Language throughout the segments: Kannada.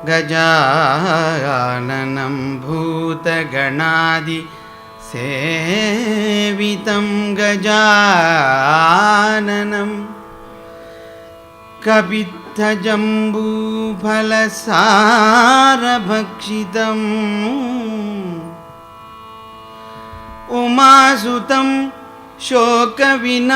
गजाननं भूतगणादि सेवितं गजाननं कपित्थजम्बूफलसारभक्षितम् उमासुतं शोकविनाशकारणम्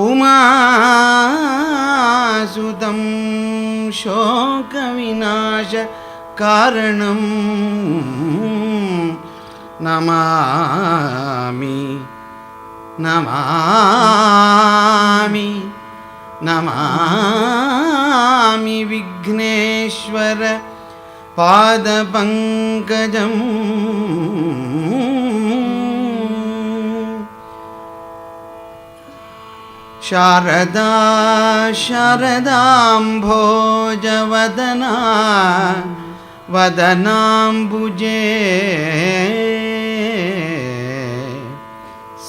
उमासुतं शोकविनाशकारणं नमामि नमामि नमामि विघ्नेश्वर पादपङ्कजम्। शारदा शारदाम्भोजवदना वदनाम्बुजे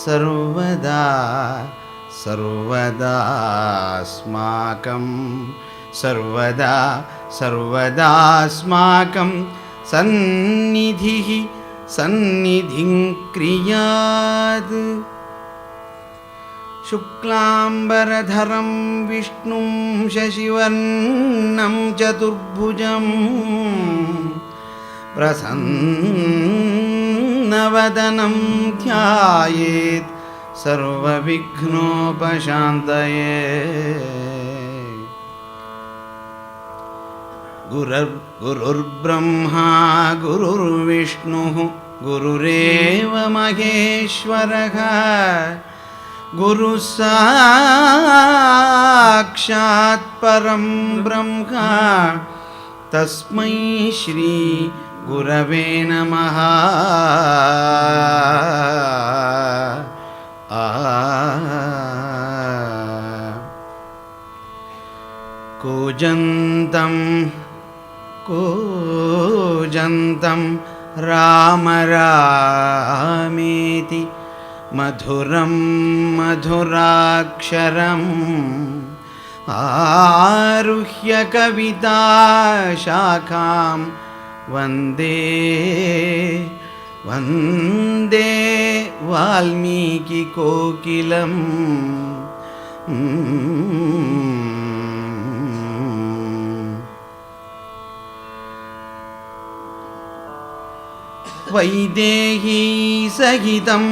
सर्वदा सर्वदास्माकं सर्वदा सर्वदास्माकं सन्निधिः सन्निधिं क्रियात्। शुक्लाम्बरधरं विष्णुं शशिवर्णं चतुर्भुजं प्रसन्नवदनं ध्यायेत् सर्वविघ्नोपशान्तये। गुरुर्ब्रह्मा गुरुर्विष्णुः गुरुरेव महेश्वरः गुरुः साक्षात् परं ब्रह्म तस्मै श्री गुरवे नमः। कूजन्तं कूजन्तं राम रामेति मधुरं मधुराक्षरम् आरुह्य कविताशाखां वन्दे वन्दे वाल्मीकिकोकिलम्। वैदेही सहितं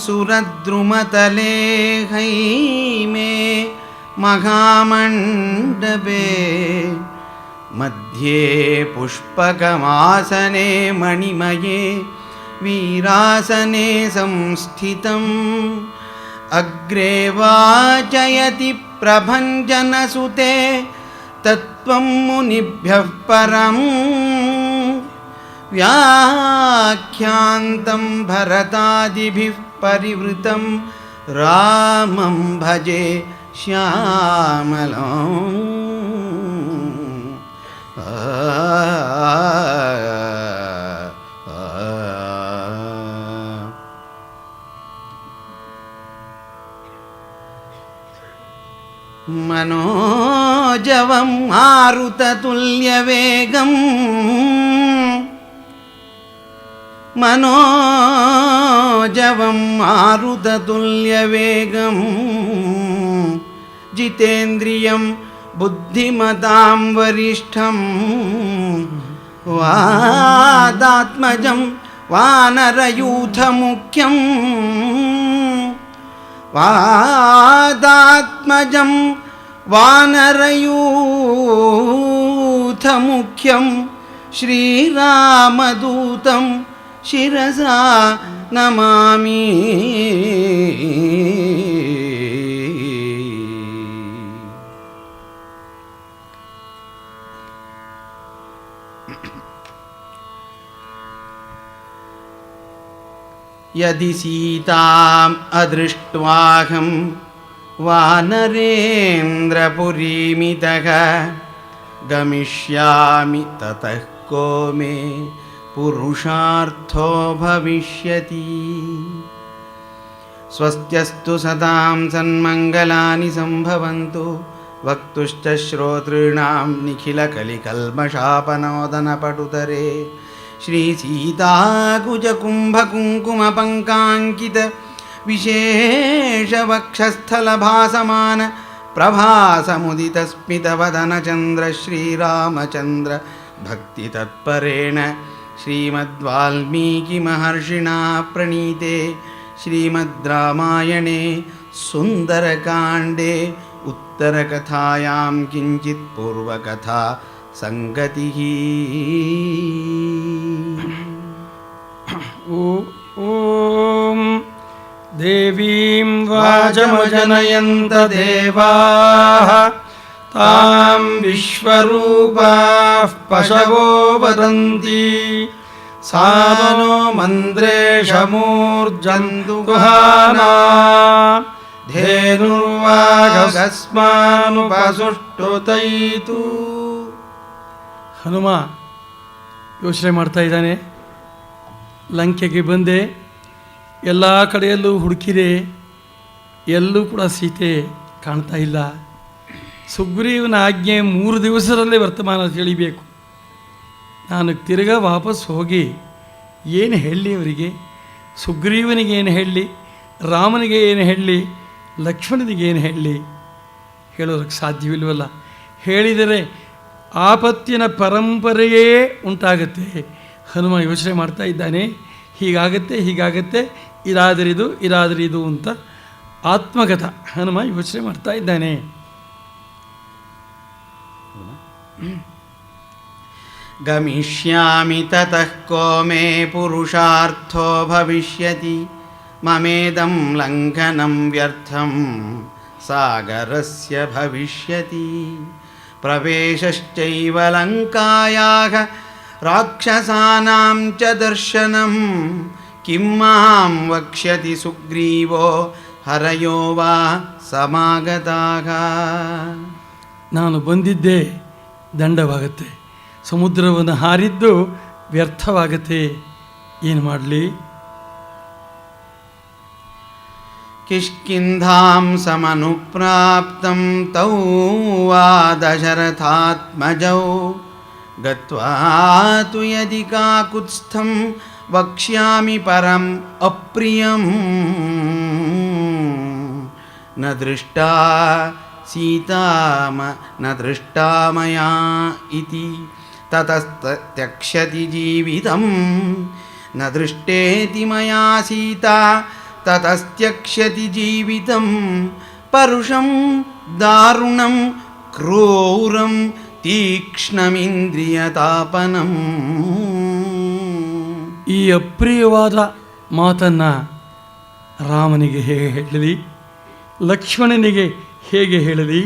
सुरद्रुमतले हैमे महामण्डपे मध्ये पुष्पकमासने मणिमये वीरासने संस्थितम् अग्रे वाचयति प्रभञ्जनसुते तत्त्वं मुनिभ्यः परम् व्याख्यान्तं भरतादिभिः परिवृतं रामं भजे श्यामलम्। मनोजवं मारुततुल्यवेगम् मनोजवं मारुततुल्यवेगं जितेन्द्रियं बुद्धिमतां वरिष्ठं वादात्मजं वानरयूथमुख्यं वादात्मजं वानरयूथमुख्यं श्रीरामदूतं शिरसा नमामि। यदि सीताम् अदृष्ट्वाहं वानरेन्द्रपुरीमितः गमिष्यामि ततः को मे पुरुषार्थो भविष्यति। ಸ್ವಸ್ತ್ಯಸ್ತು ಸದಾಂ ಸನ್ಮಂಗಲಾನಿ ಸಂಭವಂತು ವಕ್ತುಶ್ಚ ಶ್ರೋತॄಣಾಂ ನಿಖಿಲಕಲಿಕಲ್ಮಷಾಪನೋದನಪಟುತರೆ ಶ್ರೀಸೀತಾಕುಜಕುಂಭಕುಂಕುಮಪಂಕಾಂಕಿತ ವಿಶೇಷವಕ್ಷಸ್ಥಲಭಾಸಮಾನ ಪ್ರಭಾಸಮುದಿತಸ್ಮಿತವದನಚಂದ್ರ ಶ್ರೀರಾಮಚಂದ್ರ ಭಕ್ತಿತತ್ಪರೇಣ ಶ್ರೀಮದ್ವಾಲ್ಮೀಕಿಮಹರ್ಷಿಣಾ ಪ್ರಣೀತೆ ಶ್ರೀಮದ್ ರಾಮಾಯಣೆ ಸುಂದರಕಾಂಡೆ ಉತ್ತರಕಥಾಯಾಂ ಕಿಂಚಿತ್ ಪೂರ್ವಕಥಾ ಸಂಗತಿಃ. ಓಂ ದೇವೀಂ ವಾಚಮಜನಯಂತ ದೇವಾಃ ತಾಂ ವಿಶ್ವರೂಪಾಃ ಪಶವೋ ವದಂತಿ ಸಾ नो ಮಂದ್ರೇಶಮೂರ್ಜಂತು ಗುಹಾನಾ ಧೇನುರ್ವಾಗಸ್ಮಾನುಪಸುಷ್ಟುತೈತು. ಹನುಮ ಯೋಚನೆ ಮಾಡ್ತಾ ಇದ್ದಾನೆ. ಲಂಕೆಗೆ ಬಂದೆ, ಎಲ್ಲ ಕಡೆಯಲ್ಲೂ ಹುಡುಕಿದೆ, ಎಲ್ಲೂ ಕೂಡ ಸೀತೆ ಕಾಣ್ತಾ ಇಲ್ಲ. ಸುಗ್ರೀವನ ಆಜ್ಞೆ 3 ದಿವಸದಲ್ಲೇ ವರ್ತಮಾನ ತಿಳಿಬೇಕು. ನಾನು ತಿರ್ಗಾ ವಾಪಸ್ ಹೋಗಿ ಏನು ಹೇಳಲಿ ಅವರಿಗೆ? ಸುಗ್ರೀವನಿಗೆ ಏನು ಹೇಳಲಿ, ರಾಮನಿಗೆ ಏನು ಹೇಳಲಿ, ಲಕ್ಷ್ಮಣನಿಗೆ ಏನು ಹೇಳಲಿ? ಹೇಳೋದಕ್ಕೆ ಸಾಧ್ಯವಿಲ್ವಲ್ಲ. ಹೇಳಿದರೆ ಆಪತ್ತಿನ ಪರಂಪರೆಯೇ ಉಂಟಾಗತ್ತೆ. ಹನುಮ ಯೋಚನೆ ಮಾಡ್ತಾ ಇದ್ದಾನೆ, ಹೀಗಾಗತ್ತೆ, ಇದಾದರಿದು ಅಂತ ಆತ್ಮಗತ ಹನುಮ ಯೋಚನೆ ಮಾಡ್ತಾ ಇದ್ದಾನೆ. ಗಮಿಷ್ಯಾಮಿ ತತಃ ಕೋ ಮೇ ಪುರುಷಾರ್ಥೋ ಭವಿಷ್ಯತಿ ಮಮೇದಂ ಲಂಘನಂ ವ್ಯರ್ಥಂ ಸಾಗರಸ್ಯ ಭವಿಷ್ಯತಿ ಪ್ರವೇಶಶ್ಚೈವ ಲಂಕಾಯಾಃ ರಾಕ್ಷಸಾನಾಂ ಚ ದರ್ಶನಂ ಕಿಂ ಮಾಂ ವಕ್ಷ್ಯತಿ ಸುಗ್ರೀವೋ ಹರಯೋ ವಾ ಸಮಾಗತಾಃ. ನಾನು ಬಂದಿದ್ದೆ ದಂಡವಾಗತ್ತೆ, ಸಮುದ್ರವನ್ನು ಹಾರಿದ್ದು ವ್ಯರ್ಥವಾಗತ್ತೆ, ಏನು ಮಾಡಲಿ? ಕಿಷ್ಕಿಂಧಾಂ ಸಮನುಪ್ರಾಪ್ತಂ ತೌ ವಾ ದಶರಥಾತ್ಮಜೌ ಗತ್ವಾ ತು ಯದಿ ಕಾಕುತ್ಸ್ಥಂ ವಕ್ಷ್ಯಾಮಿ ಪರಂ ಅಪ್ರಿಯಂ ನ ದೃಷ್ಟಾ ಸೀತಾಮ ನ ದೃಷ್ಟಾ ಮಯಾ ಇತಿ ತತಸ್ತ್ಯಕ್ಷ್ಯತಿ ಜೀವಿತಂ ನ ದೃಷ್ಟೇತಿ ಮಯಾ ಸೀತಾ ತತಸ್ತ್ಯಕ್ಷ್ಯತಿ ಜೀವಿತಂ ಪರುಷಂ ದಾರುಣಂ ಕ್ರೂರಂ ತೀಕ್ಷ್ಣಮಿಂದ್ರಿಯತಾಪನಂ. ಈ ಅಪ್ರಿಯವಾದ ಮಾತನ್ನು ರಾಮನಿಗೆ ಹೇಗೆ ಹೇಳಲಿ, ಲಕ್ಷ್ಮಣನಿಗೆ ಹೇಗೆ ಹೇಳಲಿ?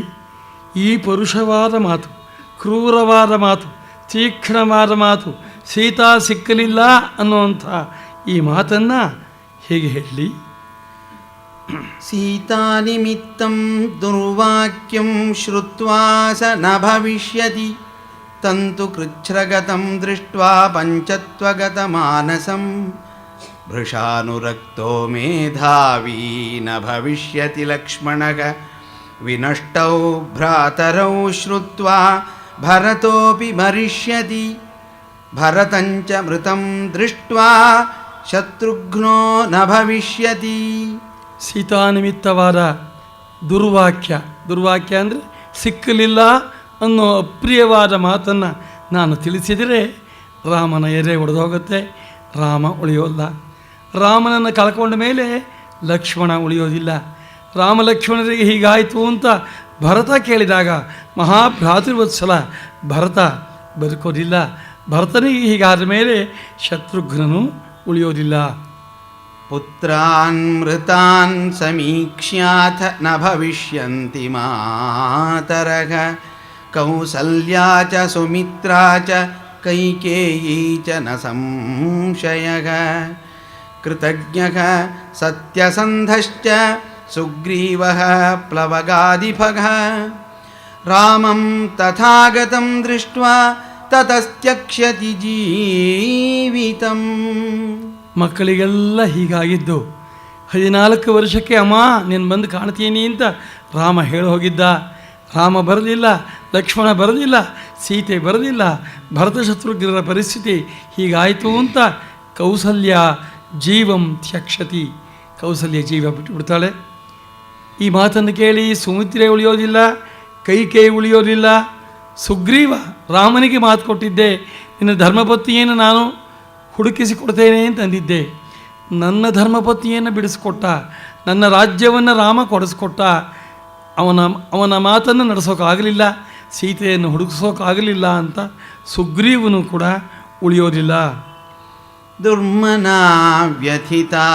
ಈ ಪರುಷವಾದ ಮಾತು, ಕ್ರೂರವಾದ ಮಾತು, ತೀಕ್ಷ್ಣವಾದ ಮಾತು, ಸೀತಾ ಸಿಕ್ಕಲಿಲ್ಲ ಅನ್ನುವಂಥ ಈ ಮಾತನ್ನು ಹೇಗೆ ಹೇಳಲಿ? ಸೀತಾ ನಿಮಿತ್ತಂ ದುರ್ವಾಕ್ಯಂ ಶ್ರುತ್ವಾ ಸ ನ ಭವಿಷ್ಯತಿ ತಂತು ಕೃಚ್ಛ್ರಗತಂ ದೃಷ್ಟ್ವಾ ಪಂಚತ್ವಗತಮಾನಸಂ ಭೃಶಾನುರಕ್ತೋ ಮೇಧಾವೀ ನ ಭವಿಷ್ಯತಿ ಲಕ್ಷ್ಮಣಃ ವಿನಷ್ಟೌ ಭ್ರಾತರೌ ಶ್ರುತ್ವಾ ಭರತೋಪಿ ಮರಿಷ್ಯತಿ ಭರತಂಚ ಮೃತಂ ದೃಷ್ಟ್ವಾ ಶತ್ರುಘ್ನೋ ನ ಭವಿಷ್ಯತಿ. ಸೀತಾನಿಮಿತ್ತವಾದ ದುರ್ವಾಕ್ಯ ಅಂದರೆ ಸಿಕ್ಕಲಿಲ್ಲ ಅನ್ನೋ ಅಪ್ರಿಯವಾದ ಮಾತನ್ನು ನಾನು ತಿಳಿಸಿದರೆ ರಾಮನ ಎದೆ ಒಡೆದೋಗುತ್ತೆ, ರಾಮ ಉಳಿಯೋಲ್ಲ. ರಾಮನನ್ನು ಕಳ್ಕೊಂಡ ಮೇಲೆ ಲಕ್ಷ್ಮಣ ಉಳಿಯೋದಿಲ್ಲ. ರಾಮ ಲಕ್ಷ್ಮಣರಿಗೆ ಹೀಗಾಯಿತು ಅಂತ ಭರತ ಕೇಳಿದಾಗ ಮಹಾಭ್ರಾತೃವತ್ಸಲ ಭರತ ಬದುಕೋದಿಲ್ಲ. ಭರತನಿಗೆ ಹೀಗಾದ ಮೇಲೆ ಶತ್ರುಘ್ನನು ಉಳಿಯೋದಿಲ್ಲ. ಪುತ್ರಾನ್ ಮೃತಾನ್ ಸಮೀಕ್ಷ್ಯಾಥ ನ ಭವಿಷ್ಯಂತಿ ಮಾತರಃ ಕೌಸಲ್ಯಾ ಚ ಸುಮಿತ್ರಾ ಚ ಕೈಕೇಯೀ ಚ ನ ಸಂಶಯಃ ಕೃತಜ್ಞಃ ಸತ್ಯಸಂಧಶ್ಚ ಸುಗ್ರೀವಃ ಪ್ಲವಗಾದಿಭಃ ರಾಮಂ ತಥಾಗತಂ ದೃಷ್ಟ್ವಾ ತತಸ್ತ್ಯಕ್ಷ್ಯತಿ ಜೀವಿತಂ. ಮಕ್ಕಳಿಗೆಲ್ಲ ಹೀಗಾಗಿದ್ದು 14 ವರ್ಷಕ್ಕೆ ಅಮ್ಮ ನೀನು ಬಂದು ಕಾಣ್ತೀನಿ ಅಂತ ರಾಮ ಹೇಳಿ ಹೋಗಿದ್ದ. ರಾಮ ಬರಲಿಲ್ಲ, ಲಕ್ಷ್ಮಣ ಬರಲಿಲ್ಲ, ಸೀತೆ ಬರಲಿಲ್ಲ, ಭರತ ಶತ್ರುಘ್ನರ ಪರಿಸ್ಥಿತಿ ಹೀಗಾಯಿತು ಅಂತ ಕೌಸಲ್ಯ ಜೀವಂ ತ್ಯಕ್ಷತಿ, ಕೌಸಲ್ಯ ಜೀವ ಬಿಟ್ಟುಬಿಡ್ತಾಳೆ. ಈ ಮಾತನ್ನು ಕೇಳಿ ಸುಮಿತ್ರೆ ಉಳಿಯೋದಿಲ್ಲ, ಕೈಕೇಯಿ ಉಳಿಯೋದಿಲ್ಲ. ಸುಗ್ರೀವ ರಾಮನಿಗೆ ಮಾತು ಕೊಟ್ಟಿದ್ದೆ, ನಿನ್ನ ಧರ್ಮಪತ್ನಿಯನ್ನು ನಾನು ಹುಡುಕಿಸಿಕೊಡ್ತೇನೆ ಅಂತಂದಿದ್ದೆ. ನನ್ನ ಧರ್ಮಪತ್ನಿಯನ್ನು ಬಿಡಿಸ್ಕೊಟ್ಟ, ನನ್ನ ರಾಜ್ಯವನ್ನು ರಾಮ ಕೊಡಿಸ್ಕೊಟ್ಟ. ಅವನ ಮಾತನ್ನು ನಡೆಸೋಕ್ಕಾಗಲಿಲ್ಲ, ಸೀತೆಯನ್ನು ಹುಡುಕಿಸೋಕ್ಕಾಗಲಿಲ್ಲ ಅಂತ ಸುಗ್ರೀವನು ಕೂಡ ಉಳಿಯೋದಿಲ್ಲ. ದುರ್ಮನಾ ವ್ಯಥಿತಾ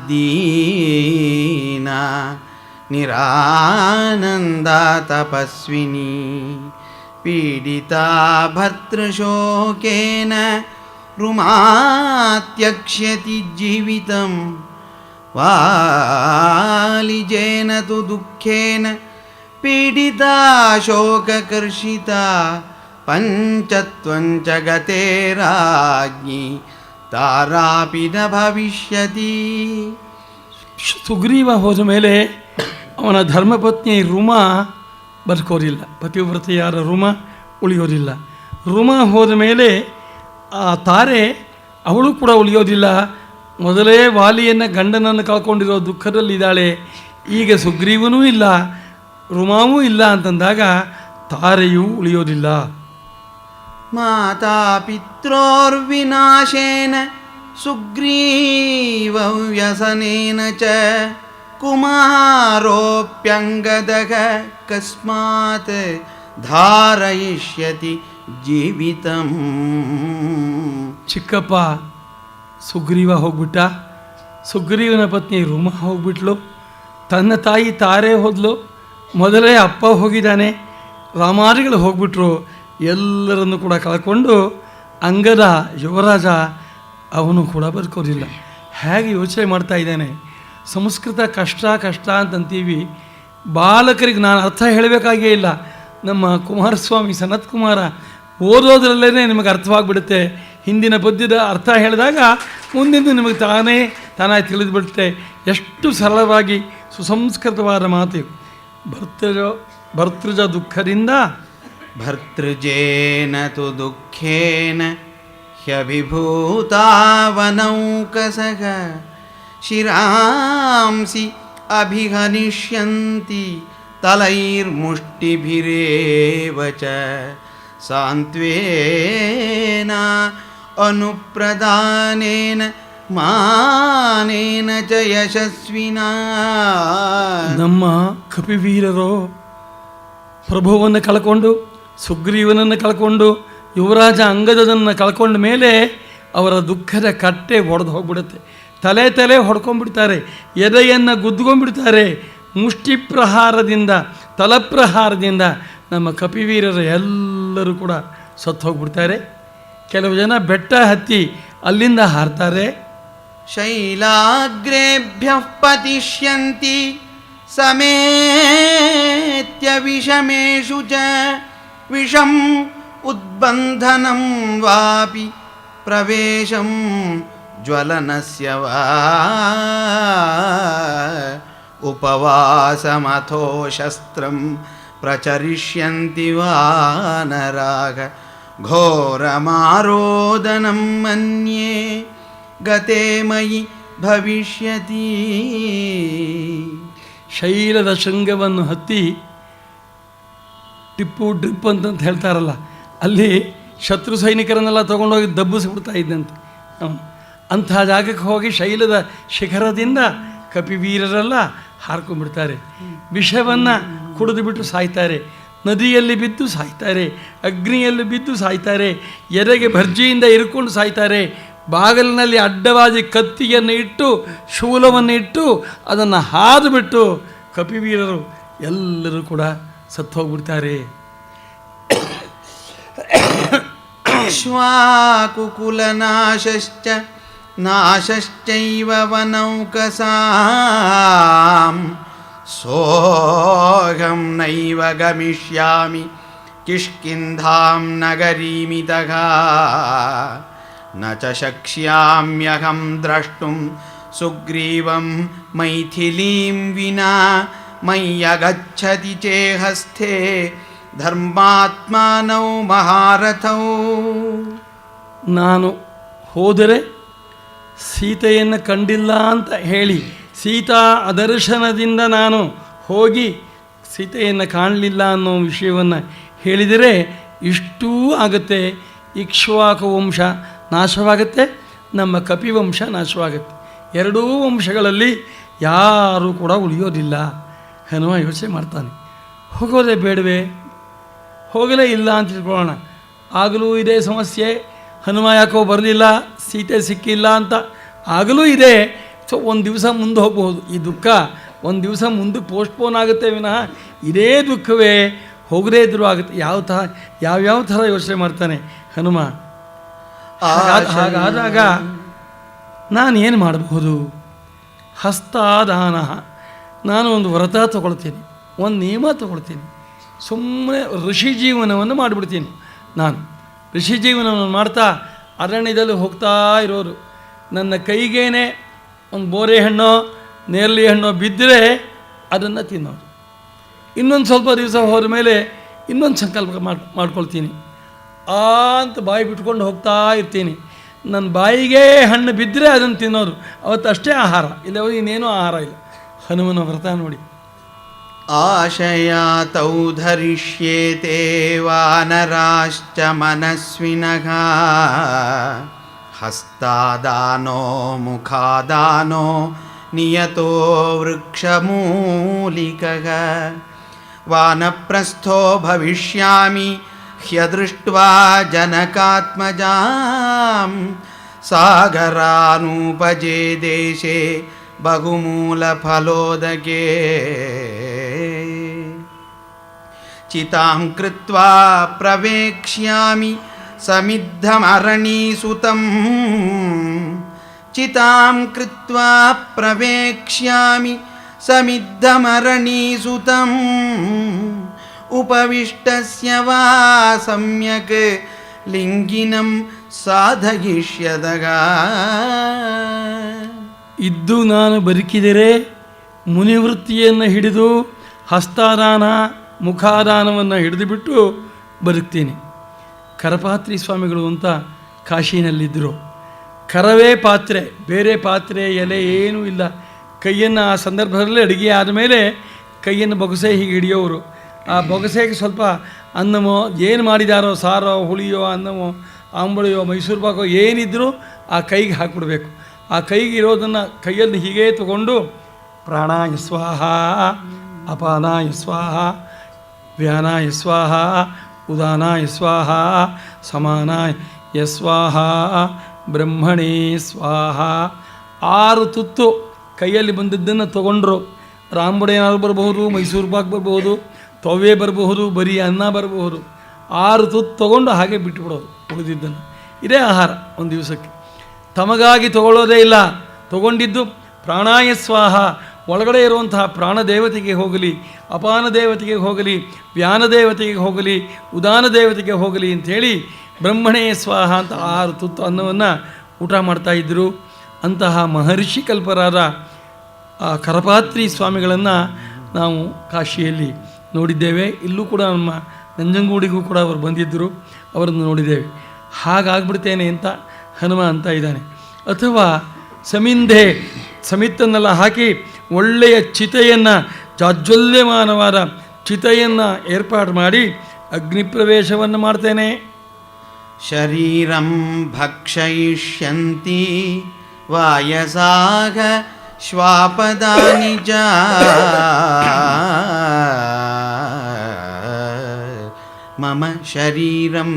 ದೀನ ನಿರಾನಂದ ತಪಸ್ವಿನಿ ಪೀಡಿತಾ ಭರ್ತೃಶೋಕೇನ ರುಮಾತ್ಯಕ್ಷ್ಯತಿ ಜೀವಿತಂ ವಾಲಿಜೇನ ತು ದುಃಖೇನ ಪೀಡಿತಾ ಶೋಕಕರ್ಷಿತಾ ಪಂಚತ್ವಂಚ ಗತೆ ರಾಜ್ಞಿ ತಾರಾಪಿ ನ ಭವಿಷ್ಯತಿ. ಸುಗ್ರೀವ ಹೋದ ಮೇಲೆ ಅವನ ಧರ್ಮಪತ್ನಿ ರುಮಾ ಬದುಕೋದಿಲ್ಲ, ಪತಿವ್ರತೆಯಾದ ರುಮಾ ಉಳಿಯೋದಿಲ್ಲ. ರುಮಾ ಹೋದ ಮೇಲೆ ಆ ತಾರೆ ಅವಳು ಕೂಡ ಉಳಿಯೋದಿಲ್ಲ. ಮೊದಲೇ ವಾಲಿಯನ್ನು ಗಂಡನನ್ನು ಕಳ್ಕೊಂಡಿರೋ ದುಃಖದಲ್ಲಿದ್ದಾಳೆ. ಈಗ ಸುಗ್ರೀವನೂ ಇಲ್ಲ, ರುಮಾವೂ ಇಲ್ಲ ಅಂತಂದಾಗ ತಾರೆಯೂ ಉಳಿಯೋದಿಲ್ಲ. ಮಾತಾ ಪಿತ್ರೋರ್ವಿನಾಶೇನ ಸುಗ್ರೀವ ವ್ಯಸನೇನ ಚ ಕುಮಾರೋಪ್ಯಂಗದಗ ಕಸ್ಮಾತ್ ಧಾರಯಿಷ್ಯತಿ ಜೀವಿತಂ. ಚಿಕ್ಕಪ್ಪ ಸುಗ್ರೀವ ಹೋಗ್ಬಿಟ್ಟ, ಸುಗ್ರೀವನ ಪತ್ನಿ ರುಮಾ ಹೋಗ್ಬಿಟ್ಲು, ತನ್ನ ತಾಯಿ ತಾರೆ ಹೋದ್ಲು, ಮೊದಲೇ ಅಪ್ಪ ಹೋಗಿದ್ದಾನೆ, ರಾಮಾದಿಗಳು ಹೋಗ್ಬಿಟ್ರು. ಎಲ್ಲರನ್ನು ಕೂಡ ಕಳ್ಕೊಂಡು ಅಂಗದ ಯುವರಾಜ ಅವನು ಕೂಡ ಬದುಕೋದಿಲ್ಲ. ಹೇಗೆ ಯೋಚನೆ ಮಾಡ್ತಾ ಇದ್ದಾನೆ. ಸಂಸ್ಕೃತ ಕಷ್ಟ ಕಷ್ಟ ಅಂತಂತೀವಿ, ಬಾಲಕರಿಗೆ ನಾನು ಅರ್ಥ ಹೇಳಬೇಕಾಗೇ ಇಲ್ಲ. ನಮ್ಮ ಕುಮಾರಸ್ವಾಮಿ ಸನತ್ ಕುಮಾರ ಓದೋದ್ರಲ್ಲೇ ನಿಮಗೆ ಅರ್ಥವಾಗಿಬಿಡುತ್ತೆ. ಹಿಂದಿನ ಪದ್ಯದ ಅರ್ಥ ಹೇಳಿದಾಗ ಮುಂದಿಂದು ನಿಮಗೆ ತಾನಾಗಿ ತಿಳಿದುಬಿಡುತ್ತೆ. ಎಷ್ಟು ಸರಳವಾಗಿ ಸುಸಂಸ್ಕೃತವಾದ ಮಾತು. ಭರ್ತೃಜ ದುಃಖದಿಂದ ಭರ್ತೃಜೇನ ತು ದುಃಖೇನ ಹ್ಯಭಿಭೂತಾವನೌಕಸಃ ಶಿರಾಂಸಿ ಅಭಿಹನಿಷ್ಯಂತಿ ತಲೈರ್ಮುಷ್ಟಿಭಿರೇವ ಚ ಸಾಂತ್ವೇನ ಅನುಪ್ರದಾನೇನ ಮಾನೇನ ಚ ಯಶಸ್ವಿನಾ. ನಮ್ಮ ಕಪಿವೀರರು ಪ್ರಭುವನ್ನು ಕಳ್ಕೊಂಡು, ಸುಗ್ರೀವನನ್ನು ಕಳ್ಕೊಂಡು, ಯುವರಾಜ ಅಂಗದನ್ನು ಕಳ್ಕೊಂಡ ಮೇಲೆ ಅವರ ದುಃಖದ ಕಟ್ಟೆ ಒಡೆದು ಹೋಗ್ಬಿಡುತ್ತೆ. ತಲೆ ಹೊಡ್ಕೊಂಡ್ಬಿಡ್ತಾರೆ, ಎದೆಯನ್ನು ಗುದ್ದುಕೊಂಡ್ಬಿಡ್ತಾರೆ. ಮುಷ್ಟಿ ಪ್ರಹಾರದಿಂದ, ತಲಪ್ರಹಾರದಿಂದ ನಮ್ಮ ಕಪಿವೀರರು ಎಲ್ಲರೂ ಕೂಡ ಸತ್ತು ಹೋಗ್ಬಿಡ್ತಾರೆ. ಕೆಲವು ಜನ ಬೆಟ್ಟ ಹತ್ತಿ ಅಲ್ಲಿಂದ ಹಾರ್ತಾರೆ. ಶೈಲಾಗ್ರೇಭ್ಯ ಪತಿಷ್ಯಂತಿ ಸಮೇತ್ಯ ವಿಷಮೇಷು ಚ ವಿಷಂ ಉದ್ಬಂಧನಂ ವಾಪಿ ಪ್ರವೇಶಂ ಜ್ವಲನಸ್ಯ ವಾ ಉಪವಾಸಮಥೋ ಶಸ್ತ್ರಂ ಪ್ರಚರಿಷ್ಯಂತಿ ವಾನರಾಗ ಘೋರಮಾರೋದನಂ ಮನ್ಯೇ ಗತೆ ಮಯಿ ಭವಿಷ್ಯತಿ. ಶೈಲದ ಶೃಂಗವನ್ನು ಹತ್ತಿ ಟಿಪ್ಪು ಡ್ರಿಪ್ ಅಂತಂತ ಹೇಳ್ತಾರಲ್ಲ, ಅಲ್ಲಿ ಶತ್ರು ಸೈನಿಕರನ್ನೆಲ್ಲ ತೊಗೊಂಡೋಗಿ ದಬ್ಬಿಸ್ಬಿಡ್ತಾ ಇದ್ದಂತೆ ಅವನು. ಅಂಥ ಜಾಗಕ್ಕೆ ಹೋಗಿ ಶೈಲದ ಶಿಖರದಿಂದ ಕಪಿವೀರರೆಲ್ಲ ಹಾರ್ಕೊಂಡ್ಬಿಡ್ತಾರೆ. ವಿಷವನ್ನು ಕುಡಿದು ಬಿಟ್ಟು ಸಾಯ್ತಾರೆ, ನದಿಯಲ್ಲಿ ಬಿದ್ದು ಸಾಯ್ತಾರೆ, ಅಗ್ನಿಯಲ್ಲಿ ಬಿದ್ದು ಸಾಯ್ತಾರೆ, ಎದೆಗೆ ಭರ್ಜಿಯಿಂದ ಇರ್ಕೊಂಡು ಸಾಯ್ತಾರೆ. ಬಾಗಿಲಿನಲ್ಲಿ ಅಡ್ಡವಾಗಿ ಕತ್ತಿಯನ್ನು ಇಟ್ಟು ಶೂಲವನ್ನು ಇಟ್ಟು ಅದನ್ನು ಹಾದು ಬಿಟ್ಟು ಕಪಿವೀರರು ಎಲ್ಲರೂ ಕೂಡ ಸತ್ತು ಹೋಗ್ಬಿಡ್ತಾರೆ. ಶ್ವಾಕುಕುಲನಾಶಶ್ಚ ನಾಶಶ್ಚೈವ ವನೌಕಸಾಂ ಸೋಹಂ ನೈವ ಗಮಿಷ್ಯಾಮಿ ಕಿಷ್ಕಿಂಧಾಂ ನಗರೀಮಿತಃ ನ ಚ ಶಕ್ಷ್ಯಾಮ್ಯಹಂ ದ್ರಷ್ಟುಂ ಸುಗ್ರೀವಂ ಮೈಥಿಲೀಂ ವಿನಾ ಮಯ್ಯಗಚ್ಚತಿ ಚೇಹಸ್ಥೆ ಧರ್ಮಾತ್ಮಾನೌ ಮಹಾರಥೌ. ನಾನು ಹೋದರೆ ಸೀತೆಯನ್ನು ಕಂಡಿಲ್ಲ ಅಂತ ಹೇಳಿ ಸೀತಾ ಅದರ್ಶನದಿಂದ ನಾನು ಹೋಗಿ ಸೀತೆಯನ್ನು ಕಾಣಲಿಲ್ಲ ಅನ್ನೋ ವಿಷಯವನ್ನು ಹೇಳಿದರೆ ಇಷ್ಟೂ ಆಗುತ್ತೆ. ಇಕ್ಷ್ವಾಕು ವಂಶ ನಾಶವಾಗುತ್ತೆ, ನಮ್ಮ ಕಪಿವಂಶ ನಾಶವಾಗುತ್ತೆ. ಎರಡೂ ವಂಶಗಳಲ್ಲಿ ಯಾರೂ ಕೂಡ ಉಳಿಯೋದಿಲ್ಲ. ಹನುಮ ಯೋಚನೆ ಮಾಡ್ತಾನೆ, ಹೋಗೋದೇ ಬೇಡವೇ, ಹೋಗಲೇ ಇಲ್ಲ ಅಂತ ತಿಳ್ಕೊಳ್ಳೋಣ. ಆಗಲೂ ಇದೇ ಸಮಸ್ಯೆ, ಹನುಮ ಯಾಕೋ ಬರಲಿಲ್ಲ, ಸೀತೆ ಸಿಕ್ಕಿಲ್ಲ ಅಂತ ಆಗಲೂ ಇದೆ. ಸೊ ಒಂದು ದಿವಸ ಮುಂದೆ ಹೋಗಬಹುದು, ಈ ದುಃಖ ಒಂದು ದಿವಸ ಮುಂದಕ್ಕೆ ಪೋಸ್ಟ್ಪೋನ್ ಆಗುತ್ತೆ ವಿನಃ ಇದೇ ದುಃಖವೇ ಹೋಗದೇ ಇದ್ರೂ ಆಗುತ್ತೆ. ಯಾವ್ಯಾವ ಥರ ಯೋಚನೆ ಮಾಡ್ತಾನೆ ಹನುಮ. ಹಾಗಾದಾಗ ನಾನೇನು ಮಾಡಬಹುದು? ಹಸ್ತಾದಾನ, ನಾನು ಒಂದು ವ್ರತ ತಗೊಳ್ತೀನಿ, ಒಂದು ನಿಯಮ ತಗೊಳ್ತೀನಿ, ಸುಮ್ಮನೆ ಋಷಿ ಜೀವನವನ್ನು ಮಾಡಿಬಿಡ್ತೀನಿ. ನಾನು ಋಷಿ ಜೀವನವನ್ನು ಮಾಡ್ತಾ ಅರಣ್ಯದಲ್ಲಿ ಹೋಗ್ತಾ ಇರೋರು, ನನ್ನ ಕೈಗೇನೆ ಒಂದು ಬೋರೆ ಹಣ್ಣೋ ನೇರಳೆ ಹಣ್ಣೋ ಬಿದ್ದರೆ ಅದನ್ನು ತಿನ್ನೋರು. ಇನ್ನೊಂದು ಸ್ವಲ್ಪ ದಿವಸ ಹೋದ ಮೇಲೆ ಇನ್ನೊಂದು ಸಂಕಲ್ಪ ಮಾಡ್ಕೊಳ್ತೀನಿ, ಅಂತ ಬಾಯಿ ಬಿಟ್ಕೊಂಡು ಹೋಗ್ತಾ ಇರ್ತೀನಿ. ನನ್ನ ಬಾಯಿಗೆ ಹಣ್ಣು ಬಿದ್ದರೆ ಅದನ್ನು ತಿನ್ನೋರು, ಅವತ್ತಷ್ಟೇ ಆಹಾರ, ಇಲ್ಲ ಇನ್ನೇನೂ ಆಹಾರ ಇಲ್ಲ. ಹನುಮನ ವ್ರತ ನೋಡಿ. ಆಶಯಾತೌ ಧರಿಷ್ಯೇತೆ ವಾನರಾಶ್ಚ ಮನಸ್ವಿನಃ ಹಸ್ತಾದಾನೋ ಮುಖಾದಾನೋ ನಿಯತೋ ವೃಕ್ಷಮೂಲಿಕಃ ವಾನಪ್ರಸ್ಥೋ ಭವಿಷ್ಯಾಮಿ ಹ್ಯದೃಷ್ಟ್ವಾ ಜನಕಾತ್ಮಜಾಂ ಸಾಗರಾನೂಪಜೇ ದೇಶೇ ಬಹುಮೂಲಫಲೋದಕೆ ಚಿತಾಂ ಕೃತ್ವಾ ಪ್ರವೇಕ್ಷ್ಯಾಮಿ ಸಮಿದ್ಧಮರಣೀಸುತಂ ಚಿತಾಂ ಕೃತ್ವಾ ಪ್ರವೇಕ್ಷ್ಯಾಮಿ ಸಮಿದ್ಧಮರಣೀಸುತಂ ಉಪವಿಷ್ಟಸ್ಯ ವಾ ಸಮ್ಯಕ್ ಲಿಂಗಿನಂ ಸಾಧಯಿಷ್ಯದಗ. ಇದ್ದು ನಾನು ಬದುಕಿದರೆ ಮುನಿವೃತ್ತಿಯನ್ನು ಹಿಡಿದು ಹಸ್ತಾದಾನ ಮುಖಾದಾನವನ್ನು ಹಿಡಿದುಬಿಟ್ಟು ಬದುಕ್ತೀನಿ. ಕರಪಾತ್ರಿ ಸ್ವಾಮಿಗಳು ಅಂತ ಕಾಶಿನಲ್ಲಿದ್ದರು. ಕರವೇ ಪಾತ್ರೆ, ಬೇರೆ ಪಾತ್ರೆ ಎಲೆ ಏನೂ ಇಲ್ಲ. ಕೈಯನ್ನು ಆ ಸಂದರ್ಭದಲ್ಲಿ ಅಡುಗೆ ಆದಮೇಲೆ ಕೈಯನ್ನು ಬೊಗಸೆ ಹೀಗೆ ಹಿಡಿಯೋರು. ಆ ಬೊಗಸೆಗೆ ಸ್ವಲ್ಪ ಅನ್ನಮೋ ಏನು ಮಾಡಿದಾರೋ, ಸಾರೋ ಹುಳಿಯೋ ಅನ್ನಮೋ ಆಂಬಳಿಯೋ ಮೈಸೂರು ಪಾಕೋ ಏನಿದ್ರೂ ಆ ಕೈಗೆ ಹಾಕಿಬಿಡ್ಬೇಕು. ಆ ಕೈಗೆ ಇರೋದನ್ನು ಕೈಯಲ್ಲಿ ಹೀಗೇ ತಗೊಂಡು ಪ್ರಾಣಾಯ ಸ್ವಾಹ, ಅಪಾನಾಯ ಸ್ವಾಹ, ವ್ಯಾನಾಯ ಸ್ವಾಹ, ಉದಾನಾಯ ಸ್ವಾಹ, ಸಮಾನಾಯ ಸ್ವಾಹ, ಬ್ರಹ್ಮಣೇ ಸ್ವಾಹ. 6 ತುತ್ತು ಕೈಯಲ್ಲಿ ಬಂದಿದ್ದನ್ನು ತೊಗೊಂಡ್ರು. ರಾಂಬುಡೆ ಏನಾದ್ರು ಬರಬಹುದು, ಮೈಸೂರು ಪಾಕ್ ಬರಬಹುದು, ತವೆ ಬರಬಹುದು, ಬರೀ ಅನ್ನ ಬರಬಹುದು. 6 ತುತ್ತು ತೊಗೊಂಡು ಹಾಗೆ ಬಿಟ್ಟುಬಿಡೋದು ಉಳಿದಿದ್ದನ್ನು. ಇದೇ ಆಹಾರ ಒಂದು ದಿವಸಕ್ಕೆ. ತಮಗಾಗಿ ತಗೊಳ್ಳೋದೇ ಇಲ್ಲ, ತಗೊಂಡಿದ್ದು ಪ್ರಾಣಾಯ ಸ್ವಾಹ, ಒಳಗಡೆ ಇರುವಂತಹ ಪ್ರಾಣದೇವತೆಗೆ ಹೋಗಲಿ, ಅಪಾನ ದೇವತೆಗೆ ಹೋಗಲಿ, ವ್ಯಾನ ದೇವತೆಗೆ ಹೋಗಲಿ, ಉದಾನ ದೇವತೆಗೆ ಹೋಗಲಿ ಅಂಥೇಳಿ ಬ್ರಹ್ಮಣೇ ಸ್ವಾಹ ಅಂತ 6 ತುತ್ತು ಅನ್ನವನ್ನು ಊಟ ಮಾಡ್ತಾಯಿದ್ದರು. ಅಂತಹ ಮಹರ್ಷಿ ಕಲ್ಪರಾದ ಆ ಕರಪಾತ್ರಿ ಸ್ವಾಮಿಗಳನ್ನು ನಾವು ಕಾಶಿಯಲ್ಲಿ ನೋಡಿದ್ದೇವೆ. ಇಲ್ಲೂ ಕೂಡ ನಮ್ಮ ನಂಜನಗೂಡಿಗೂ ಕೂಡ ಅವರು ಬಂದಿದ್ದರು, ಅವರನ್ನು ನೋಡಿದ್ದೇವೆ. ಹಾಗಾಗ್ಬಿಡ್ತೇನೆ ಅಂತ ಹನುಮ ಅಂತ ಇದ್ದಾನೆ. ಅಥವಾ ಸಮಿಂಧೆ, ಸಮಿತ್ತನ್ನೆಲ್ಲ ಹಾಕಿ ಒಳ್ಳೆಯ ಚಿತೆಯನ್ನು, ಜಾಜ್ವಲ್ಯಮಾನವಾದ ಚಿತೆಯನ್ನು ಏರ್ಪಾಡು ಮಾಡಿ ಅಗ್ನಿ ಪ್ರವೇಶವನ್ನು ಮಾಡ್ತೇನೆ. ಶರೀರಂ ಭಕ್ಷಯಿಷ್ಯಂತಿ ವಾಯಸಾಗ ಶ್ವಾಪದಾನಿ ಚ ಮಮ ಶರೀರಂ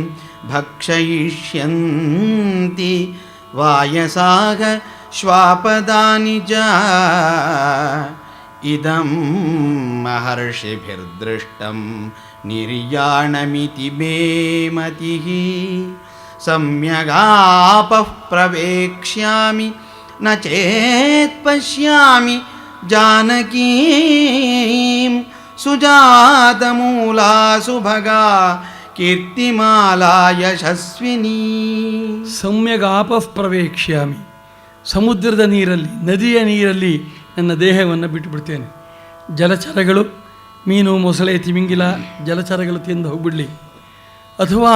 ಭಕ್ಷಯಿಷ್ಯಂತಿ ವಾಯಸಾಗ ಶ್ವಾಪದಾನಿ ಚ ಇದಂ ಮಹರ್ಷಿಭಿರ್ದೃಷ್ಟಂ ನಿರ್ಯಾಣಮಿತಿ ಮೇ ಮತಿಃ ಸಮ್ಯಗಾಪಃ ಪ್ರವೇಕ್ಷ್ಯಾಮಿ ನ ಚೇತ್ ಪಶ್ಯಾಮಿ ಜಾನಕೀಂ ಸುಜಾತಮೂಲಾ ಸುಭಗಾ ಕೀರ್ತಿಮಾಲಾ ಯಶಸ್ವಿನಿ. ಸಮ್ಯಗಾಪಃ ಪ್ರವೇಕ್ಷ್ಯಾಮಿ, ಸಮುದ್ರದ ನೀರಲ್ಲಿ, ನದಿಯ ನೀರಲ್ಲಿ ನನ್ನ ದೇಹವನ್ನು ಬಿಟ್ಟುಬಿಡ್ತೇನೆ. ಜಲಚರಗಳು, ಮೀನು, ಮೊಸಳೆ, ತಿಮಿಂಗಿಲ ಜಲಚರಗಳು ತಿಂದು ಹೋಗಿಬಿಡಲಿ. ಅಥವಾ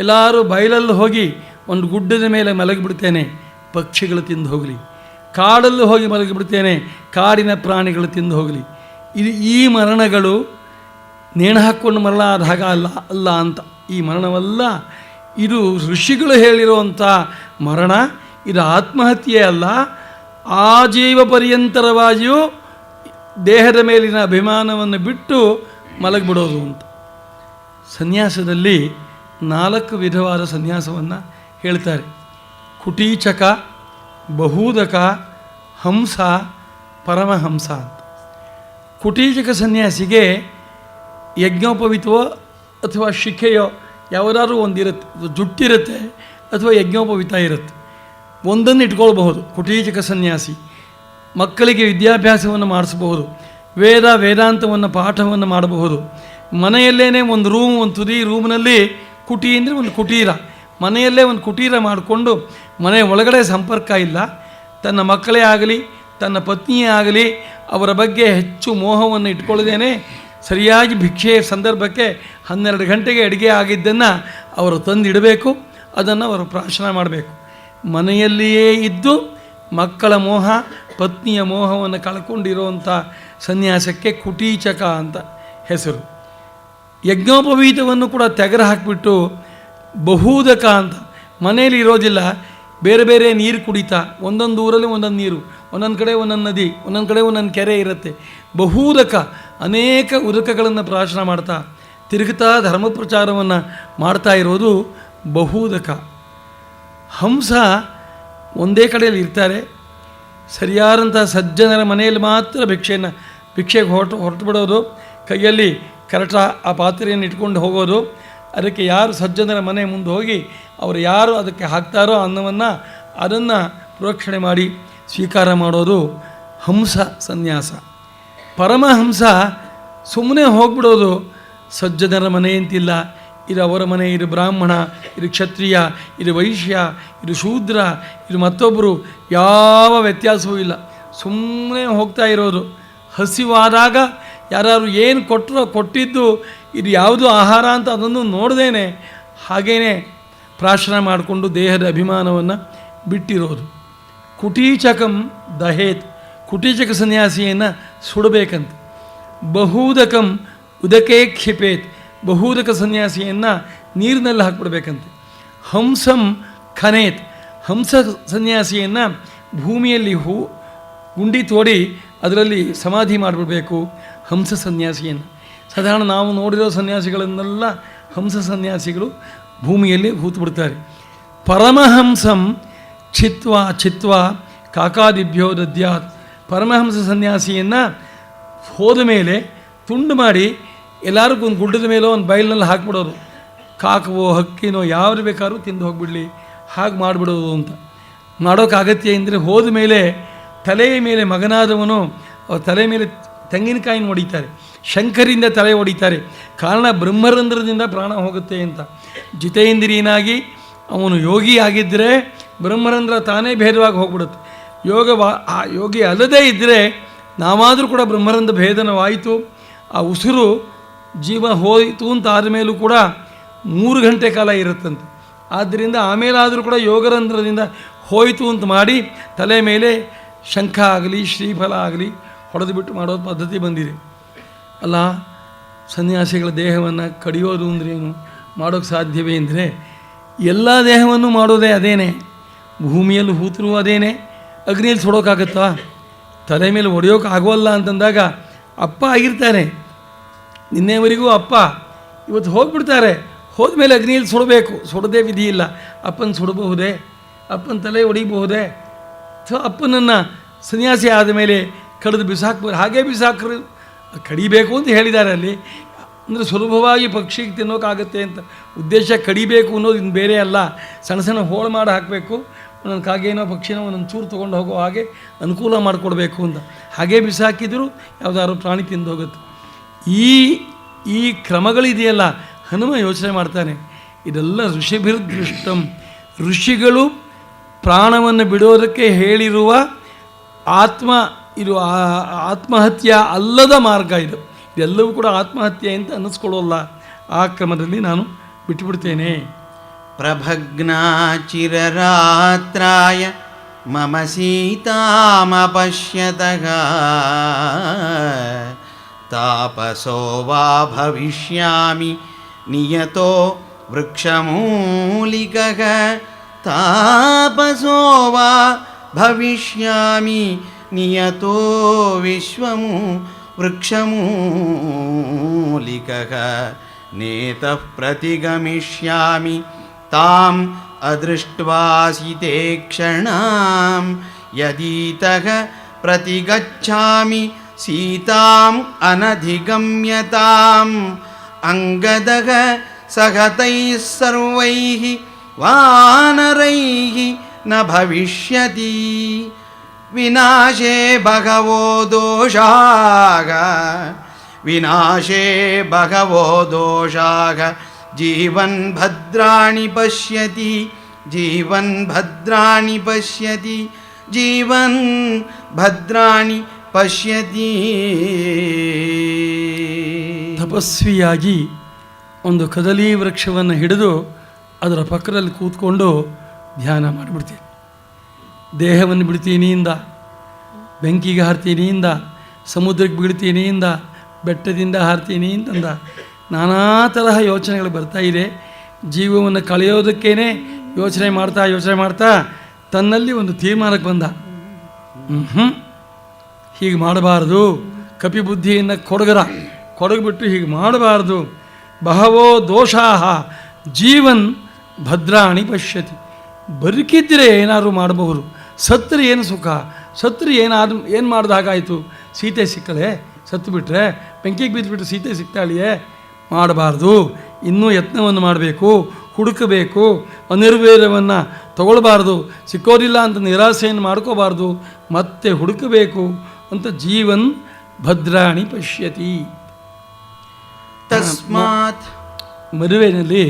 ಎಲ್ಲರೂ ಬಯಲಲ್ಲಿ ಹೋಗಿ ಒಂದು ಗುಡ್ಡದ ಮೇಲೆ ಮಲಗಿಬಿಡ್ತೇನೆ, ಪಕ್ಷಿಗಳು ತಿಂದು ಹೋಗಲಿ. ಕಾಡಲ್ಲೂ ಹೋಗಿ ಮಲಗಿಬಿಡ್ತೇನೆ, ಕಾಡಿನ ಪ್ರಾಣಿಗಳು ತಿಂದು ಹೋಗಲಿ. ಈ ಮರಣಗಳು ನೇಣು ಹಾಕ್ಕೊಂಡು ಮರಣ ಆದ ಹಾಗ ಅಲ್ಲ ಅಂತ. ಈ ಮರಣವಲ್ಲ, ಇದು ಋಷಿಗಳು ಹೇಳಿರುವಂಥ ಮರಣ. ಇದು ಆತ್ಮಹತ್ಯೆ ಅಲ್ಲ, ಆಜೀವ ಪರ್ಯಂತರವಾಗಿಯೂ ದೇಹದ ಮೇಲಿನ ಅಭಿಮಾನವನ್ನು ಬಿಟ್ಟು ಮಲಗಿಬಿಡೋದು ಅಂತ. ಸನ್ಯಾಸದಲ್ಲಿ 4 ವಿಧವಾದ ಸನ್ಯಾಸವನ್ನು ಹೇಳ್ತಾರೆ. ಕುಟೀಚಕ, ಬಹೂದಕ, ಹಂಸ, ಪರಮಹಂಸ ಅಂತ. ಕುಟೀಚಕ ಸನ್ಯಾಸಿಗೆ ಯಜ್ಞೋಪವಿತವೋ ಅಥವಾ ಶಿಖೆಯೋ ಯಾವುದಾದ್ರೂ ಒಂದಿರುತ್ತೆ, ಜುಟ್ಟಿರುತ್ತೆ ಅಥವಾ ಯಜ್ಞೋಪವಿತ ಇರುತ್ತೆ, ಒಂದನ್ನು ಇಟ್ಕೊಳ್ಬಹುದು. ಕುಟೀಚಕ ಸನ್ಯಾಸಿ ಮಕ್ಕಳಿಗೆ ವಿದ್ಯಾಭ್ಯಾಸವನ್ನು ಮಾಡಿಸಬಹುದು, ವೇದಾಂತವನ್ನು ಪಾಠವನ್ನು ಮಾಡಬಹುದು. ಮನೆಯಲ್ಲೇ ಒಂದು ರೂಮ್, ಒಂದು ತುದಿ ರೂಮ್ನಲ್ಲಿ ಕುಟಿ ಅಂದರೆ ಒಂದು ಕುಟೀರ, ಮನೆಯಲ್ಲೇ ಒಂದು ಕುಟೀರ ಮಾಡಿಕೊಂಡು ಮನೆಯ ಒಳಗಡೆ ಸಂಪರ್ಕ ಇಲ್ಲ. ತನ್ನ ಮಕ್ಕಳೇ ಆಗಲಿ ತನ್ನ ಪತ್ನಿಯೇ ಆಗಲಿ ಅವರ ಬಗ್ಗೆ ಹೆಚ್ಚು ಮೋಹವನ್ನು ಇಟ್ಕೊಳ್ಳದೇನೆ ಸರಿಯಾಗಿ ಭಿಕ್ಷೆಯ ಸಂದರ್ಭಕ್ಕೆ 12 ಗಂಟೆಗೆ ಅಡುಗೆ ಆಗಿದ್ದನ್ನು ಅವರು ತಂದಿಡಬೇಕು, ಅದನ್ನು ಅವರು ಪ್ರಾಶನ ಮಾಡಬೇಕು. ಮನೆಯಲ್ಲಿಯೇ ಇದ್ದು ಮಕ್ಕಳ ಮೋಹ, ಪತ್ನಿಯ ಮೋಹವನ್ನು ಕಳ್ಕೊಂಡಿರುವಂಥ ಸನ್ಯಾಸಕ್ಕೆ ಕುಟೀಚಕ ಅಂತ ಹೆಸರು. ಯಜ್ಞೋಪವೀತವನ್ನು ಕೂಡ ತೆಗೆದು ಹಾಕಿಬಿಟ್ಟು ಬಹೂದಕ ಅಂತ, ಮನೆಯಲ್ಲಿ ಇರೋದಿಲ್ಲ, ಬೇರೆ ಬೇರೆ ನೀರು ಕುಡಿತಾ, ಒಂದೊಂದು ಊರಲ್ಲಿ ಒಂದೊಂದು ನೀರು, ಒಂದೊಂದು ಕಡೆ ಒಂದೊಂದು ನದಿ, ಒಂದೊಂದು ಕಡೆ ಒಂದೊಂದು ಕೆರೆ ಇರುತ್ತೆ. ಬಹೂದಕ, ಅನೇಕ ಉದಕಗಳನ್ನು ಪ್ರಾಶನ ಮಾಡ್ತಾ ತಿರುಗುತ್ತಾ ಧರ್ಮ ಪ್ರಚಾರವನ್ನು ಮಾಡ್ತಾ ಇರೋದು ಬಹೂದಕ. ಹಂಸ ಒಂದೇ ಕಡೆಯಲ್ಲಿ ಇರ್ತಾರೆ, ಸರಿಯಾದಂಥ ಸಜ್ಜನರ ಮನೆಯಲ್ಲಿ ಮಾತ್ರ ಭಿಕ್ಷೆಗೆ ಹೊರಟು ಬಿಡೋದು, ಕೈಯಲ್ಲಿ ಕರಟ ಆ ಪಾತ್ರೆಯನ್ನು ಇಟ್ಕೊಂಡು ಹೋಗೋದು. ಅದಕ್ಕೆ ಯಾರು ಸಜ್ಜನರ ಮನೆ ಮುಂದೆ ಹೋಗಿ ಅವರು ಯಾರು ಅದಕ್ಕೆ ಹಾಕ್ತಾರೋ ಅನ್ನವನ್ನು ಅದನ್ನು ಪ್ರೋಕ್ಷಣೆ ಮಾಡಿ ಸ್ವೀಕಾರ ಮಾಡೋದು ಹಂಸ ಸನ್ಯಾಸ. ಪರಮಹಂಸ ಸುಮ್ಮನೆ ಹೋಗ್ಬಿಡೋದು, ಸಜ್ಜನರ ಮನೆ ಅಂತಿಲ್ಲ, ಇದು ಅವರ ಮನೆ, ಇದು ಬ್ರಾಹ್ಮಣ, ಇದು ಕ್ಷತ್ರಿಯ, ಇದು ವೈಶ್ಯ, ಇದು ಶೂದ್ರ, ಇದು ಮತ್ತೊಬ್ಬರು, ಯಾವ ವ್ಯತ್ಯಾಸವೂ ಇಲ್ಲ, ಸುಮ್ಮನೆ ಹೋಗ್ತಾ ಇರೋದು. ಹಸಿವಾದಾಗ ಯಾರು ಏನು ಕೊಟ್ಟಿದ್ದು ಇದು ಯಾವುದು ಆಹಾರ ಅಂತ ಅದನ್ನು ನೋಡ್ದೇನೆ ಹಾಗೇ ಪ್ರಾಶನ ಮಾಡಿಕೊಂಡು ದೇಹದ ಅಭಿಮಾನವನ್ನು ಬಿಟ್ಟಿರೋದು. ಕುಟೀಚಕಂ ದಹೇತ್, ಕುಟೀಚಕ ಸನ್ಯಾಸಿಯನ್ನು ಸುಡಬೇಕಂತ. ಬಹೂದಕಂ ಉದಕೇ ಕ್ಷಿಪೇತ್, ಬಹೂದಕ ಸನ್ಯಾಸಿಯನ್ನು ನೀರಿನಲ್ಲಿ ಹಾಕಿಬಿಡ್ಬೇಕಂತೆ. ಹಂಸಂ ಖನೇತ್, ಹಂಸ ಸನ್ಯಾಸಿಯನ್ನು ಭೂಮಿಯಲ್ಲಿ ಗುಂಡಿ ತೋಡಿ ಅದರಲ್ಲಿ ಸಮಾಧಿ ಮಾಡಿಬಿಡಬೇಕು ಹಂಸ ಸನ್ಯಾಸಿಯನ್ನು. ಸಾಧಾರಣ ನಾವು ನೋಡಿರೋ ಸನ್ಯಾಸಿಗಳನ್ನೆಲ್ಲ ಹಂಸ ಸನ್ಯಾಸಿಗಳು ಭೂಮಿಯಲ್ಲಿ ಹೂತು ಬಿಡ್ತಾರೆ. ಪರಮಹಂಸಂ ಚಿತ್ವಾ ಕಾಕಾದಿಭ್ಯೋ ದದ್ಯಾತ್, ಪರಮಹಂಸ ಸನ್ಯಾಸಿಯನ್ನು ಹೋದ ಮೇಲೆ ತುಂಡು ಮಾಡಿ ಎಲ್ಲರಿಗೂ ಒಂದು ಗುಡ್ಡದ ಮೇಲೋ ಒಂದು ಬಯಲಿನಲ್ಲಿ ಹಾಕಿಬಿಡೋರು. ಕಾಕವೋ ಹಕ್ಕಿನೋ ಯಾರು ಬೇಕಾದ್ರೂ ತಿಂದು ಹೋಗಿಬಿಡಲಿ, ಹಾಗೆ ಮಾಡಿಬಿಡೋದು ಅಂತ. ಮಾಡೋಕ್ಕೆ ಅಗತ್ಯ ಅಂದರೆ ಹೋದ ಮೇಲೆ ತಲೆಯ ಮೇಲೆ ಮಗನಾದವನು ಅವ್ರ ತಲೆ ಮೇಲೆ ತೆಂಗಿನಕಾಯಿನ ಹೊಡಿತಾರೆ, ಶಂಕರಿಂದ ತಲೆ ಹೊಡಿತಾರೆ. ಕಾರಣ ಬ್ರಹ್ಮರಂಧ್ರದಿಂದ ಪ್ರಾಣ ಹೋಗುತ್ತೆ ಅಂತ. ಜಿತೇಂದ್ರಿಯನಾಗಿ ಅವನು ಯೋಗಿ ಆಗಿದ್ದರೆ ಬ್ರಹ್ಮರಂಧ್ರ ತಾನೇ ಭೇದವಾಗಿ ಹೋಗ್ಬಿಡುತ್ತೆ. ಯೋಗಿ ಅಲ್ಲದೇ ಇದ್ದರೆ ನಾವಾದರೂ ಕೂಡ ಬ್ರಹ್ಮರಂಧ್ರ ಭೇದನವಾಯಿತು, ಆ ಉಸಿರು ಜೀವ ಹೋಯಿತು ಅಂತ ಆದಮೇಲೂ ಕೂಡ 3 ಗಂಟೆ ಕಾಲ ಇರುತ್ತಂತೆ. ಆದ್ದರಿಂದ ಆಮೇಲಾದರೂ ಕೂಡ ಯೋಗರಂಧ್ರದಿಂದ ಹೋಯಿತು ಅಂತ ಮಾಡಿ ತಲೆ ಮೇಲೆ ಶಂಖ ಆಗಲಿ ಶ್ರೀಫಲ ಆಗಲಿ ಹೊಡೆದು ಬಿಟ್ಟು ಮಾಡೋದು ಪದ್ಧತಿ ಬಂದಿದೆ ಅಲ್ಲ. ಸನ್ಯಾಸಿಗಳ ದೇಹವನ್ನು ಕಡಿಯೋದು ಅಂದ್ರೇನು, ಮಾಡೋಕ್ಕೆ ಸಾಧ್ಯವೇ ಅಂದರೆ ಎಲ್ಲ ದೇಹವನ್ನು ಮಾಡೋದೇ ಅದೇನೆ. ಭೂಮಿಯಲ್ಲಿ ಹೂತರೂ ಅದೇನೆ, ಅಗ್ನಿಯಲ್ಲಿ ಸುಡೋಕ್ಕಾಗತ್ತಾ? ತಲೆ ಮೇಲೆ ಹೊಡೆಯೋಕೆ ಆಗೋಲ್ಲ ಅಂತಂದಾಗ ಅಪ್ಪ ಆಗಿರ್ತಾನೆ, ನಿನ್ನೆವರೆಗೂ ಅಪ್ಪ, ಇವತ್ತು ಹೋಗ್ಬಿಡ್ತಾರೆ, ಹೋದ್ಮೇಲೆ ಅಗ್ನಿಯಲ್ಲಿ ಸುಡಬೇಕು, ಸುಡದೇ ವಿಧಿ ಇಲ್ಲ. ಅಪ್ಪನ ಸುಡಬಹುದೇ? ಅಪ್ಪನ ತಲೆ ಹೊಡಿಬಹುದೇ? ಸೊ ಅಪ್ಪನನ್ನು ಸನ್ಯಾಸಿ ಆದಮೇಲೆ ಕಡಿದು ಬಿಸಾಕ್ಬೋದು, ಹಾಗೇ ಬಿಸಾಕ್ರು, ಕಡಿಬೇಕು ಅಂತ ಹೇಳಿದ್ದಾರೆ ಅಲ್ಲಿ. ಅಂದರೆ ಸುಲಭವಾಗಿ ಪಕ್ಷಿಗೆ ತಿನ್ನೋಕ್ಕಾಗತ್ತೆ ಅಂತ ಉದ್ದೇಶ. ಕಡಿಬೇಕು ಅನ್ನೋದು ಇನ್ನು ಬೇರೆ ಅಲ್ಲ, ಸಣ್ಣ ಸಣ್ಣ ಹೋಳು ಮಾಡಿ ಹಾಕಬೇಕು, ಒಂದೊಂದು ಕಾಗೇನೋ ಪಕ್ಷಿನೋ ಒಂದೊಂದು ಚೂರು ತೊಗೊಂಡು ಹೋಗೋ ಹಾಗೆ ಅನುಕೂಲ ಮಾಡಿಕೊಡ್ಬೇಕು ಅಂತ. ಹಾಗೇ ಬಿಸಾಕಿದ್ರು ಯಾವುದಾದ್ರು ಪ್ರಾಣಿ ತಿಂದು ಹೋಗುತ್ತೆ. ಈ ಕ್ರಮಗಳಿದೆಯಲ್ಲ, ಹನುಮ ಯೋಚನೆ ಮಾಡ್ತಾನೆ, ಇದೆಲ್ಲ ಋಷಿಭಿರ್ದೃಷ್ಟಂ, ಋಷಿಗಳು ಪ್ರಾಣವನ್ನು ಬಿಡೋದಕ್ಕೆ ಹೇಳಿರುವ ಆತ್ಮಹತ್ಯೆ ಅಲ್ಲದ ಮಾರ್ಗ ಇದು. ಇದೆಲ್ಲವೂ ಕೂಡ ಆತ್ಮಹತ್ಯೆ ಅಂತ ಅನ್ನಿಸ್ಕೊಳ್ಳೋಲ್ಲ. ಆ ಕ್ರಮದಲ್ಲಿ ನಾನು ಬಿಟ್ಟುಬಿಡ್ತೇನೆ. ಪ್ರಭಗ್ನಾಚಿರರಾತ್ರಾಯ ಮಮ ಸೀತಾಮಪಶ್ಯತಃ ತಾಪಸೋ ವಾ ಭವಿಷ್ಯಾಮಿ ನಿಯತೋ ವೃಕ್ಷಮೂಲಿಕಃ ತಾಪಸೋ ವಾ ಭವಿಷ್ಯಾಮಿ ನಿಯತೋ ವಿಶ್ವಮೂ ವೃಕ್ಷಮೂಲಿಕಃ ನೇತಃ ಪ್ರತಿಗಮಿಷ್ಯಾಮಿ ತಾಂ ಅದೃಷ್ಟ್ವಾಸಿತೆ ಕ್ಷಣಾಂ ಯದೀತಃ ಪ್ರತಿಗಚ್ಛಾಮಿ ಸೀತಾಂ ಅನಧಿಗಮ್ಯತಾಂ ಅಂಗದಃ ಸಹತೈಃ ಸರ್ವೈಃ ವಾನರೈಃ ನ ಭವಿಷ್ಯತಿ ವಿನಾಶೇ ಭಗವೋ ದೋಷಾಃ ವಿನಾಶೇ ಭಗವೋ ದೋಷಾಃ ಜೀವನ್ ಭದ್ರಾಣಿ ಪಶ್ಯತಿ ಜೀವನ್ ಭದ್ರಾಣಿ ಪಶ್ಯತಿ ಜೀವನ್ ಭದ್ರಾಣಿ ಪಶ್ಯತಿ. ತಪಸ್ವಿಯಾಗಿ ಒಂದು ಕದಲಿ ವೃಕ್ಷವನ್ನು ಹಿಡಿದು ಅದರ ಪಕ್ಕದಲ್ಲಿ ಕೂತ್ಕೊಂಡು ಧ್ಯಾನ ಮಾಡಿಬಿಡ್ತೀನಿ. ದೇಹವನ್ನು ಬಿಡ್ತೀನಿ ಇಂದ, ಬೆಂಕಿಗೆ ಹಾರ್ತೀನಿ ಇಂದ, ಸಮುದ್ರಕ್ಕೆ ಬೀಳ್ತೀನಿ ಇಂದ, ಬೆಟ್ಟದಿಂದ ಹಾರ್ತೀನಿ ಅಂತಂದ. ನಾನಾ ತರಹ ಯೋಚನೆಗಳು ಬರ್ತಾ ಇದೆ. ಜೀವವನ್ನು ಕಳೆಯೋದಕ್ಕೇನೆ ಯೋಚನೆ ಮಾಡ್ತಾ ತನ್ನಲ್ಲಿ ಒಂದು ತೀರ್ಮಾನಕ್ಕೆ ಬಂದ. ಹೀಗೆ ಮಾಡಬಾರ್ದು, ಕಪಿಬುದ್ಧಿಯನ್ನು ಕೊಡಗಿಬಿಟ್ಟು ಹೀಗೆ ಮಾಡಬಾರ್ದು. ಬಹವೋ ದೋಷಾಹ ಜೀವನ್ ಭದ್ರಾಣಿ ಪಶ್ಯತಿ. ಬದುಕಿದ್ರೆ ಏನಾದರೂ ಮಾಡಬಹುದು, ಸತ್ತರೆ ಏನು ಸುಖ, ಸತ್ತರೆ ಏನು ಮಾಡಿದ ಹಾಗಾಯಿತು. ಸೀತೆ ಸಿಕ್ಕಲೆ, ಸತ್ತು ಬಿಟ್ಟರೆ ಬೆಂಕಿಗೆ ಬಿದ್ದುಬಿಟ್ಟು ಸೀತೆ ಸಿಗ್ತಾಳಿಯೇ, ಮಾಡಬಾರ್ದು. ಇನ್ನೂ ಯತ್ನವನ್ನು ಮಾಡಬೇಕು, ಹುಡುಕಬೇಕು, ಅನಿರ್ವೇರವನ್ನು ತಗೊಳ್ಬಾರ್ದು. ಸಿಕ್ಕೋದಿಲ್ಲ ಅಂತ ನಿರಾಸೆಯನ್ನು ಮಾಡ್ಕೋಬಾರ್ದು, ಮತ್ತೆ ಹುಡುಕಬೇಕು ಅಂತ ಜೀವನ್ ಭದ್ರಾಣಿ ಪಶ್ಯತಿ. ತಸ್ಮಾತ್ ಮದುವೆಯಲ್ಲಿ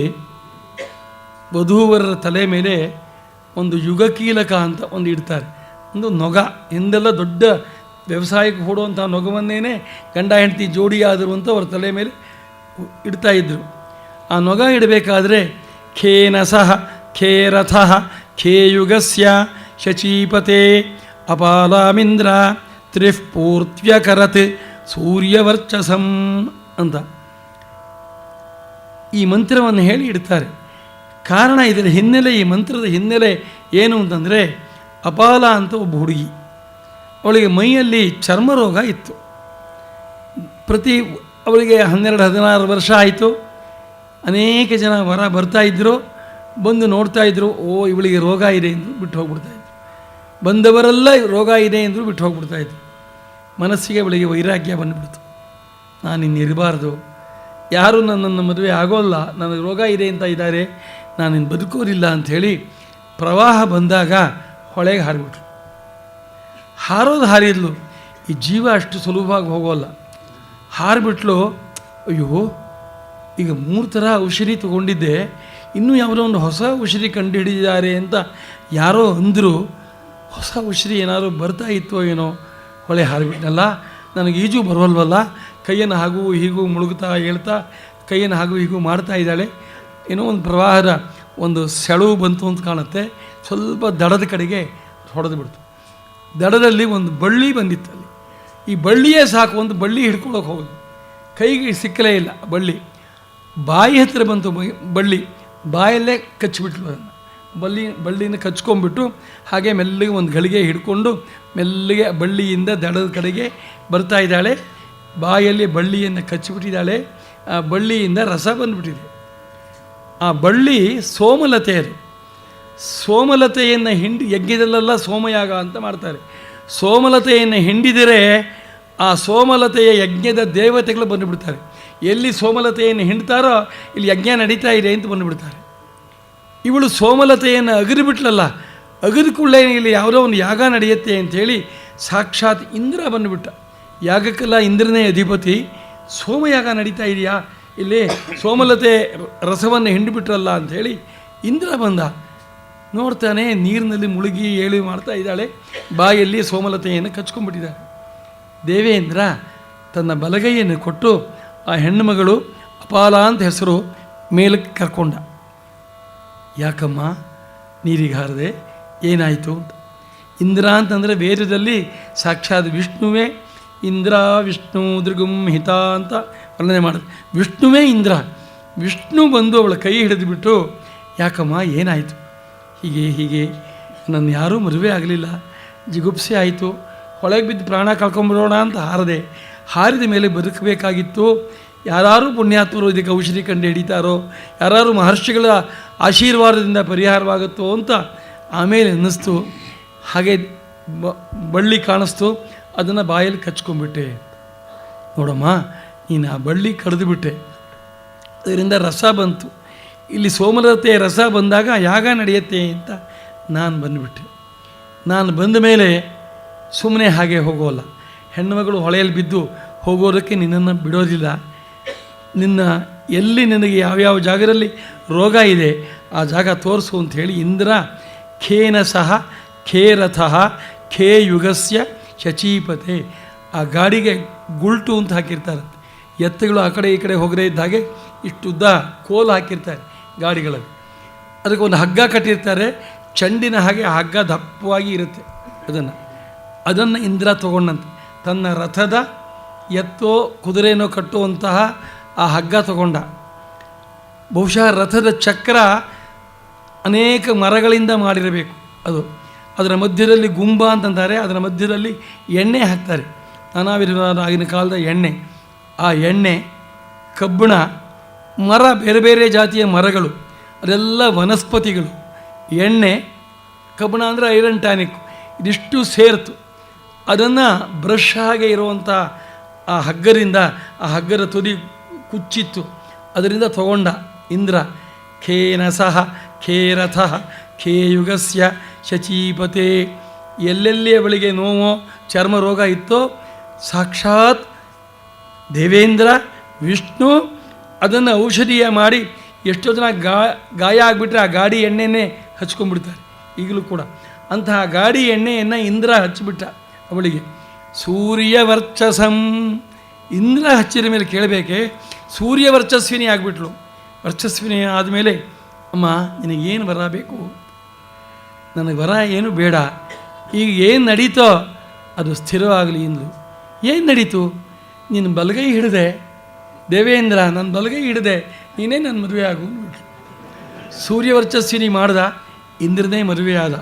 ವಧೂವರರ ತಲೆ ಮೇಲೆ ಒಂದು ಯುಗಕೀಲಕ ಅಂತ ಒಂದು ಇಡ್ತಾರೆ. ಒಂದು ನೊಗ, ಹಿಂದೆಲ್ಲ ದೊಡ್ಡ ವ್ಯವಸಾಯಕ್ಕೆ ಹೂಡುವಂಥ ನೊಗವನ್ನೇನೆ ಗಂಡ ಹೆಂಡತಿ ಜೋಡಿಯಾದರು ಅಂತ ಅವ್ರ ತಲೆ ಮೇಲೆ ಇಡ್ತಾಯಿದ್ರು. ಆ ನೊಗ ಇಡಬೇಕಾದ್ರೆ ಖೇನಸಃ ಖೇರಥಃ ಖೇಯುಗಸ್ಯ ಶಚೀಪತೆ ಅಪಾಲಾಮಿಂದ್ರ ತ್ರಿಃಪೂರ್ತ್ವ್ಯಕರತ್ ಸೂರ್ಯವರ್ಚಸಂ ಅಂತ ಈ ಮಂತ್ರವನ್ನು ಹೇಳಿ ಇಡ್ತಾರೆ. ಕಾರಣ ಇದರ ಹಿನ್ನೆಲೆ, ಈ ಮಂತ್ರದ ಹಿನ್ನೆಲೆ ಏನು ಅಂತಂದರೆ, ಅಪಾಲ ಅಂತ ಒಬ್ಬ ಹುಡುಗಿ, ಅವಳಿಗೆ ಮೈಯಲ್ಲಿ ಚರ್ಮ ರೋಗ ಇತ್ತು. ಅವಳಿಗೆ 12-16 ವರ್ಷ ಆಯಿತು. ಅನೇಕ ಜನ ವರ ಬರ್ತಾಯಿದ್ರು, ಬಂದು ನೋಡ್ತಾಯಿದ್ರು. ಇವಳಿಗೆ ರೋಗ ಇದೆ ಎಂದು ಬಿಟ್ಟು ಹೋಗ್ಬಿಡ್ತಾಯಿದ್ರು. ಬಂದವರೆಲ್ಲ ರೋಗ ಇದೆ ಎಂದರು ಬಿಟ್ಟು ಹೋಗ್ಬಿಡ್ತಾಯಿದ್ರು. ಮನಸ್ಸಿಗೆ ಅವಳಿಗೆ ವೈರಾಗ್ಯ ಬಂದುಬಿಡ್ತು. ನಾನಿನ್ನಿರಬಾರ್ದು, ಯಾರೂ ನನ್ನನ್ನು ಮದುವೆ ಆಗೋಲ್ಲ, ನನಗೆ ರೋಗ ಇದೆ ಅಂತ ಇದ್ದಾರೆ, ನಾನಿನ್ನು ಬದುಕೋರಿಲ್ಲ ಅಂಥೇಳಿ ಪ್ರವಾಹ ಬಂದಾಗ ಹೊಳೆಗೆ ಹಾರಿಬಿಟ್ರು. ಹಾರಿದ್ಲು. ಈ ಜೀವ ಅಷ್ಟು ಸುಲಭವಾಗಿ ಹೋಗೋಲ್ಲ. ಹಾರಿಬಿಟ್ಲು. ಅಯ್ಯೋ, ಈಗ 3 ಥರ ಔಷಧಿ ತೊಗೊಂಡಿದ್ದೆ, ಇನ್ನೂ ಯಾವುದೋ ಒಂದು ಹೊಸ ಔಷಧಿ ಕಂಡು ಹಿಡಿದಿದ್ದಾರೆ ಅಂತ ಯಾರೋ ಅಂದರು. ಹೊಸ ಔಷಧಿ ಏನಾದರೂ ಬರ್ತಾ ಇತ್ತೋ ಏನೋ. ಹೊಳೆ ಹಾರಿಬಿಟ್ನಲ್ಲ, ನನಗೆ ಈಜು ಬರೋಲ್ವಲ್ಲ. ಕೈಯನ್ನು ಹಾಗೂ ಹೀಗೂ ಮುಳುಗ್ತಾ ಹೇಳ್ತಾ ಕೈಯನ್ನು ಹಾಗೂ ಹೀಗೂ ಮಾಡ್ತಾ ಇದ್ದಾಳೆ. ಏನೋ ಒಂದು ಪ್ರವಾಹದ ಒಂದು ಸೆಳವು ಬಂತು ಅಂತ ಕಾಣುತ್ತೆ. ಸ್ವಲ್ಪ ದಡದ ಕಡೆಗೆ ಹೊಡೆದು ಬಿಡ್ತು. ದಡದಲ್ಲಿ ಒಂದು ಬಳ್ಳಿ ಬಂದಿತ್ತು. ಅಲ್ಲಿ ಈ ಬಳ್ಳಿಯೇ ಸಾಕು, ಒಂದು ಬಳ್ಳಿ ಹಿಡ್ಕೊಳ್ಳೋಕೆ ಹೋಗೋದು, ಕೈಗೆ ಸಿಕ್ಕಲೇ ಇಲ್ಲ. ಬಳ್ಳಿ ಬಾಯಿ ಹತ್ತಿರ ಬಂತು. ಬಳ್ಳಿ ಬಾಯಲ್ಲೇ ಕಚ್ಚಿಬಿಟ್ಲು. ಅದನ್ನು ಬಳ್ಳಿನ ಕಚ್ಕೊಂಡ್ಬಿಟ್ಟು ಹಾಗೆ ಮೆಲ್ಲಗೆ ಒಂದು ಗಳಿಗೆ ಹಿಡ್ಕೊಂಡು ಮೆಲ್ಲಗೆ ಬಳ್ಳಿಯಿಂದ ದಡದ ಕಡೆಗೆ ಬರ್ತಾ ಇದ್ದಾಳೆ. ಬಾಯಲ್ಲಿ ಬಳ್ಳಿಯನ್ನು ಕಚ್ಚಿಬಿಟ್ಟಿದ್ದಾಳೆ. ಆ ಬಳ್ಳಿಯಿಂದ ರಸ ಬಂದುಬಿಟ್ಟಿದೆ. ಆ ಬಳ್ಳಿ ಸೋಮಲತೆ. ಅದು ಸೋಮಲತೆಯನ್ನು ಯಜ್ಞದಲ್ಲೆಲ್ಲ ಸೋಮಯಾಗ ಅಂತ ಮಾಡ್ತಾರೆ. ಸೋಮಲತೆಯನ್ನು ಹಿಂಡಿದರೆ ಆ ಸೋಮಲತೆಯ ಯಜ್ಞದ ದೇವತೆಗಳು ಬಂದುಬಿಡ್ತಾರೆ. ಎಲ್ಲಿ ಸೋಮಲತೆಯನ್ನು ಹಿಂಡ್ತಾರೋ ಇಲ್ಲಿ ಯಜ್ಞ ನಡೀತಾ ಇದೆ ಅಂತ ಬಂದುಬಿಡ್ತಾರೆ. ಇವಳು ಸೋಮಲತೆಯನ್ನು ಅಗರಿಬಿಟ್ಲಲ್ಲ, ಅಗದ ಕೂಡಲೇ ಇಲ್ಲಿ ಯಾವುದೋ ಒಂದು ಯಾಗ ನಡೆಯುತ್ತೆ ಅಂಥೇಳಿ ಸಾಕ್ಷಾತ್ ಇಂದ್ರ ಬಂದುಬಿಟ್ಟ. ಯಾಗಕ್ಕೆಲ್ಲ ಇಂದ್ರನೇ ಅಧಿಪತಿ. ಸೋಮಯಾಗ ನಡೀತಾ ಇದೆಯಾ, ಇಲ್ಲಿ ಸೋಮಲತೆ ರಸವನ್ನು ಹಿಂಡಿಬಿಟ್ರಲ್ಲ ಅಂಥೇಳಿ ಇಂದ್ರ ಬಂದ. ನೋಡ್ತಾನೆ ನೀರಿನಲ್ಲಿ ಮುಳುಗಿ ಏಳಿ ಮಾಡ್ತಾ ಇದ್ದಾಳೆ, ಬಾಯಲ್ಲಿ ಸೋಮಲತೆಯನ್ನು ಕಚ್ಕೊಂಡ್ಬಿಟ್ಟಿದ್ದಾಳೆ. ದೇವೇಂದ್ರ ತನ್ನ ಬಲಗೈಯನ್ನು ಕೊಟ್ಟು ಆ ಹೆಣ್ಣುಮಗಳು ಅಪಾಲ ಅಂತ ಹೆಸರು ಮೇಲಕ್ಕೆ ಕರ್ಕೊಂಡ. ಯಾಕಮ್ಮ ನೀರಿಗೆ ಹಾರದೆ, ಏನಾಯಿತು ಅಂತ. ಇಂದ್ರ ಅಂತಂದರೆ ವೇದದಲ್ಲಿ ಸಾಕ್ಷಾತ್ ವಿಷ್ಣುವೇ ಇಂದ್ರ, ವಿಷ್ಣು ದೃಗುಂ ಹಿತ ಅಂತ ವರ್ಣನೆ ಮಾಡಿದೆ. ವಿಷ್ಣುವೇ ಇಂದ್ರ. ವಿಷ್ಣು ಬಂದು ಅವಳ ಕೈ ಹಿಡಿದುಬಿಟ್ಟು, ಯಾಕಮ್ಮ ಏನಾಯಿತು? ಹೀಗೆ ನನ್ನ ಯಾರೂ ಮದುವೆ ಆಗಲಿಲ್ಲ, ಜಿಗುಪ್ಸೆ ಆಯಿತು, ಹೊಳಗೆ ಬಿದ್ದು ಪ್ರಾಣ ಕಳ್ಕೊಂಬಿಡೋಣ ಅಂತ ಹಾರದೆ, ಹಾರಿದ ಮೇಲೆ ಬದುಕಬೇಕಾಗಿತ್ತು. ಯಾರು ಪುಣ್ಯಾತ್ಮರು ಇದಕ್ಕೆ ಔಷಧಿ ಕಂಡು ಹಿಡಿತಾರೋ, ಯಾರು ಮಹರ್ಷಿಗಳ ಆಶೀರ್ವಾದದಿಂದ ಪರಿಹಾರವಾಗುತ್ತೋ ಅಂತ ಆಮೇಲೆ ಅನ್ನಿಸ್ತು. ಹಾಗೆ ಬಳ್ಳಿ ಕಾಣಿಸ್ತು, ಅದನ್ನು ಬಾಯಲ್ಲಿ ಕಚ್ಕೊಂಡ್ಬಿಟ್ಟೆ. ನೋಡಮ್ಮ, ನೀನು ಆ ಬಳ್ಳಿ ಕಡಿದುಬಿಟ್ಟೆ, ಅದರಿಂದ ರಸ ಬಂತು. ಇಲ್ಲಿ ಸೋಮಲತೆಯ ರಸ ಬಂದಾಗ ಯಾಗ ನಡೆಯುತ್ತೆ ಅಂತ ನಾನು ಬಂದುಬಿಟ್ಟೆ. ನಾನು ಬಂದ ಮೇಲೆ ಸುಮ್ಮನೆ ಹಾಗೆ ಹೋಗೋಲ್ಲ. ಹೆಣ್ಣುಮಗಳು ಹೊಳೆಯಲ್ಲಿ ಬಿದ್ದು ಹೋಗೋದಕ್ಕೆ ನಿನ್ನನ್ನು ಬಿಡೋದಿಲ್ಲ. ಎಲ್ಲಿ ನಿನಗೆ ಯಾವ್ಯಾವ ಜಾಗದಲ್ಲಿ ರೋಗ ಇದೆ ಆ ಜಾಗ ತೋರಿಸು ಅಂಥೇಳಿ ಇಂದ್ರ ಖೇನ ಸಹ ಖೇರಥಃ ಖೇ ಯುಗಸ್ಯ ಶಚೀಪತೆ. ಆ ಗಾಡಿಗೆ ಗುಲ್ಟು ಅಂತ ಹಾಕಿರ್ತಾರೆ. ಎತ್ತುಗಳು ಆ ಕಡೆ ಈ ಕಡೆ ಹೋಗದೇ ಇದ್ದ ಹಾಗೆ ಇಷ್ಟುದ್ದ ಕೋಲು ಹಾಕಿರ್ತಾರೆ ಗಾಡಿಗಳಲ್ಲಿ. ಅದಕ್ಕೆ ಒಂದು ಹಗ್ಗ ಕಟ್ಟಿರ್ತಾರೆ, ಚೆಂಡಿನ ಹಾಗೆ ಆ ಹಗ್ಗ ದಪ್ಪವಾಗಿ ಇರುತ್ತೆ. ಅದನ್ನು ಇಂದ್ರ ತಗೊಂಡಂತೆ ತನ್ನ ರಥದ ಎತ್ತೋ ಕುದುರೆನೋ ಕಟ್ಟುವಂತಹ ಆ ಹಗ್ಗ ತಗೊಂಡ. ಬಹುಶಃ ರಥದ ಚಕ್ರ ಅನೇಕ ಮರಗಳಿಂದ ಮಾಡಿರಬೇಕು. ಅದರ ಮಧ್ಯದಲ್ಲಿ ಗುಂಬ ಅಂತಂತಾರೆ, ಅದರ ಮಧ್ಯದಲ್ಲಿ ಎಣ್ಣೆ ಹಾಕ್ತಾರೆ, ನಾನಾ ವಿಧವಾದ ಆಗಿನ ಕಾಲದ ಎಣ್ಣೆ. ಆ ಎಣ್ಣೆ, ಕಬ್ಬಿಣ, ಮರ, ಬೇರೆ ಬೇರೆ ಜಾತಿಯ ಮರಗಳು, ಅದೆಲ್ಲ ವನಸ್ಪತಿಗಳು. ಎಣ್ಣೆ, ಕಬ್ಬಿಣ ಅಂದರೆ ಐರನ್ ಟಾನಿಕ್, ಇದಿಷ್ಟು ಸೇರ್ತು. ಅದನ್ನು ಬ್ರಷ್ ಹಾಗೆ ಇರುವಂಥ ಆ ಹಗ್ಗದಿಂದ, ಆ ಹಗ್ಗದ ತುದಿ ಕುಚ್ಚಿತ್ತು, ಅದರಿಂದ ತಗೊಂಡ ಇಂದ್ರ. ಖೇನ ಸಹ ಖೇರಥಃ ಖೇ ಯುಗಸ್ಯ ಶಚೀಪತೆ. ಎಲ್ಲೆಲ್ಲಿ ಅವಳಿಗೆ ನೋವೋ ಚರ್ಮ ರೋಗ ಇತ್ತೋ ಸಾಕ್ಷಾತ್ ದೇವೇಂದ್ರ ವಿಷ್ಣು ಅದನ್ನು ಔಷಧೀಯ ಮಾಡಿ, ಎಷ್ಟೋ ಜನ ಗಾಯ ಆಗಿಬಿಟ್ರೆ ಆ ಗಾಡಿ ಎಣ್ಣೆನೇ ಹಚ್ಕೊಂಡ್ಬಿಡ್ತಾರೆ ಈಗಲೂ ಕೂಡ. ಅಂತಹ ಗಾಡಿ ಎಣ್ಣೆಯನ್ನು ಇಂದ್ರ ಹಚ್ಚಿಬಿಟ್ಟ ಅವಳಿಗೆ. ಸೂರ್ಯವರ್ಚಸಂ, ಇಂದ್ರ ಹಚ್ಚಿದ ಮೇಲೆ ಕೇಳಬೇಕೆ, ಸೂರ್ಯ ವರ್ಚಸ್ವಿನಿ ಆಗಿಬಿಟ್ಲು. ವರ್ಚಸ್ವಿನಿ ಆದಮೇಲೆ, ಅಮ್ಮ ನಿನಗೇನು ವರ ಬೇಕು? ನನಗೆ ವರ ಏನು ಬೇಡ, ಈಗ ಏನು ನಡೀತೋ ಅದು ಸ್ಥಿರವಾಗಲಿ ಎಂದ್ಲು. ಏನು ನಡೀತು? ನೀನು ಬಲಗೈ ಹಿಡಿದೆ ದೇವೇಂದ್ರ, ನನ್ನ ಬಲಗೈ ಹಿಡಿದೆ, ನೀನೇ ನನ್ನ ಮದುವೆ ಆಗು. ಸೂರ್ಯವರ್ಚಸ್ವಿನಿ ಮಾಡ್ದ, ಇಂದ್ರನೇ ಮದುವೆ ಆದ.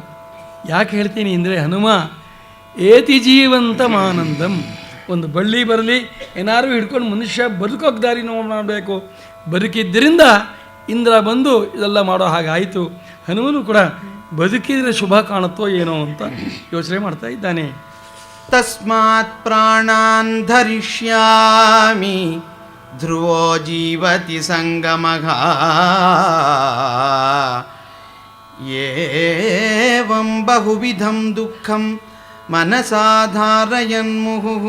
ಯಾಕೆ ಹೇಳ್ತೀನಿ ಅಂದರೆ, ಹನುಮ ಏತಿ ಜೀವಂತಮಾನಂದಂ. ಒಂದು ಬಳ್ಳಿ ಬರಲಿ, ಏನಾರು ಹಿಡ್ಕೊಂಡು ಮನುಷ್ಯ ಬದುಕೋಕೆ ದಾರಿ ಮಾಡಬೇಕು. ಬದುಕಿದ್ದರಿಂದ ಇಂದ್ರ ಬಂದು ಇದೆಲ್ಲ ಮಾಡೋ ಹಾಗಾಯಿತು. ಹನುಮನು ಕೂಡ ಬದುಕಿದರೆ ಶುಭ ಕಾಣುತ್ತೋ ಏನೋ ಅಂತ ಯೋಚನೆ ಮಾಡ್ತಾ ಇದ್ದಾನೆ. ತಸ್ಮಾತ್ ಪ್ರಾಣಾನ್ ಧರಿಷ್ಯಾಮಿ ಧ್ರುವೋ ಜೀವತಿ ಸಂಗಮಃ ಏವಂ ಬಹುವಿಧಂ ದುಃಖಂ ಮನಸಾಧಾರಯನ್ಮುಹುಃ.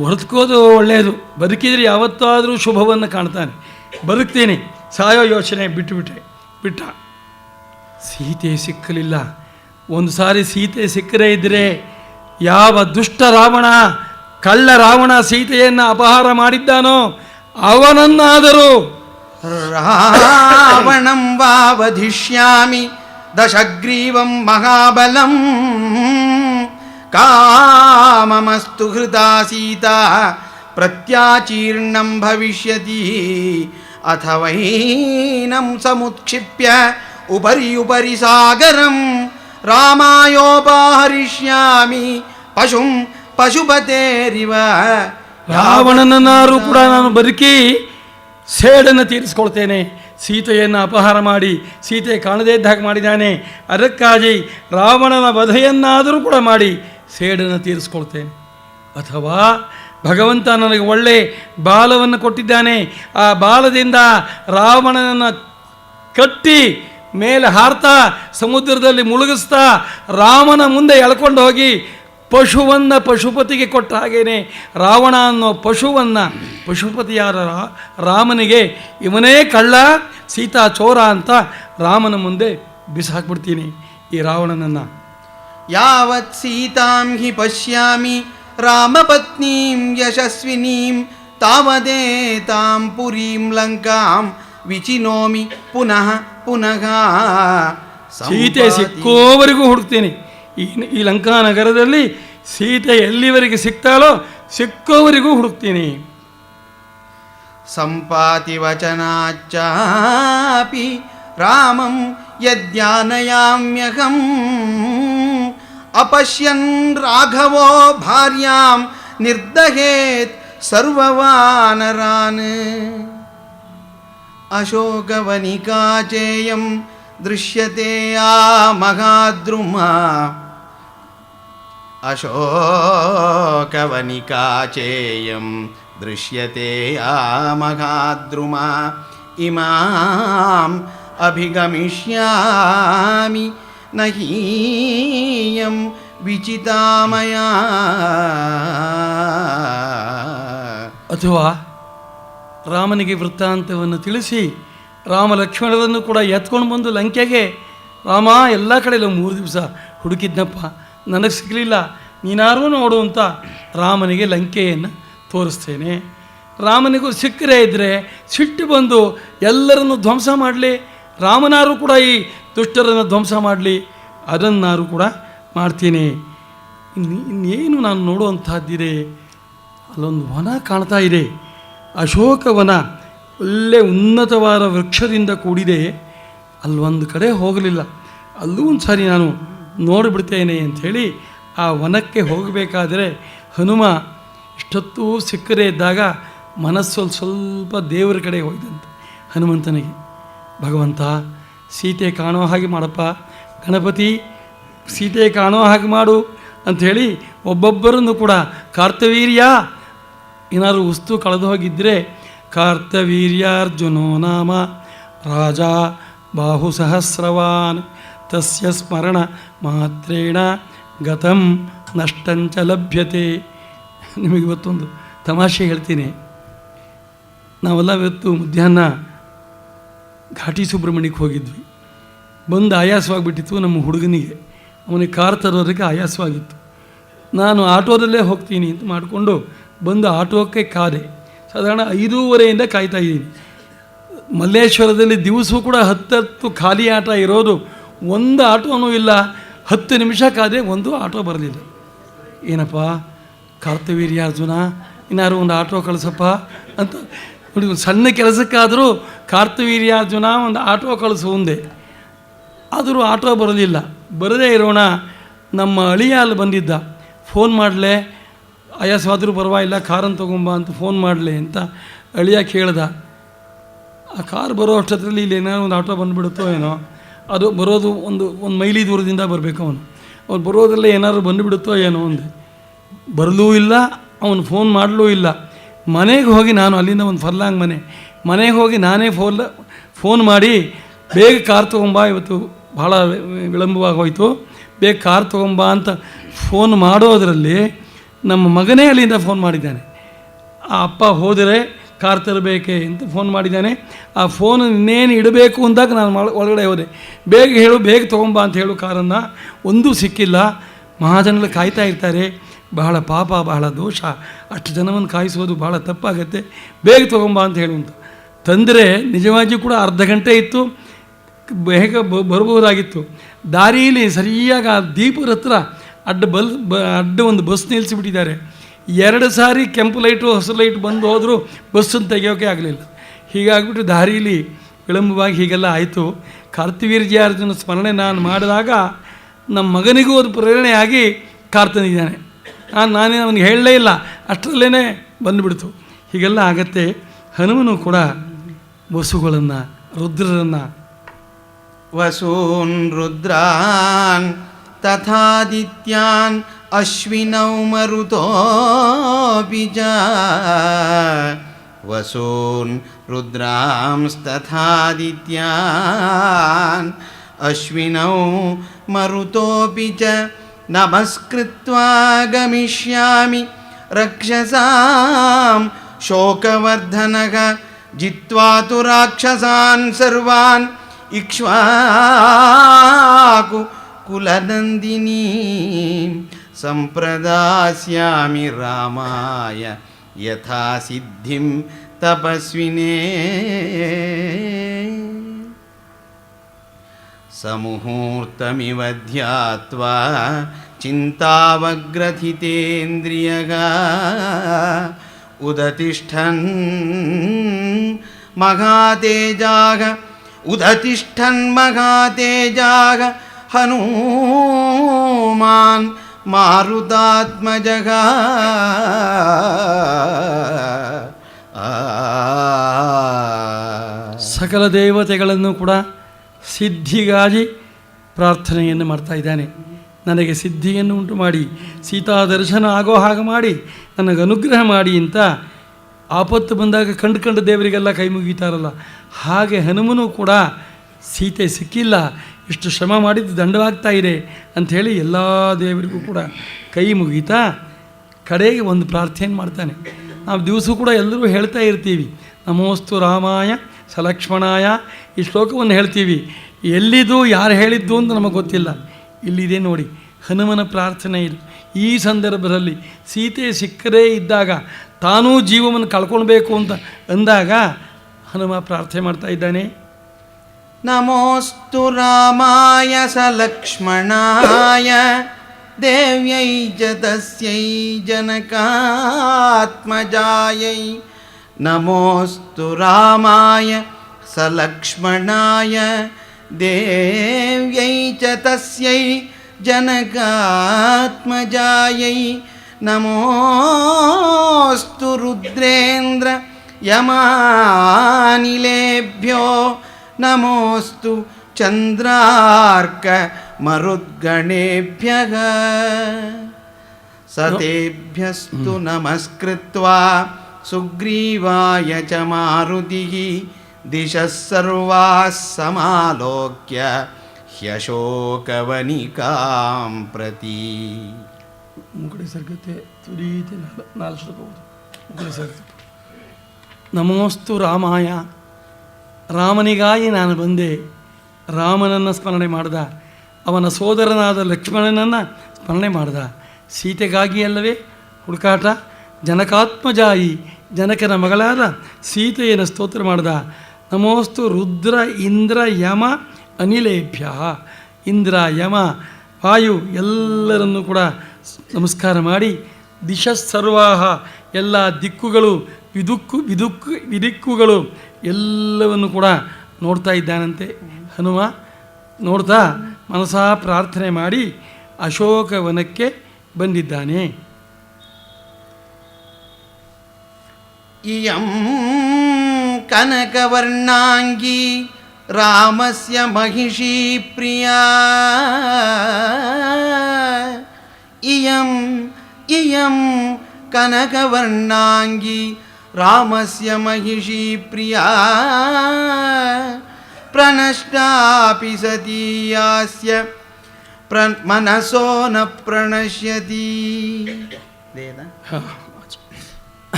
ಬದುಕೋದು ಒಳ್ಳೆಯದು, ಬದುಕಿದರೆ ಯಾವತ್ತಾದರೂ ಶುಭವನ್ನು ಕಾಣ್ತಾನೆ. ಬದುಕ್ತೇನೆ, ಸಾಯೋ ಯೋಚನೆ ಬಿಟ್ಟ. ಸೀತೆ ಸಿಕ್ಕಲಿಲ್ಲ. ಒಂದು ಸಾರಿ ಸೀತೆ ಸಿಕ್ಕದೇ ಇದ್ದರೆ, ಯಾವ ದುಷ್ಟ ರಾವಣ, ಕಳ್ಳ ರಾವಣ ಸೀತೆಯನ್ನು ಅಪಹಾರ ಮಾಡಿದ್ದಾನೋ ಅವನನ್ನಾದರೂ ರಾವಣಂ ವಾವಧಿಷ್ಯಾಮಿ ದಶಗ್ರೀವಂ ಮಹಾಬಲಂ ಕಾಮಮಸ್ತು ಹೃದಾ ಸೀತಾ ಪ್ರತ್ಯಾಚೀರ್ಣಂ ಭವಿಷ್ಯತಿ ಅಥವೈನಂ ಸಮುತ್ಕ್ಷಿಪ್ಯ ಉಪರಿ ಸಾಗರಂ ರಾಮಾಯೋಪಹರಿಷ್ಯಾಮಿ ಪಶುಂ ಪಶುಪತೇರಿವ. ರಾವಣನನ್ನಾರು ಕೂಡ ನಾನು ಬದುಕಿ ಸೇಡನ್ನು ತೀರಿಸ್ಕೊಳ್ತೇನೆ. ಸೀತೆಯನ್ನು ಅಪಹಾರ ಮಾಡಿ ಸೀತೆ ಕಾಣದೇ ಇದ್ದ ಹಾಗೆ ಮಾಡಿದ್ದಾನೆ, ಅದಕ್ಕಾಗಿ ರಾವಣನ ವಧೆಯನ್ನಾದರೂ ಕೂಡ ಮಾಡಿ ಸೇಡನ್ನು ತೀರಿಸ್ಕೊಳ್ತೇನೆ. ಅಥವಾ ಭಗವಂತ ನನಗೆ ಒಳ್ಳೆ ಬಾಲವನ್ನು ಕೊಟ್ಟಿದ್ದಾನೆ, ಆ ಬಾಲದಿಂದ ರಾವಣನನ್ನು ಕಟ್ಟಿ ಮೇಲೆ ಹಾರ್ತಾ ಸಮುದ್ರದಲ್ಲಿ ಮುಳುಗಿಸ್ತಾ ರಾಮನ ಮುಂದೆ ಎಳ್ಕೊಂಡು ಹೋಗಿ ಪಶುವನ್ನು ಪಶುಪತಿಗೆ ಕೊಟ್ಟ ಹಾಗೇನೆ ರಾವಣ ಅನ್ನೋ ಪಶುವನ್ನು ಪಶುಪತಿಯಾದ ರಾಮನಿಗೆ ಇವನೇ ಕಳ್ಳ ಸೀತಾ ಚೋರ ಅಂತ ರಾಮನ ಮುಂದೆ ಬಿಸಾಕ್ಬಿಡ್ತೀನಿ ಈ ರಾವಣನನ್ನು. ಯಾವತ್ ಸೀತಾಂ ಹಿ ಪಶ್ಯಾಮಿ ರಾಮಪತ್ನೀಂ ಯಶಸ್ವಿನೀಂ ತಾವದೇತಾಂ ಪುರೀಂ ಲಂಕಾಂ ವಿಚಿನೋಮಿ ಪುನಃ ಪುನಃ. ಸೀತೆ ಸಿಕ್ಕೋವರೆಗೂ ಹುಡುಕ್ತೀನಿ. ಈ ಲಂಕಾ ನಗರದಲ್ಲಿ ಸೀತೆ ಎಲ್ಲಿವರೆಗೆ ಸಿಗ್ತಾಳೋ ಸಿಕ್ಕೋವರೆಗೂ ಹುಡುಕ್ತೀನಿ. ಸಂಪಾತಿ ವಚನಾಚ್ಚಾಪಿ ರಾಮಂ ಯದ್ಯಾನಯಾಮ್ಯಹಂ ಅಪಶ್ಯನ್ ರಾಘವೋ ಭಾರ್ಯಾಂ ನಿರ್ದಹೇತ್ ಸರ್ವವಾನರಾನ್. ಅಶೋಕವನಿಕಾಚೇಯಂ ದೃಶ್ಯತೆ ಆ ಮಹಾದ್ರುಮ. ಅಶೋಕವನಿಕಾಚೇಯಂ ದೃಶ್ಯತೆ ಆ ಮಹಾದ್ರುಮ. ಇಮಾಂ ಅಭಿಗಮಿಷ್ಯಾಮಿ ನಹೀಯಂ ವಿಚಿತಾಮಯ. ಅಥವಾ ರಾಮನಿಗೆ ವೃತ್ತಾಂತವನ್ನು ತಿಳಿಸಿ ರಾಮ ಲಕ್ಷ್ಮಣರನ್ನು ಕೂಡ ಎತ್ಕೊಂಡು ಬಂದು ಲಂಕೆಗೆ, ರಾಮ ಎಲ್ಲ ಕಡೆಯಲ್ಲೂ 3 ದಿವಸ ಹುಡುಕಿದ್ನಪ್ಪ, ನನಗೆ ಸಿಗಲಿಲ್ಲ, ನೀನಾರೂ ನೋಡು ಅಂತ ರಾಮನಿಗೆ ಲಂಕೆಯನ್ನು ತೋರಿಸ್ತೇನೆ. ರಾಮನಿಗೂ ಸಿಕ್ಕರೇ ಇದ್ದರೆ ಸಿಟ್ಟು ಬಂದು ಎಲ್ಲರನ್ನು ಧ್ವಂಸ ಮಾಡಲಿ, ರಾಮನಾರು ಕೂಡ ಈ ದುಷ್ಟರನ್ನು ಧ್ವಂಸ ಮಾಡಲಿ, ಅದನ್ನಾರು ಕೂಡ ಮಾಡ್ತೀನಿ. ಇನ್ನೇನು ನಾನು ನೋಡುವಂಥದ್ದಿದೆ, ಅಲ್ಲೊಂದು ವನ ಕಾಣ್ತಾ ಇದೆ, ಅಶೋಕವನ, ಒಳ್ಳೆ ಉನ್ನತವಾದ ವೃಕ್ಷದಿಂದ ಕೂಡಿದೆ. ಅಲ್ಲೊಂದು ಕಡೆ ಹೋಗಲಿಲ್ಲ, ಅಲ್ಲೂ ಒಂದು ಸಾರಿ ನಾನು ನೋಡಿಬಿಡ್ತೇನೆ ಅಂಥೇಳಿ ಆ ವನಕ್ಕೆ ಹೋಗಬೇಕಾದರೆ ಹನುಮ ಇಷ್ಟೊತ್ತೂ ಸಿಕ್ಕರೇ ಇದ್ದಾಗ ಮನಸ್ಸಲ್ಲಿ ಸ್ವಲ್ಪ ದೇವರ ಕಡೆ ಹೋಯ್ತಂತೆ ಹನುಮಂತನಿಗೆ. ಭಗವಂತ ಸೀತೆ ಕಾಣೋ ಹಾಗೆ ಮಾಡಪ್ಪ, ಗಣಪತಿ ಸೀತೆ ಕಾಣೋ ಹಾಗೆ ಮಾಡು ಅಂಥೇಳಿ ಒಬ್ಬೊಬ್ಬರನ್ನು ಕೂಡ ಕಾರ್ತವೀರ್ಯ, ಏನಾದರೂ ವಸ್ತು ಕಳೆದು ಹೋಗಿದ್ದರೆ ಕಾರ್ತವೀರ್ಯಾರ್ಜುನೋ ನಾಮ ರಾಜ ಬಾಹು ಸಹಸ್ರವಾನ್ ತಸ್ಯ ಸ್ಮರಣ ಮಾತ್ರೇಣ ಗತಂ ನಷ್ಟಂಚ ಲಭ್ಯತೆ. ನಿಮಗೆ ಇವತ್ತೊಂದು ತಮಾಷೆ ಹೇಳ್ತೀನಿ. ನಾವೆಲ್ಲ ಇವತ್ತು ಮಧ್ಯಾಹ್ನ ಘಾಟಿ ಸುಬ್ರಹ್ಮಣ್ಯಕ್ಕೆ ಹೋಗಿದ್ವಿ. ಬಂದು ಆಯಾಸವಾಗಿಬಿಟ್ಟಿತ್ತು ನಮ್ಮ ಹುಡುಗನಿಗೆ, ಅವನಿಗೆ ಕಾರ್ ತರೋದಕ್ಕೆ ಆಯಾಸವಾಗಿತ್ತು. ನಾನು ಆಟೋದಲ್ಲೇ ಹೋಗ್ತೀನಿ ಅಂತ ಮಾಡಿಕೊಂಡು ಬಂದು ಆಟೋಕ್ಕೆ ಕಾದೆ. ಸಾಧಾರಣ 5:30 ಕಾಯ್ತಾ ಇದ್ದೀನಿ. ಮಲ್ಲೇಶ್ವರದಲ್ಲಿ ದಿವಸವೂ ಕೂಡ 10 ಖಾಲಿ ಆಟ ಇರೋದು, ಒಂದು ಆಟೋನೂ ಇಲ್ಲ. 10 ನಿಮಿಷ ಕಾದೆ, ಒಂದು ಆಟೋ ಬರಲಿಲ್ಲ. ಏನಪ್ಪ ಕಾರ್ತವೀರ್ಯಾರ್ಜುನ, ಇನ್ನಾರು ಒಂದು ಆಟೋ ಕಳಿಸಪ್ಪ ಅಂತ ನೋಡಿ. ಒಂದು ಸಣ್ಣ ಕೆಲಸಕ್ಕಾದರೂ ಕಾರ್ತವೀರ್ಯಾರ್ಜುನ ಒಂದು ಆಟೋ ಕಳಿಸು ಒಂದೇ, ಆದರೂ ಆಟೋ ಬರೋದಿಲ್ಲ. ಬರದೇ ಇರೋಣ, ನಮ್ಮ ಅಳಿಯ ಅಲ್ಲಿ ಬಂದಿದ್ದ, ಫೋನ್ ಮಾಡಲೇ, ಆಯಾಸವಾದರೂ ಪರವಾಗಿಲ್ಲ ಕಾರನ್ನು ತೊಗೊಂಬ ಅಂತ ಫೋನ್ ಮಾಡಲಿ ಅಂತ ಅಳಿಯ ಕೇಳ್ದ. ಆ ಕಾರ್ ಬರೋ ಅಷ್ಟರಲ್ಲಿ ಇಲ್ಲಿ ಏನಾದ್ರು ಒಂದು ಆಟೋ ಬಂದುಬಿಡುತ್ತೋ ಏನೋ, ಅದು ಬರೋದು ಒಂದು ಮೈಲಿ ದೂರದಿಂದ ಬರಬೇಕು. ಅವನು ಬರೋದಲ್ಲೇ ಏನಾದರೂ ಬಂದುಬಿಡುತ್ತೋ ಏನೋ ಅಂದೆ. ಬರಲೂ ಇಲ್ಲ, ಅವನು ಫೋನ್ ಮಾಡಲೂ ಇಲ್ಲ. ಮನೆಗೆ ಹೋಗಿ ನಾನು ಅಲ್ಲಿಂದ ಒಂದು ಫರ್ಲಾಂಗ್ ಮನೆಗೆ ಹೋಗಿ ನಾನೇ ಫೋನ್ ಮಾಡಿ ಬೇಗ ಕಾರ್ ತೊಗೊಂಬ, ಇವತ್ತು ಭಾಳ ವಿಳಂಬವಾಗಿ ಹೋಯಿತು, ಬೇಗ ಕಾರ್ ತೊಗೊಂಬ ಅಂತ ಫೋನ್ ಮಾಡೋದರಲ್ಲಿ ನಮ್ಮ ಮಗನೇ ಅಲ್ಲಿಂದ ಫೋನ್ ಮಾಡಿದ್ದಾನೆ. ಆ ಅಪ್ಪ ಹೋದರೆ ಕಾರ್ ತರಬೇಕೆ ಅಂತ ಫೋನ್ ಮಾಡಿದ್ದಾನೆ. ಆ ಫೋನ್ ಇನ್ನೇನು ಇಡಬೇಕು ಅಂದಾಗ ನಾನು ಒಳಗಡೆ ಹೋದೆ. ಬೇಗ ತೊಗೊಂಬ ಅಂತ ಹೇಳು ಕಾರನ್ನು. ಒಂದೂ ಸಿಕ್ಕಿಲ್ಲ. ಮಹಾಜನಗಳು ಕಾಯ್ತಾ ಇರ್ತಾರೆ, ಬಹಳ ಪಾಪ, ಬಹಳ ದೋಷ, ಅಷ್ಟು ಜನವನ್ನು ಕಾಯಿಸೋದು ಬಹಳ ತಪ್ಪಾಗತ್ತೆ, ಬೇಗ ತೊಗೊಂಬ ಅಂತ ಹೇಳುವಂಥ. ತಂದರೆ ನಿಜವಾಗಿಯೂ ಕೂಡ ಅರ್ಧ ಗಂಟೆ ಇತ್ತು, ಬೇಗ ಬರ್ಬೋದಾಗಿತ್ತು. ದಾರಿಯಲ್ಲಿ ಸರಿಯಾಗಿ ಆ ದೀಪದ ಹತ್ರ ಅಡ್ಡ ಒಂದು ಬಸ್ ನಿಲ್ಲಿಸಿಬಿಟ್ಟಿದ್ದಾರೆ. 2 ಸಾರಿ ಕೆಂಪು ಲೈಟು ಹಸಿರು ಲೈಟ್ ಬಂದು ಹೋದರೂ ಬಸ್ಸನ್ನು ತೆಗೆಯೋಕೆ ಆಗಲಿಲ್ಲ. ಹೀಗಾಗ್ಬಿಟ್ಟು ದಾರಿಯಲ್ಲಿ ವಿಳಂಬವಾಗಿ ಹೀಗೆಲ್ಲ ಆಯಿತು. ಕಾರ್ತವೀರ್ಯಾರ್ಜುನ ಸ್ಮರಣೆ ನಾನು ಮಾಡಿದಾಗ ನಮ್ಮ ಮಗನಿಗೂ ಅದು ಪ್ರೇರಣೆಯಾಗಿ ಕಾರ್ ತಂದಿದ್ದಾನೆ. ನಾನೇ ಅವನಿಗೆ ಹೇಳಲೇ ಇಲ್ಲ, ಅಷ್ಟರಲ್ಲೇ ಬಂದುಬಿಡ್ತು. ಹೀಗೆಲ್ಲ ಆಗತ್ತೆ. ಹನುಮನು ಕೂಡ ವಸುಗಳನ್ನು, ರುದ್ರರನ್ನು, ವಸೂನ್ ರುದ್ರಾನ್ ತಥಾದಿತ್ಯಾನ್ ಅಶ್ವಿನೌ ಮರುತೋಪಿ ಚ. ವಸೂನ್ ರುದ್ರಾಂಸ್ತಥಾದಿತ್ಯಾನ್ ಅಶ್ವಿನೌ ಮರುತೋಪಿ ಚ. ನಮಸ್ಕೃತ್ವಾ ಗಮಿಷ್ಯಾಮಿ ರಕ್ಷಸಾಂ ಶೋಕವರ್ಧನಃ ಜಿತ್ವಾ ತು ರಾಕ್ಷಸಾನ್ ಸರ್ವಾನ್ ಇಕ್ಷ್ವಾಕು ಕುಲನಂದಿನಿ ಸಂಪ್ರದಾಸ್ಯಾಮಿ ರಾಮಾಯ ಯಥಾ ಸಿದ್ಧಿಂ ತಪಸ್ವಿನೇ ಸಮುಹೂರ್ತಮಿವ ಧ್ಯಾತ್ವಾ ಚಿಂತಾವಗ್ರಥಿತೇಂದ್ರಿಯಗ ಉದತಿಷ್ಠನ್ ಮಹಾತೇಜಾಗ ಹನುಮಾನ್ ಮಾರುತಾತ್ಮಜಗ ಸಕಲ ದೇವತೆಗಳನ್ನು ಕೂಡ ಸಿದ್ಧಿಗಾಗಿ ಪ್ರಾರ್ಥನೆಯನ್ನು ಮಾಡ್ತಾ ಇದ್ದಾನೆ. ನನಗೆ ಸಿದ್ಧಿಯನ್ನು ಉಂಟು ಮಾಡಿ, ಸೀತಾ ದರ್ಶನ ಆಗೋ ಹಾಗೆ ಮಾಡಿ, ನನಗೆ ಅನುಗ್ರಹ ಮಾಡಿ ಅಂತ ಆಪತ್ತು ಬಂದಾಗ ಕಂಡು ದೇವರಿಗೆಲ್ಲ ಕೈ ಮುಗೀತಾರಲ್ಲ, ಹಾಗೆ ಹನುಮನು ಕೂಡ ಸೀತೆ ಸಿಕ್ಕಿಲ್ಲ, ಇಷ್ಟು ಶ್ರಮ ಮಾಡಿದ್ದು ದಂಡವಾಗ್ತಾ ಇದೆ ಅಂಥೇಳಿ ಎಲ್ಲ ದೇವರಿಗೂ ಕೂಡ ಕೈ ಮುಗೀತಾ ಕಡೆಗೆ ಒಂದು ಪ್ರಾರ್ಥನೆ ಮಾಡ್ತಾನೆ. ನಾವು ದಿವಸ ಕೂಡ ಎಲ್ಲರೂ ಹೇಳ್ತಾ ಇರ್ತೀವಿ, ನಮೋಸ್ತು ರಾಮಾಯ ಸಲಕ್ಷ್ಮಣಾಯ, ಈ ಶ್ಲೋಕವನ್ನು ಹೇಳ್ತೀವಿ. ಎಲ್ಲಿದ್ದು ಯಾರು ಹೇಳಿದ್ದು ಅಂತ ನಮಗೆ ಗೊತ್ತಿಲ್ಲ. ಇಲ್ಲಿದೆ ನೋಡಿ ಹನುಮನ ಪ್ರಾರ್ಥನೆ ಇದು. ಈ ಸಂದರ್ಭದಲ್ಲಿ ಸೀತೆ ಸಿಕ್ಕದೇ ಇದ್ದಾಗ ತಾನೂ ಜೀವವನ್ನು ಕಳ್ಕೊಳ್ಬೇಕು ಅಂತ ಅಂದಾಗ ಹನುಮ ಪ್ರಾರ್ಥನೆ ಮಾಡ್ತಾ ಇದ್ದಾನೆ. ನಮೋಸ್ತು ರಾಮಾಯ ಸಲಕ್ಷ್ಮಣಾಯ ದೇವ್ಯೈ ಚ ತಸ್ಯೈ ಜನಕಾತ್ಮಜಾಯೈ. ನಮೋಸ್ತು ರಾಮಾಯ ಸಲಕ್ಷ್ಮಣಾಯ ದೇವ್ಯೈ ಚ ತಸ್ಯೈ ಜನಕಾತ್ಮಜಾಯೈ. ನಮೋಸ್ತು ರುದ್ರೇಂದ್ರ ಯಮಾನಿಲೇಭ್ಯೋ ನಮೋಸ್ತು ಚಂದ್ರಾರ್ಕ ಮರುದ್ಗಣೇಭ್ಯಃ. ಸತೇಭ್ಯಸ್ತು ನಮಸ್ಕೃತ್ವಾ ಸುಗ್ರೀವಾಯ ಚ ಮಾರುತಿಃ ದಿಶಃ ಸರ್ವಾಃ ಸಮಾಲೋಕ್ಯ ಹ್ಯಶೋಕವನಿಕಾಂ ಪ್ರತಿ. ಮುಗುಳಿ ಸರ್ಗತೆ ತುರೀತಿ 4 ಶ್ಲೋಕ ಮುಗುಳಿ ಸರ್ಗತೆ. ನಮೋಸ್ತು ರಾಮಾಯ, ರಾಮನಿಗಾಗಿ ನಾನು ಬಂದೆ. ರಾಮನನ್ನು ಸ್ಮರಣೆ ಮಾಡ್ದ, ಅವನ ಸೋದರನಾದ ಲಕ್ಷ್ಮಣನನ್ನು ಸ್ಮರಣೆ ಮಾಡ್ದ. ಸೀತೆಗಾಗಿ ಅಲ್ಲವೇ ಹುಡುಕಾಟ. ಜನಕಾತ್ಮಜಾಯಿ, ಜನಕನ ಮಗಳಾದ ಸೀತೆಯನ್ನು ಸ್ತೋತ್ರ ಮಾಡ್ದ. ನಮೋಸ್ತು ರುದ್ರ ಇಂದ್ರ ಯಮ ಅನಿಲೇಭ್ಯ. ಇಂದ್ರ ಯಮ ವಾಯು ಎಲ್ಲರನ್ನೂ ಕೂಡ ನಮಸ್ಕಾರ ಮಾಡಿ, ದಿಶಃ ಸರ್ವಾಹ ಎಲ್ಲ ದಿಕ್ಕುಗಳು ವಿದಿಕ್ಕುಗಳು ಎಲ್ಲವನ್ನು ಕೂಡ ನೋಡ್ತಾ ಇದ್ದಾನಂತೆ ಹನುಮ. ನೋಡ್ತಾ ಮನಸಾ ಪ್ರಾರ್ಥನೆ ಮಾಡಿ ಅಶೋಕವನಕ್ಕೆ ಬಂದಿದ್ದಾನೆ. ಇಯಂ ಕನಕವರ್ಣಾಂಗಿ ರಾಮಸ್ಯ ಮಹಿಷೀ ಪ್ರಿಯಾ. ಇಯಂ ಕನಕವರ್ಣಾಂಗಿ ರಾಮಸ್ಯ ಮಹಿಷೀ ಪ್ರಿಯಾ. ಪ್ರಣಷ್ಟಾಪಿ ಸತೀಯಾಸ್ಯ ಮನಸೋ ನ ಪ್ರಣಶ್ಯತಿ.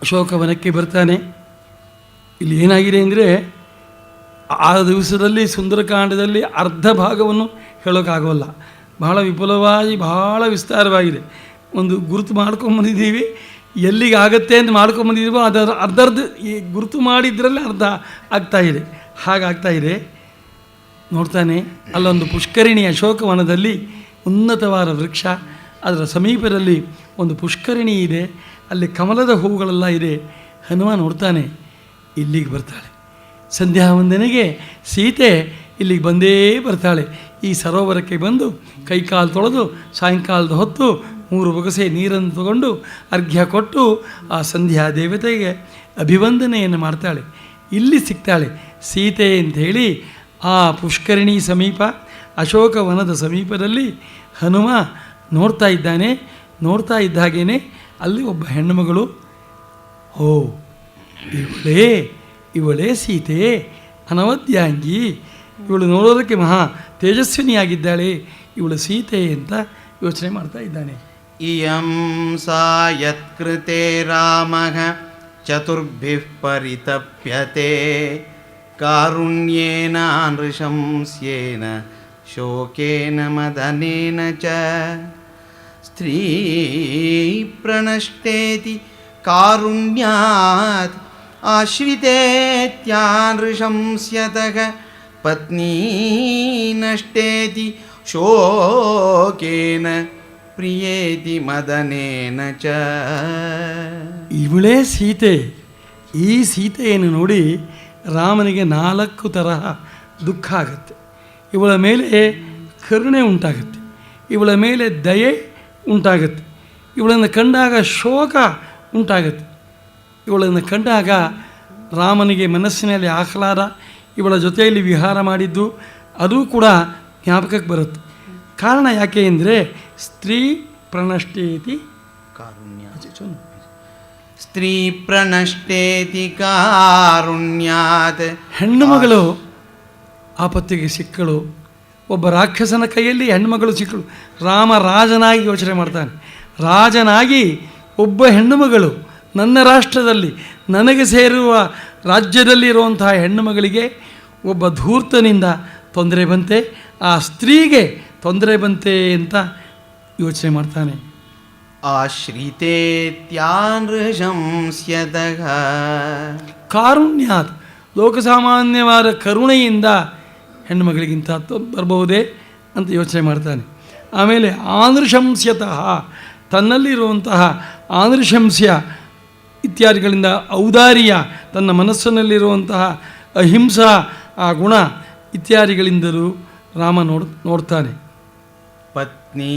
ಅಶೋಕವನಕ್ಕೆ ಬರ್ತಾನೆ. ಇಲ್ಲಿ ಏನಾಗಿದೆ ಅಂದರೆ, ಆ ದಿವಸದಲ್ಲಿ ಸುಂದರಕಾಂಡದಲ್ಲಿ ಅರ್ಧ ಭಾಗವನ್ನು ಹೇಳೋಕ್ಕಾಗೋಲ್ಲ. ಬಹಳ ವಿಪುಲವಾಗಿ ಬಹಳ ವಿಸ್ತಾರವಾಗಿದೆ. ಒಂದು ಗುರುತು ಮಾಡ್ಕೊಂಬಂದಿದ್ದೀವಿ, ಎಲ್ಲಿಗೆ ಆಗತ್ತೆ ಅಂತ ಮಾಡ್ಕೊಂಬಂದಿದ್ದೀವೋ ಅದರ ಅರ್ಧರ್ಧ ಈ ಗುರುತು ಮಾಡಿದ್ರಲ್ಲಿ ಅರ್ಧ ಆಗ್ತಾಯಿದೆ, ಹಾಗಾಗ್ತಾಯಿದೆ. ನೋಡ್ತಾನೆ ಅಲ್ಲೊಂದು ಪುಷ್ಕರಿಣಿ, ಅಶೋಕವನದಲ್ಲಿ ಉನ್ನತವಾದ ವೃಕ್ಷ, ಅದರ ಸಮೀಪದಲ್ಲಿ ಒಂದು ಪುಷ್ಕರಿಣಿ ಇದೆ, ಅಲ್ಲಿ ಕಮಲದ ಹೂವುಗಳೆಲ್ಲ ಇದೆ. ಹನುಮ ನೋಡ್ತಾನೆ, ಇಲ್ಲಿಗೆ ಬರ್ತಾಳೆ ಸಂಧ್ಯಾ ವಂದನೆಗೆ ಸೀತೆ, ಇಲ್ಲಿಗೆ ಬಂದೇ ಬರ್ತಾಳೆ. ಈ ಸರೋವರಕ್ಕೆ ಬಂದು ಕೈಕಾಲು ತೊಳೆದು ಸಾಯಂಕಾಲದ ಹೊತ್ತು 3 ಬೊಗಸೆ ನೀರನ್ನು ತಗೊಂಡು ಅರ್ಘ್ಯ ಕೊಟ್ಟು ಆ ಸಂಧ್ಯಾ ದೇವತೆಗೆ ಅಭಿವಂದನೆಯನ್ನು ಮಾಡ್ತಾಳೆ. ಇಲ್ಲಿ ಸಿಗ್ತಾಳೆ ಸೀತೆ ಅಂಥೇಳಿ. ಆ ಪುಷ್ಕರಿಣಿ ಸಮೀಪ, ಅಶೋಕವನದ ಸಮೀಪದಲ್ಲಿ ಹನುಮ ನೋಡ್ತಾ ಇದ್ದಾನೆ. ನೋಡ್ತಾ ಇದ್ದ ಹಾಗೇನೆ ಅಲ್ಲಿ ಒಬ್ಬ ಹೆಣ್ಣುಮಗಳು, ಓ ಇವಳೇ ಸೀತೆ, ಅನವದ್ಯಾಂಗಿ, ಇವಳು ನೋಡೋದಕ್ಕೆ ಮಹಾ ತೇಜಸ್ವಿನಿಯಾಗಿದ್ದಾಳೆ, ಇವಳು ಸೀತೆ ಅಂತ ಯೋಚನೆ ಮಾಡ್ತಾ ಇದ್ದಾನೆ. ಇಯಂ ಸಾ ಯತ್ಕೃತೆ ರಾಮಃ ಚತುರ್ಭಿಃ ಪರಿತಪ್ಯತೆ ಕಾರುಣ್ಯೇನ ನೃಶಂಸ್ಯೇನ ಶೋಕೇನ ಮದನೇನ ಚ ಸ್ತ್ರೀ ಪ್ರಣಷ್ಟೇತಿ ಕಾರುಣ್ಯಾತ್ ಆಶ್ರಿತೇತ್ಯಾನೃಶಂಸ್ಯತಃ ಪತ್ನಿ ನಷ್ಟೇತಿ ಶೋಕೇನ ಪ್ರಿಯೇತಿ ಮದನೇನ ಚ. ಇವಳೇ ಸೀತೆ. ಈ ಸೀತೆಯನ್ನು ನೋಡಿ ರಾಮನಿಗೆ 4 ತರಹ ದುಃಖ ಆಗುತ್ತೆ. ಇವಳ ಮೇಲೆ ಕರುಣೆ ಉಂಟಾಗುತ್ತೆ, ಇವಳ ಮೇಲೆ ದಯೆ ಉಂಟಾಗುತ್ತೆ, ಇವಳನ್ನು ಕಂಡಾಗ ಶೋಕ ಉಂಟಾಗುತ್ತೆ. ಇವಳನ್ನು ಕಂಡಾಗ ರಾಮನಿಗೆ ಮನಸ್ಸಿನಲ್ಲಿ ಆಹ್ಲಾದ, ಇವಳ ಜೊತೆಯಲ್ಲಿ ವಿಹಾರ ಮಾಡಿದ್ದು ಅದು ಕೂಡ ಜ್ಞಾಪಕಕ್ಕೆ ಬರುತ್ತೆ. ಕಾರಣ ಯಾಕೆ ಅಂದರೆ ಸ್ತ್ರೀ ಪ್ರಣಷ್ಟೇತಿ ಕಾರುಣ್ಯ. ಸ್ತ್ರೀ ಪ್ರಣಷ್ಟೇತಿ ಕಾರುಣ್ಯಾತ್. ಹೆಣ್ಣು ಮಗಳು ಆಪತ್ತಿಗೆ ಸಿಕ್ಕಳು. ಒಬ್ಬ ರಾಕ್ಷಸನ ಕೈಯಲ್ಲಿ ಹೆಣ್ಣುಮಗಳು ಸಿಕ್ಕಳು. ರಾಮ ರಾಜನಾಗಿ ಯೋಚನೆ ಮಾಡ್ತಾನೆ. ರಾಜನಾಗಿ ಒಬ್ಬ ಹೆಣ್ಣು ಮಗಳು ನನ್ನ ರಾಷ್ಟ್ರದಲ್ಲಿ ನನಗೆ ಸೇರುವ ರಾಜ್ಯದಲ್ಲಿ ಇರುವಂತಹ ಹೆಣ್ಣು ಮಗಳಿಗೆ ಒಬ್ಬ ಧೂರ್ತನಿಂದ ತೊಂದರೆ ಬಂತೆ, ಆ ಸ್ತ್ರೀಗೆ ತೊಂದರೆ ಬಂತೆ ಅಂತ ಯೋಚನೆ ಮಾಡ್ತಾನೆ. ಆಶ್ರಿತೇತ್ಯಾನೃಶಂಸ್ಯತಃ. ಕಾರುಣ್ಯಾತ್, ಲೋಕಸಾಮಾನ್ಯವಾದ ಕರುಣೆಯಿಂದ ಹೆಣ್ಣುಮಗಳಿಗಿಂತ ಬರಬಹುದೇ ಅಂತ ಯೋಚನೆ ಮಾಡ್ತಾನೆ. ಆಮೇಲೆ ಆನೃಶಂಸ್ಯತಃ, ತನ್ನಲ್ಲಿರುವಂತಹ ಆನೃಶಂಸ್ಯ ಇತ್ಯಾದಿಗಳಿಂದ ಔದಾರ್ಯ, ತನ್ನ ಮನಸ್ಸಿನಲ್ಲಿರುವಂತಹ ಅಹಿಂಸಾ ಆ ಗುಣ ಇತ್ಯಾದಿಗಳಿಂದಲೂ ರಾಮ ನೋಡ್ತಾನೆ. ಪತ್ನಿ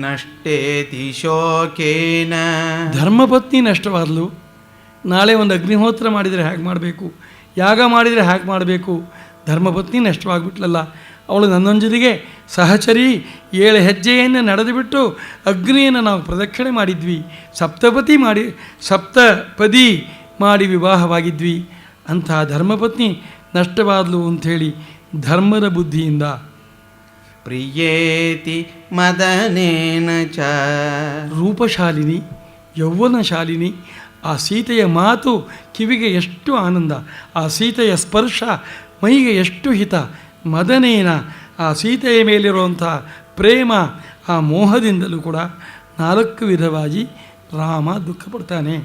ನಷ್ಟೇತಿ ಶೋಕೇನ. ಧರ್ಮಪತ್ನಿ ನಷ್ಟವಾದಲು. ನಾಳೆ ಒಂದು ಅಗ್ನಿಹೋತ್ರ ಮಾಡಿದರೆ ಹೇಗೆ ಮಾಡಬೇಕು, ಯಾಗ ಮಾಡಿದರೆ ಹೇಗೆ ಮಾಡಬೇಕು, ಧರ್ಮಪತ್ನಿ ನಷ್ಟವಾಗಿಬಿಟ್ಲಲ್ಲ. ಅವಳು ನನ್ನೊಂದಿಗೆ ಸಹಚರಿ 7 ಹೆಜ್ಜೆಯನ್ನು ನಡೆದುಬಿಟ್ಟು ಅಗ್ನಿಯನ್ನು ನಾವು ಪ್ರದಕ್ಷಿಣೆ ಮಾಡಿದ್ವಿ, ಸಪ್ತಪದಿ ಮಾಡಿ ವಿವಾಹವಾಗಿದ್ವಿ. ಅಂತಹ ಧರ್ಮಪತ್ನಿ ನಷ್ಟವಾದಲು ಅಂಥೇಳಿ ಧರ್ಮದ ಬುದ್ಧಿಯಿಂದ ಪ್ರಿಯೇತಿ ಮದನೇನ ಚ. ರೂಪಶಾಲಿನಿ, ಯೌವನಶಾಲಿನಿ. ಆ ಸೀತೆಯ ಮಾತು ಕಿವಿಗೆ ಎಷ್ಟು ಆನಂದ, ಆ ಸೀತೆಯ ಸ್ಪರ್ಶ ಮೈಗೆ ಎಷ್ಟು ಹಿತ. ಮದನೇನ, ಆ ಸೀತೆಯ ಮೇಲಿರುವಂಥ ಪ್ರೇಮ, ಆ ಮೋಹದಿಂದಲೂ ಕೂಡ 4 ವಿಧವಾಗಿ ರಾಮ ದುಃಖಪಡ್ತಾನೆ.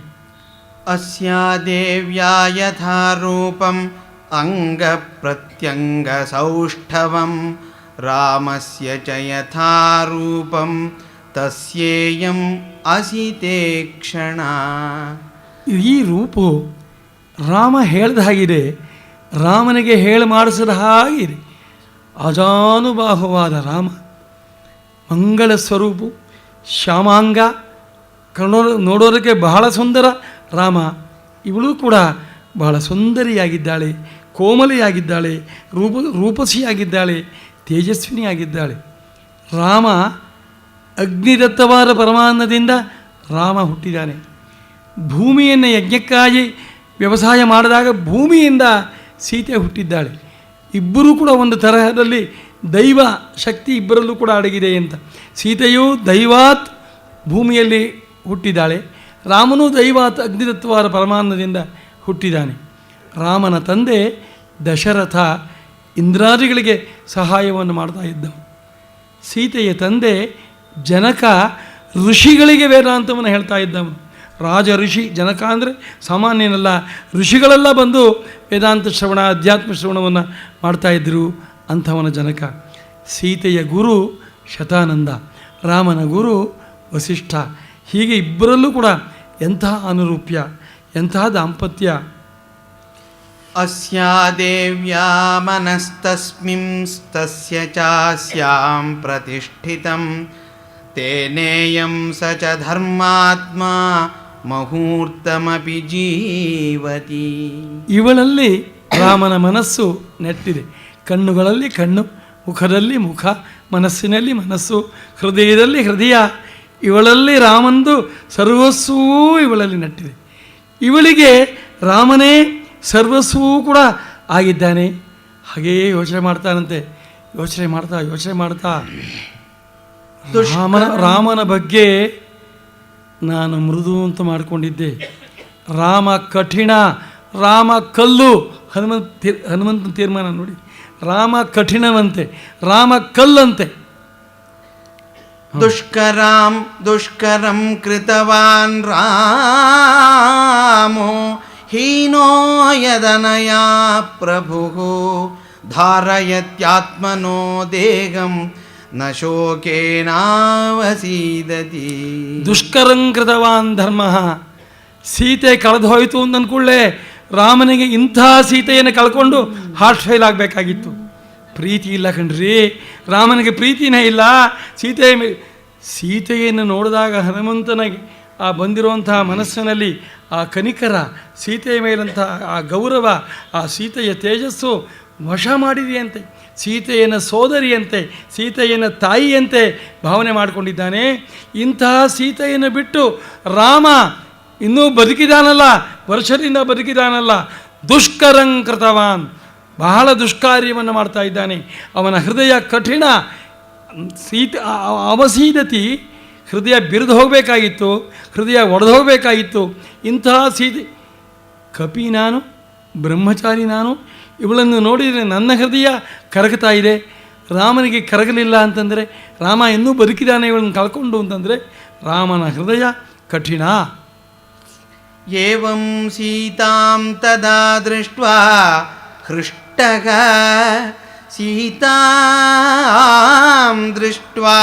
ಅಸ್ಯಾ ದೇವ್ಯಾ ಯಥಾ ರೂಪಂ ಅಂಗ ಪ್ರತ್ಯಂಗ ಸೌಷ್ಠವಂ ರಾಮಸ್ಯ ಚ ಯಥಾ ರೂಪಂ ತಸ್ಯೇಯಂ ಅಸಿತೇ ಕ್ಷಣ. ಈ ರೂಪು ರಾಮ ಹೇಳ್ದ ಹಾಗಿದೆ, ರಾಮನಿಗೆ ಹೇಳಿ ಮಾಡಿಸಿದ ಹಾಗಿದೆ. ಅಜಾನುಬಾಹುವಾದ ರಾಮ, ಮಂಗಳ ಸ್ವರೂಪು, ಶ್ಯಾಮಾಂಗ, ನೋಡೋದಕ್ಕೆ ಬಹಳ ಸುಂದರ ರಾಮ. ಇವಳು ಕೂಡ ಬಹಳ ಸುಂದರಿಯಾಗಿದ್ದಾಳೆ, ಕೋಮಲಿಯಾಗಿದ್ದಾಳೆ, ರೂಪಸಿಯಾಗಿದ್ದಾಳೆ, ತೇಜಸ್ವಿನಿಯಾಗಿದ್ದಾಳೆ. ರಾಮ ಅಗ್ನಿದತ್ತವಾದ ಪರಮಾನ್ನದಿಂದ ರಾಮ ಹುಟ್ಟಿದ್ದಾನೆ. ಭೂಮಿಯನ್ನು ಯಜ್ಞಕ್ಕಾಗಿ ವ್ಯವಸಾಯ ಮಾಡಿದಾಗ ಭೂಮಿಯಿಂದ ಸೀತೆ ಹುಟ್ಟಿದ್ದಾಳೆ. ಇಬ್ಬರೂ ಕೂಡ ಒಂದು ತರಹದಲ್ಲಿ ದೈವ ಶಕ್ತಿ ಇಬ್ಬರಲ್ಲೂ ಕೂಡ ಅಡಗಿದೆ ಅಂತ. ಸೀತೆಯು ದೈವಾತ್ ಭೂಮಿಯಲ್ಲಿ ಹುಟ್ಟಿದ್ದಾಳೆ, ರಾಮನೂ ದೈವಾತ್ ಅಗ್ನಿದತ್ತವಾದ ಪರಮಾನ್ನದಿಂದ ಹುಟ್ಟಿದ್ದಾನೆ. ರಾಮನ ತಂದೆ ದಶರಥ ಇಂದ್ರಾದಿಗಳಿಗೆ ಸಹಾಯವನ್ನು ಮಾಡ್ತಾ ಇದ್ದವು. ಸೀತೆಯ ತಂದೆ ಜನಕ ಋಷಿಗಳಿಗೆ ವೇದಾಂತವನ್ನು ಹೇಳ್ತಾ ಇದ್ದವನು. ರಾಜ ಋಷಿ ಜನಕ ಅಂದರೆ ಸಾಮಾನ್ಯನಲ್ಲ, ಋಷಿಗಳೆಲ್ಲ ಬಂದು ವೇದಾಂತ ಶ್ರವಣ, ಅಧ್ಯಾತ್ಮ ಶ್ರವಣವನ್ನು ಮಾಡ್ತಾಯಿದ್ರು. ಅಂಥವನ ಜನಕ. ಸೀತೆಯ ಗುರು ಶತಾನಂದ, ರಾಮನ ಗುರು ವಸಿಷ್ಠ. ಹೀಗೆ ಇಬ್ಬರಲ್ಲೂ ಕೂಡ ಎಂತಹ ಅನುರೂಪ್ಯ, ಎಂತಹ ದಾಂಪತ್ಯ. ಅಸ್ಯಾ ದೇವ್ಯಾ ಮನಸ್ತಸ್ಮಿಂಸ್ತಸ್ಯ ಚಾಸ್ಯಾಂ ಪ್ರತಿಷ್ಠಿತಂ ತೇನೇಯಂ ಸ ಚ ಧರ್ಮಾತ್ಮ ಮುಹೂರ್ತಮಪಿ ಜೀವತಿ. ಇವಳಲ್ಲಿ ರಾಮನ ಮನಸ್ಸು ನೆಟ್ಟಿದೆ. ಕಣ್ಣುಗಳಲ್ಲಿ ಕಣ್ಣು, ಮುಖದಲ್ಲಿ ಮುಖ, ಮನಸ್ಸಿನಲ್ಲಿ ಮನಸ್ಸು, ಹೃದಯದಲ್ಲಿ ಹೃದಯ. ಇವಳಲ್ಲಿ ರಾಮಂದು ಸರ್ವಸ್ವವೂ ಇವಳಲ್ಲಿ ನೆಟ್ಟಿದೆ. ಇವಳಿಗೆ ರಾಮನೇ ಸರ್ವಸ್ವವೂ ಕೂಡ ಆಗಿದ್ದಾನೆ. ಹಾಗೆಯೇ ಯೋಚನೆ ಮಾಡ್ತಾನಂತೆ. ಯೋಚನೆ ಮಾಡ್ತಾ ರಾಮನ ಬಗ್ಗೆ ನಾನು ಮೃದು ಅಂತ ಮಾಡಿಕೊಂಡಿದ್ದೆ. ರಾಮ ಕಠಿಣ, ರಾಮ ಕಲ್ಲು ಹನುಮಂತನ ತೀರ್ಮಾನ ನೋಡಿ. ರಾಮ ಕಠಿಣವಂತೆ, ರಾಮ ಕಲ್ಲಂತೆ. ದುಷ್ಕರಂ ಕೃತವಾನ್ ರಾಮೋ ಹೀನೋ ಯದನಯಾ ಪ್ರಭುಃ ಧಾರಯತ್ಯಾತ್ಮನೋ ದೇಹಂ ನ ಶೋಕೇನಾವಸೀದತಿ. ದುಷ್ಕರಂ ಕೃತವಾನ್ ಧರ್ಮ. ಸೀತೆ ಕಳೆದು ಹೋಯಿತು ಅಂತ ಅಂದ್ಕೊಳ್ಳೆ ರಾಮನಿಗೆ ಇಂಥ ಸೀತೆಯನ್ನು ಕಳ್ಕೊಂಡು ಹಾರ್ಟ್ ಫೇಲ್ ಆಗಬೇಕಾಗಿತ್ತು. ಪ್ರೀತಿ ಇಲ್ಲ ಕಣ್ರಿ, ರಾಮನಿಗೆ ಪ್ರೀತಿನೇ ಇಲ್ಲ. ಸೀತೆಯನ್ನು ನೋಡಿದಾಗ ಹನುಮಂತನಿಗೆ ಆ ಬಂದಿರುವಂತಹ ಮನಸ್ಸಿನಲ್ಲಿ ಆ ಕನಿಕರ, ಸೀತೆಯ ಮೇಲಂತಹ ಆ ಗೌರವ, ಆ ಸೀತೆಯ ತೇಜಸ್ಸು ವಶ ಮಾಡಿದೆಯಂತೆ. ಸೀತೆಯನ್ನು ಸೋದರಿಯಂತೆ, ಸೀತೆಯನ್ನು ತಾಯಿಯಂತೆ ಭಾವನೆ ಮಾಡಿಕೊಂಡಿದ್ದಾನೆ. ಇಂತಹ ಸೀತೆಯನ್ನು ಬಿಟ್ಟು ರಾಮ ಇನ್ನೂ ಬದುಕಿದಾನಲ್ಲ, ವರ್ಷದಿಂದ ಬದುಕಿದಾನಲ್ಲ. ದುಷ್ಕರಂಕೃತವಾನ್, ಬಹಳ ದುಷ್ಕಾರ್ಯವನ್ನು ಮಾಡ್ತಾ ಇದ್ದಾನೆ. ಅವನ ಹೃದಯ ಕಠಿಣ. ಅವಸೀದತಿ, ಹೃದಯ ಬಿರಿದು ಹೋಗಬೇಕಾಗಿತ್ತು, ಹೃದಯ ಒಡೆದು ಹೋಗಬೇಕಾಗಿತ್ತು. ಇಂತಹ ಸೀತೆ, ಕಪಿ ನಾನು, ಬ್ರಹ್ಮಚಾರಿ ನಾನು, ಇವಳನ್ನು ನೋಡಿದರೆ ನನ್ನ ಹೃದಯ ಕರಗ್ತಾ ಇದೆ. ರಾಮನಿಗೆ ಕರಗಲಿಲ್ಲ ಅಂತಂದರೆ, ರಾಮ ಇನ್ನೂ ಬದುಕಿದಾನೆ ಇವಳನ್ನು ಕಳ್ಕೊಂಡು ಅಂತಂದರೆ ರಾಮನ ಹೃದಯ ಕಠಿಣ. ಏವಂ ಸೀತಾಂ ತದಾ ದೃಷ್ಟ್ವಾ ಹೃಷ್ಟಃ ಸೀತಾಂ ದೃಷ್ಟ್ವಾ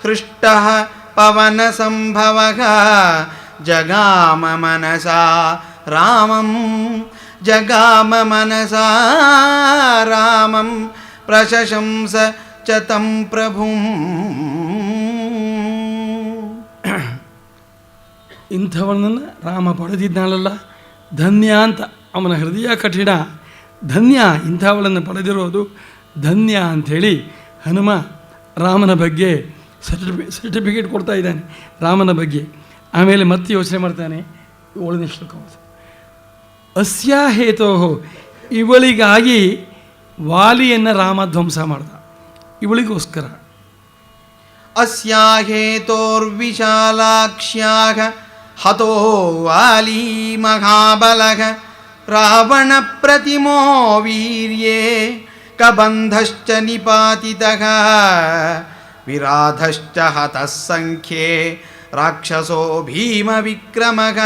ಹೃಷ್ಟಃ ಪವನ ಸಂಭವಃ ಜಗಾಮ ಮನಸಾ ರಾಮಂ ಪ್ರಶಂಸ ಚ ತಂ ಪ್ರಭುಂ. ಇಂಥವನನ್ನು ರಾಮ ಪಡೆದಿದ್ದಾನಲ್ಲ, ಧನ್ಯ ಅಂತ. ಅವನ ಹೃದಯ ಕಠಿಣ, ಧನ್ಯ, ಇಂಥವಳನ್ನು ಪಡೆದಿರೋದು ಧನ್ಯ ಅಂಥೇಳಿ ಹನುಮ ರಾಮನ ಬಗ್ಗೆ ಸರ್ಟಿಫಿಕೇಟ್ ಕೊಡ್ತಾ ಇದ್ದಾನೆ ರಾಮನ ಬಗ್ಗೆ. ಆಮೇಲೆ ಮತ್ತೆ ಯೋಚನೆ ಮಾಡ್ತಾನೆ, ಏಳನೇ ಶ್ಲೋಕ. ಅಸ್ಯಾ ಹೇತೋ, ಇವಳಿಗಾಗಿ ವಾಲಿಯನ್ನು ರಾಮ ಧ್ವಂಸ ಮಾಡ್ದ, ಇವಳಿಗೋಸ್ಕರ. ಅಸ್ಯಾ ಹೇತೋರ್ವಿಶಾಲಾಕ್ಷ್ಯಾಃ ಹತೋ ವಾಲಿ ಮಹಾಬಲಃ ರಾವಣ ಪ್ರತಿಮೋ ವೀರ್ಯೇ ಕಬಂಧಶ್ಚ ನಿಪಾತಿತಃ ವಿರಾಧಶ್ಚ ಹತಃ ಸಂಖ್ಯೇ ರಾಕ್ಷಸೋ ಭೀಮ ವಿಕ್ರಮಃ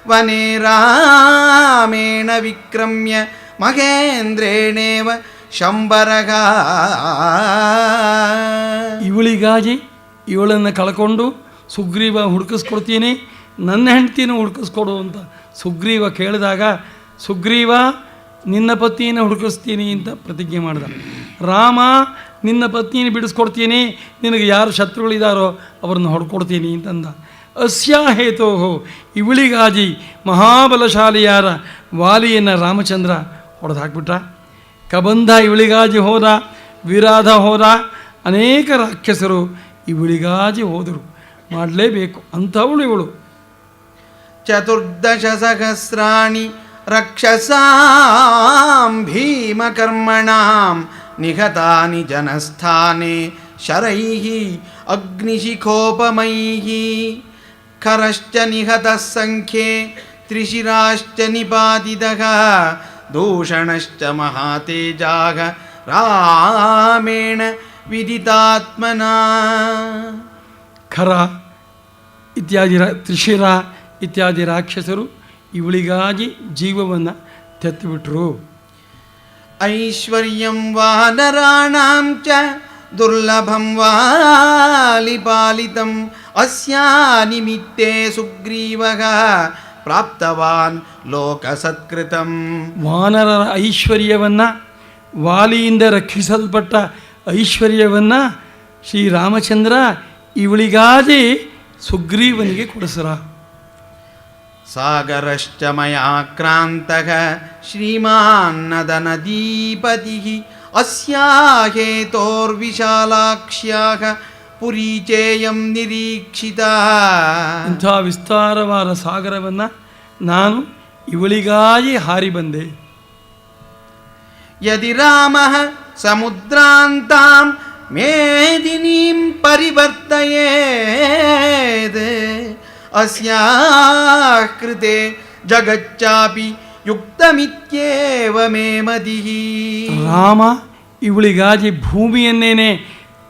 ವನೇ ರಾಮೇಣ ವಿಕ್ರಮ್ಯ ಮಹೇಂದ್ರೇಣೇವ ಶಂಬರಃ. ಇವಳಿಗಾಗಿ ಇವಳನ್ನು ಕಳ್ಕೊಂಡು ಸುಗ್ರೀವ ಹುಡುಕಿಸ್ಕೊಡ್ತೀನಿ, ನನ್ನ ಹೆಂಡ್ತಿನೂ ಹುಡುಕಿಸ್ಕೊಡು ಅಂತ ಸುಗ್ರೀವ ಕೇಳಿದಾಗ, ಸುಗ್ರೀವ ನಿನ್ನ ಪತ್ನಿಯನ್ನು ಹುಡುಕಿಸ್ತೀನಿ ಅಂತ ಪ್ರತಿಜ್ಞೆ ಮಾಡಿದ. ರಾಮ ನಿನ್ನ ಪತ್ನಿಯನ್ನು ಬಿಡಿಸ್ಕೊಡ್ತೀನಿ, ನಿನಗೆ ಯಾರು ಶತ್ರುಗಳಿದ್ದಾರೋ ಅವ್ರನ್ನ ಹೊಡ್ಕೊಡ್ತೀನಿ ಅಂತಂದ. ಅಸ್ಯಾ ಹೇತೋ, ಇವಳಿಗಾಗಿ ಮಹಾಬಲಶಾಲಿಯಾರ ವಾಲಿಯನ್ನು ರಾಮಚಂದ್ರ ಹೊಡೆದು ಹಾಕ್ಬಿಟ್ಟ. ಕಬಂಧ ಇವಳಿಗಾಗಿ ಹೋದ, ವಿರಾಧ ಹೋದ, ಅನೇಕ ರಾಕ್ಷಸರು ಇವಳಿಗಾಗಿ ಹೋದರು. ಮಾಡಲೇಬೇಕು ಅಂಥವಳು ಇವಳು. ಚತುರ್ದಶ ಸಹಸ್ರಾಣಿ ರಕ್ಷಸಾಂ ಭೀಮಕರ್ಮಣಾಂ ನಿಹತಾನಿ ಜನಸ್ಥಾನೆ ಶರೈಃ ಅಗ್ನಿಶಿಖೋಪಮೈಃ ಖರಶ್ಚ ನಿಹತಃ ಸಂಖ್ಯೆ ತ್ರಿಶಿರಾಶ್ಚ ನಿಪಾತಿತಃ ದೂಷಣಶ್ಚ ಮಹಾತೇಜಾಃ ರಾಮೇಣ ವಿದಿತಾತ್ಮನಾ. ಖರ ಇತ್ಯಾದಿ ತ್ರಿಶಿರ ಇತ್ಯಾದಿ ರಾಕ್ಷಸರು ಇವಳಿಗಾಗಿ ಜೀವವನ್ನು ತೆತ್ತುಬಿಟ್ರು. ಐಶ್ವರ್ಯಂ ವಾನರಾಣಾಂ ಚ ದುರ್ಲಭಂ ವಾಲಿಪಾಲಿತಂ ಅಸ್ಯಾ ನಿಮಿತ್ತೇ ಸುಗ್ರೀವಃ ಪ್ರಾಪ್ತವಾನ್ ಲೋಕಸತ್ಕೃತಂ. ವಾನರರ ಐಶ್ವರ್ಯವನ್ನು, ವಾಲಿಯಿಂದ ರಕ್ಷಿಸಲ್ಪಟ್ಟ ಐಶ್ವರ್ಯವನ್ನು ಶ್ರೀರಾಮಚಂದ್ರ ಇವಳಿಗಾಗಿ ಸುಗ್ರೀವನಿಗೆ ಕೊಡಿಸರ. ಸಾಗರಶ್ಚ ಮಯಾ ಕ್ರಾಂತಃ ಶ್ರೀಮಾನ್ನದನದೀಪತಿಃ ಅಸ್ಯಾ ಹೇತೋರ್ವಿಶಾಲಾಕ್ಷ್ಯಾಃ ಪುರೀಚೇಯಂ ನಿರೀಕ್ಷಿತಾ. ಇಂಥ ವಿಸ್ತಾರವಾದ ಸಾಗರವನ್ನು ನಾನು ಇವಳಿಗಾಗಿ ಹಾರಿ ಬಂದೆ. ಯದಿ ರಾಮಃ ಸಮುದ್ರಾಂತಾಂ ಮೇದಿನೀಂ ಪರಿವರ್ತಯೇತ್ ಅಸ್ಯಾಃ ಕೃತೆ ಜಗಚ್ಚಾಪಿ ಯುಕ್ತಮಿತ್ಯೇವ ಮೇ ಮತಿಃ. ರಾಮ ಇವಳಿಗಾಗಿ ಭೂಮಿಯನ್ನೇನೆ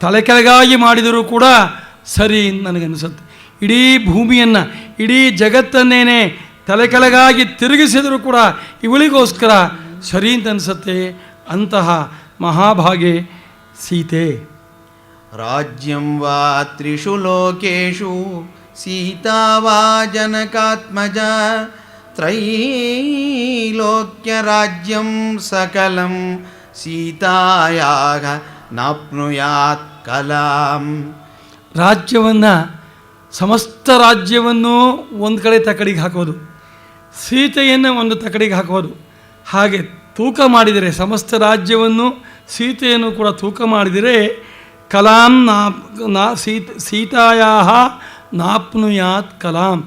ತಲೆ ಕೆಳಗಾಗಿ ಮಾಡಿದರೂ ಕೂಡ ಸರಿ ನನಗನ್ನಿಸುತ್ತೆ. ಇಡೀ ಭೂಮಿಯನ್ನು, ಇಡೀ ಜಗತ್ತನ್ನೇನೆ ತಲೆ ಕೆಳಗಾಗಿ ತಿರುಗಿಸಿದರೂ ಕೂಡ ಇವಳಿಗೋಸ್ಕರ ಸರಿ ಅಂತ ಅನಿಸುತ್ತೆ. ಅಂತಹ ಮಹಾಭಾಗೆ ಸೀತೆ. ರಾಜ್ಯಂ ವಾ ತ್ರಿಷು ಲೋಕೇಶು ಸೀತಾ ವಾ ಜನಕಾತ್ಮಜ ತ್ರೈಲೋಕ್ಯ ರಾಜ್ಯಂ ಸಕಲಂ ಸೀತಾಯಾಗ ನಾಪ್ನುಯಾತ್ ಕಲಾಂ. ರಾಜ್ಯವನ್ನು, ಸಮಸ್ತ ರಾಜ್ಯವನ್ನು ಒಂದು ಕಡೆ ತಕಡಿಗೆ ಹಾಕೋದು, ಸೀತೆಯನ್ನು ಒಂದು ತಕಡಿಗೆ ಹಾಕೋದು. ಹಾಗೆ ತೂಕ ಮಾಡಿದರೆ, ಸಮಸ್ತ ರಾಜ್ಯವನ್ನು ಸೀತೆಯನ್ನು ಕೂಡ ತೂಕ ಮಾಡಿದರೆ ಕಲಾಂ ಸೀತಾಯಾ ನಾಪ್ನುಯಾತ್ ಕಲಾಂ,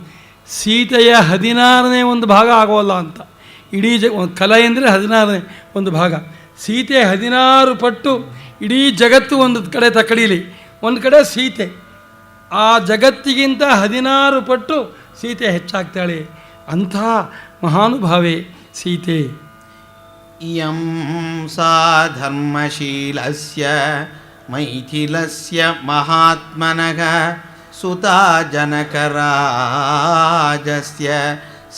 ಸೀತೆಯ 16ನೇ ಒಂದು ಭಾಗ ಆಗೋಲ್ಲ ಅಂತ. ಇಡೀ ಕಲೆ ಅಂದರೆ 16ನೇ ಒಂದು ಭಾಗ. ಸೀತೆ 16 ಪಟ್ಟು ಇಡೀ ಜಗತ್ತು ಒಂದು ಕಡೆ ತಕಡೀಲಿ, ಒಂದು ಕಡೆ ಸೀತೆ. ಆ ಜಗತ್ತಿಗಿಂತ 16 ಪಟ್ಟು ಸೀತೆ ಹೆಚ್ಚಾಗ್ತಾಳೆ. ಅಂಥ ಮಹಾನುಭಾವೆ ಸೀತೆ. ಇಯಂ ಸಾ ಧರ್ಮಶೀಲಸ್ಯ ಮೈಥಿಲಸ್ಯ ಮಹಾತ್ಮನಃ ಸುತಾ ಜನಕರಾಜಸ್ಯ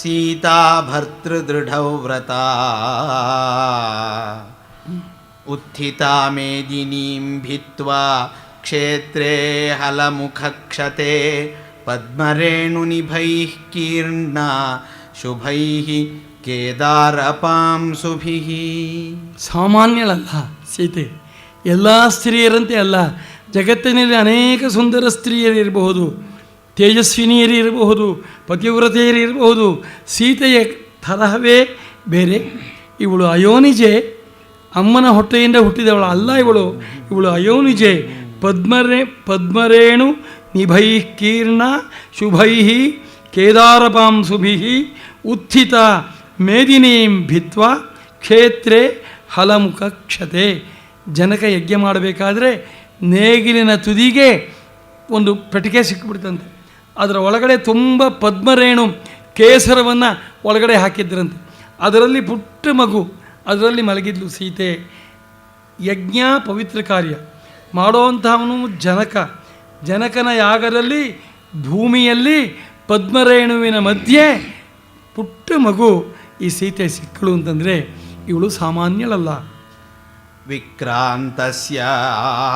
ಸೀತಾ ಭರ್ತೃದೃಢೌ ವ್ರತಾ ಉತ್ಥಿತಾ ಮೇದಿನೀಂ ಭಿತ್ವಾ ಕ್ಷೇತ್ರೇ ಹಲಮುಖಕ್ಷತೆ ಪದ್ಮರೇಣುನಿಭೈಃ ಕೀರ್ಣಾ ಶುಭೈಃ ಕೇದಾರಪಾಂಸುಭಿಃ. ಸಾಮಾನ್ಯಳಲ್ಲ ಸೀತೆ. ಎಲ್ಲ ಸ್ತ್ರೀಯರಂತೆ ಅಲ್ಲ. ಜಗತ್ತಿನಲ್ಲಿ ಅನೇಕ ಸುಂದರ ಸ್ತ್ರೀಯರಿರಬಹುದು, ತೇಜಸ್ವಿನಿಯರಿರಬಹುದು, ಪತಿವ್ರತೆಯರಿರಬಹುದು. ಸೀತೆಯ ತರಹವೇ ಬೇರೆ. ಇವಳು ಅಯೋನಿಜೆ, ಅಮ್ಮನ ಹೊಟ್ಟೆಯಿಂದ ಹುಟ್ಟಿದವಳು ಅಲ್ಲ ಇವಳು. ಇವಳು ಅಯೋನಿಜೆ. ಪದ್ಮರೇಣು ನಿಭೈಃ ಕೀರ್ಣ ಶುಭೈಃ ಕೇದಾರಪಾಂಸುಭಿಃ ಉತ್ಥಿತ ಮೇದಿನೀಂ ಭಿತ್ವಾ ಕ್ಷೇತ್ರೇ ಹಲಮುಖಕ್ಷತೆ. ಜನಕ ಯಜ್ಞ ಮಾಡಬೇಕಾದ್ರೆ ನೇಗಿಲಿನ ತುದಿಗೆ ಒಂದು ಪೆಟ್ಟಿಗೆ ಸಿಕ್ಕಿಬಿಡ್ತಂತೆ. ಅದರ ಒಳಗಡೆ ತುಂಬ ಪದ್ಮರೇಣು ಕೇಸರವನ್ನು ಒಳಗಡೆ ಹಾಕಿದ್ರಂತೆ. ಅದರಲ್ಲಿ ಪುಟ್ಟ ಮಗು, ಅದರಲ್ಲಿ ಮಲಗಿದ್ಲು ಸೀತೆ. ಯಜ್ಞ ಪವಿತ್ರ ಕಾರ್ಯ ಮಾಡೋವಂಥವನು ಜನಕ. ಜನಕನ ಯಾಗದಲ್ಲಿ ಭೂಮಿಯಲ್ಲಿ ಪದ್ಮರೇಣುವಿನ ಮಧ್ಯೆ ಪುಟ್ಟ ಮಗು ಈ ಸೀತೆ ಸಿಕ್ಕಳು ಅಂತಂದರೆ ಇವಳು ಸಾಮಾನ್ಯಳಲ್ಲ. ವಿಕ್ರಾಂತಸ್ಯ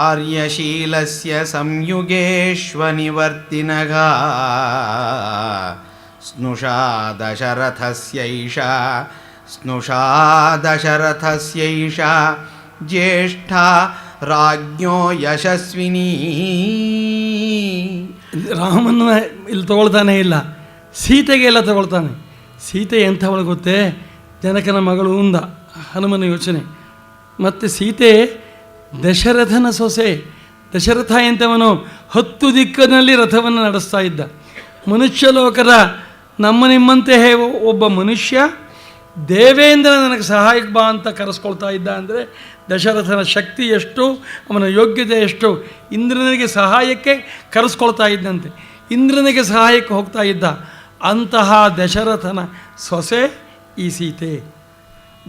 ಆರ್ಯಶೀಲಸ್ಯ ಸಂಯುಗೇಶ್ವನಿವರ್ತಿನಃ ಸ್ನುಷಾ ದಶರಥಸ್ಯೈಷಾ ಜ್ಯೇಷ್ಠಾ ರಾಜ್ಞೋ ಯಶಸ್ವಿನಿ. ರಾಮನ ಇಲ್ಲಿ ತಗೊಳ್ತಾನೆ ಇಲ್ಲ, ಸೀತೆಗೆಲ್ಲ ತಗೊಳ್ತಾನೆ. ಸೀತೆ ಎಂಥವಳು ಗೊತ್ತೇ? ಜನಕನ ಮಗಳು ಉಂದ, ಹನುಮನ ಯೋಚನೆ. ಮತ್ತು ಸೀತೆ ದಶರಥನ ಸೊಸೆ. ದಶರಥ ಎಂಥವನು 10 ದಿಕ್ಕಿನಲ್ಲಿ ರಥವನ್ನು ನಡೆಸ್ತಾ ಇದ್ದ. ಮನುಷ್ಯ ಲೋಕದ ನಮ್ಮ ನಿಮ್ಮಂತೆ ಒಬ್ಬ ಮನುಷ್ಯ ದೇವೇಂದ್ರ ನನಗೆ ಸಹಾಯಕ್ಕೆ ಬಾ ಅಂತ ಕರೆಸ್ಕೊಳ್ತಾ ಇದ್ದ ಅಂದರೆ ದಶರಥನ ಶಕ್ತಿ ಎಷ್ಟು, ಅವನ ಯೋಗ್ಯತೆ ಎಷ್ಟು. ಇಂದ್ರನಿಗೆ ಸಹಾಯಕ್ಕೆ ಕರೆಸ್ಕೊಳ್ತಾ ಇದ್ದಂತೆ, ಇಂದ್ರನಿಗೆ ಸಹಾಯಕ್ಕೆ ಹೋಗ್ತಾ ಇದ್ದ. ಅಂತಹ ದಶರಥನ ಸೊಸೆ ಈ ಸೀತೆ.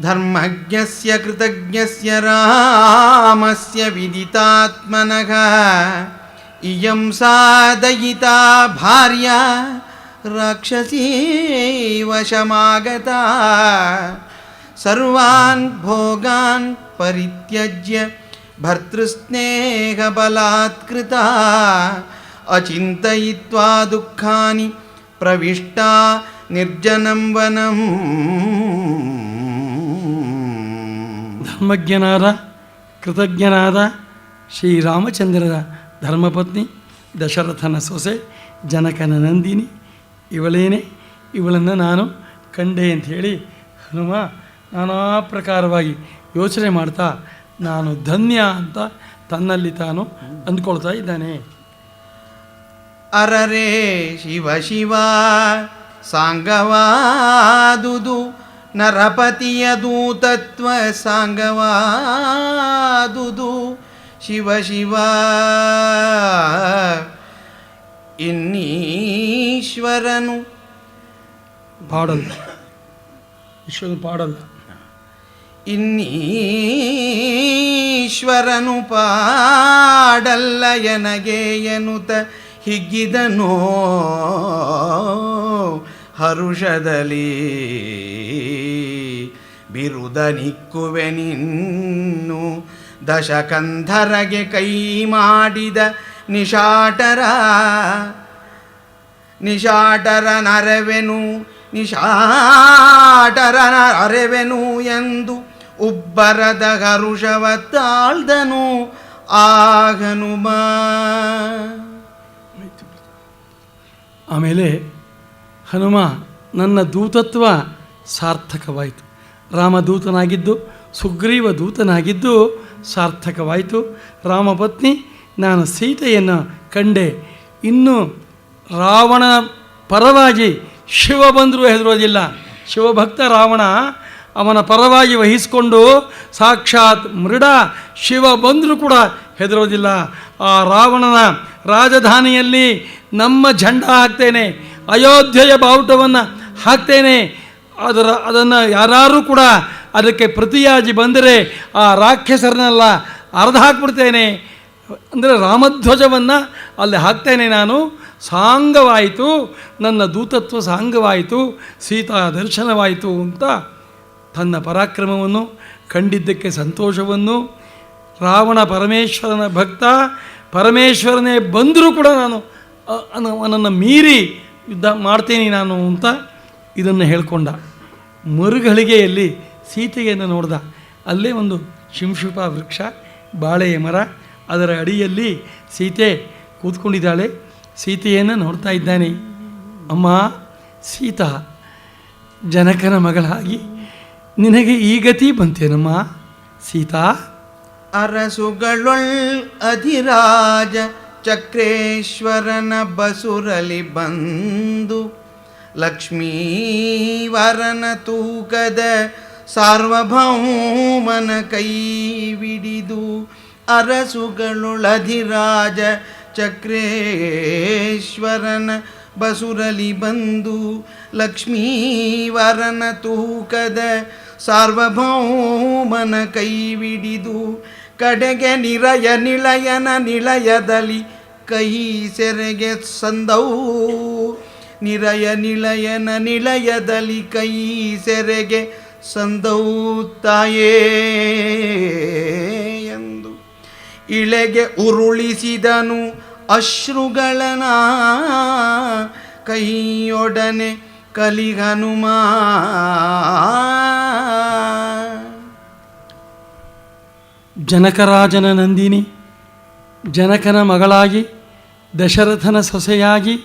ಧರ್ಮಜ್ಞಸ್ಯ ಕೃತಜ್ಞಸ್ಯ ರಾಮಸ್ಯ ವಿದಿತಾತ್ಮನಃ ಇಯಂ ಸಾ ದಯಿತಾ ಭಾರ್ಯ ರಾಕ್ಷಸೀ ವಶಮಾಗತಾ ಸರ್ವಾನ್ ಭೋಗಾನ್ ಪರಿತ್ಯಜ್ಯ ಭರ್ತೃಸ್ನೇಹ ಬಲಾತ್ಕೃತಾ ಅಚಿಂತಯಿತ್ವಾ ದುಃಖಾನಿ ಪ್ರವಿಷ್ಟಾ ನಿರ್ಜನಂ ವನಂ. ಧರ್ಮಜ್ಞನಾದ ಕೃತಜ್ಞನಾದ ಶ್ರೀರಾಮಚಂದ್ರರ ಧರ್ಮಪತ್ನಿ, ದಶರಥನ ಸೊಸೆ, ಜನಕನ ನಂದಿನಿ ಇವಳೇನೆ. ಇವಳನ್ನು ನಾನು ಕಂಡೆ ಅಂಥೇಳಿ ಹನುಮ ನಾನಾ ಪ್ರಕಾರವಾಗಿ ಯೋಚನೆ ಮಾಡ್ತಾ ನಾನು ಧನ್ಯ ಅಂತ ತನ್ನಲ್ಲಿ ತಾನು ಅಂದ್ಕೊಳ್ತಾ ಇದ್ದಾನೆ. ಅರರೇ ಶಿವ ಶಿವ ಸಾಂಗವಾದುದು ನರಪತಿಯ ದೂತತ್ವ ಸಾಂಗವಾದುದು ಶಿವ ಶಿವ ಇನ್ನೀಶ್ವರನು ಪಾಡಲು ಇಷ್ಟೊಂದು ಪಾಡಲ್ಲ. ಇನ್ನೀಶ್ವರನು ಪಾಡಲ್ಲ ಎನಗೆ ಎನ್ನುತ್ತ ಹಿಗ್ಗಿದನೋ ಹರುಷದಲ್ಲಿ ಬಿರುದ ನಿಕ್ಕುವೆ ನಿನ್ನು ದಶಕಂಧರಗೆ ಕೈ ಮಾಡಿದ ನಿಶಾಟರ ಅರೆವೆನು ಎಂದು ಉಬ್ಬರದ ಹರುಷವ ತಾಳ್ದನು ಆ ಹನುಮ. ಆಮೇಲೆ ಹನುಮ ನನ್ನ ದೂತತ್ವ ಸಾರ್ಥಕವಾಯಿತು. ರಾಮದೂತನಾಗಿದ್ದು ಸುಗ್ರೀವ ದೂತನಾಗಿದ್ದು ಸಾರ್ಥಕವಾಯಿತು. ರಾಮಪತ್ನಿ ನಾನು ಸೀತೆಯನ್ನು ಕಂಡೆ. ಇನ್ನು ರಾವಣನ ಪರವಾಗಿ ಶಿವ ಬಂದರೂ ಹೆದರೋದಿಲ್ಲ. ಶಿವಭಕ್ತ ರಾವಣ ಅವನ ಪರವಾಗಿ ವಹಿಸಿಕೊಂಡು ಸಾಕ್ಷಾತ್ ಮೃಡ ಶಿವ ಬಂದರೂ ಕೂಡ ಹೆದರೋದಿಲ್ಲ. ಆ ರಾವಣನ ರಾಜಧಾನಿಯಲ್ಲಿ ನಮ್ಮ ಝಂಡ ಹಾಕ್ತೇನೆ, ಅಯೋಧ್ಯೆಯ ಬಾವುಟವನ್ನು ಹಾಕ್ತೇನೆ. ಅದನ್ನು ಯಾರೂ ಕೂಡ ಅದಕ್ಕೆ ಪ್ರತಿಯಾಗಿ ಬಂದರೆ ಆ ರಾಕ್ಷಸರನ್ನೆಲ್ಲ ಅರ್ಧ ಹಾಕ್ಬಿಡ್ತೇನೆ. ಅಂದರೆ ರಾಮಧ್ವಜವನ್ನು ಅಲ್ಲಿ ಹಾಕ್ತೇನೆ ನಾನು. ಸಾಂಗವಾಯಿತು, ನನ್ನ ದೂತತ್ವ ಸಾಂಗವಾಯಿತು, ಸೀತಾ ದರ್ಶನವಾಯಿತು ಅಂತ ತನ್ನ ಪರಾಕ್ರಮವನ್ನು ಕಂಡಿದ್ದಕ್ಕೆ ಸಂತೋಷವನ್ನು, ರಾವಣ ಪರಮೇಶ್ವರನ ಭಕ್ತ, ಪರಮೇಶ್ವರನೇ ಬಂದರೂ ಕೂಡ ನಾನು ಅವನನ್ನು ಮೀರಿ ಯುದ್ಧ ಮಾಡ್ತೀನಿ ನಾನು ಅಂತ ಇದನ್ನು ಹೇಳ್ಕೊಂಡ. ಮರುಗಳಿಗೆಯಲ್ಲಿ ಸೀತೆಯನ್ನು ನೋಡ್ದ. ಅಲ್ಲೇ ಒಂದು ಶಿಂಶುಪ ವೃಕ್ಷ, ಬಾಳೆಯ ಮರ, ಅದರ ಅಡಿಯಲ್ಲಿ ಸೀತೆ ಕೂತ್ಕೊಂಡಿದ್ದಾಳೆ. ಸೀತೆಯನ್ನು ನೋಡ್ತಾ ಇದ್ದಾನೆ. ಅಮ್ಮ ಸೀತಾ, ಜನಕನ ಮಗಳಾಗಿ ನಿನಗೆ ಈ ಗತಿ ಬಂತೇನಮ್ಮ ಸೀತಾ? ಅರಸುಗಳೊಳ್ ಅಧಿರಾಜ ಚಕ್ರೇಶ್ವರನ ಬಸುರಲಿ ಬಂದು ಲಕ್ಷ್ಮೀವರನ ತೂಕದ ಸಾರ್ವಭೌಮನ ಕೈವಿಡಿದು. ಅರಸುಗಳೊಳಧಿರಾಜ ಚಕ್ರೇಶ್ವರನ ಬಸುರಲಿ ಬಂದು ಲಕ್ಷ್ಮೀವರನ ತೂಕದ ಸಾರ್ವಭೌಮನ ಕೈವಿಡಿದು. ಕಡೆಗೆ ನಿಲಯನ ನಿಲಯದಲ್ಲಿ ಕೈ ಸೆರೆಗೆ ಸಂದವು. ನಿಲಯನ ನಿಲಯದಲ್ಲಿ ಕೈ ಸೆರೆಗೆ ಸಂದವು ತಾಯೇ ಎಂದು ಇಳೆಗೆ ಉರುಳಿಸಿದನು ಅಶ್ರುಗಳನ ಕೈಯೊಡನೆ ಕಲಿಹನುಮ. ಜನಕರಾಜನ ನಂದಿನಿ, ಜನಕನ ಮಗಳಾಗಿ, ದಶರಥನ ಸೊಸೆಯಾಗಿ,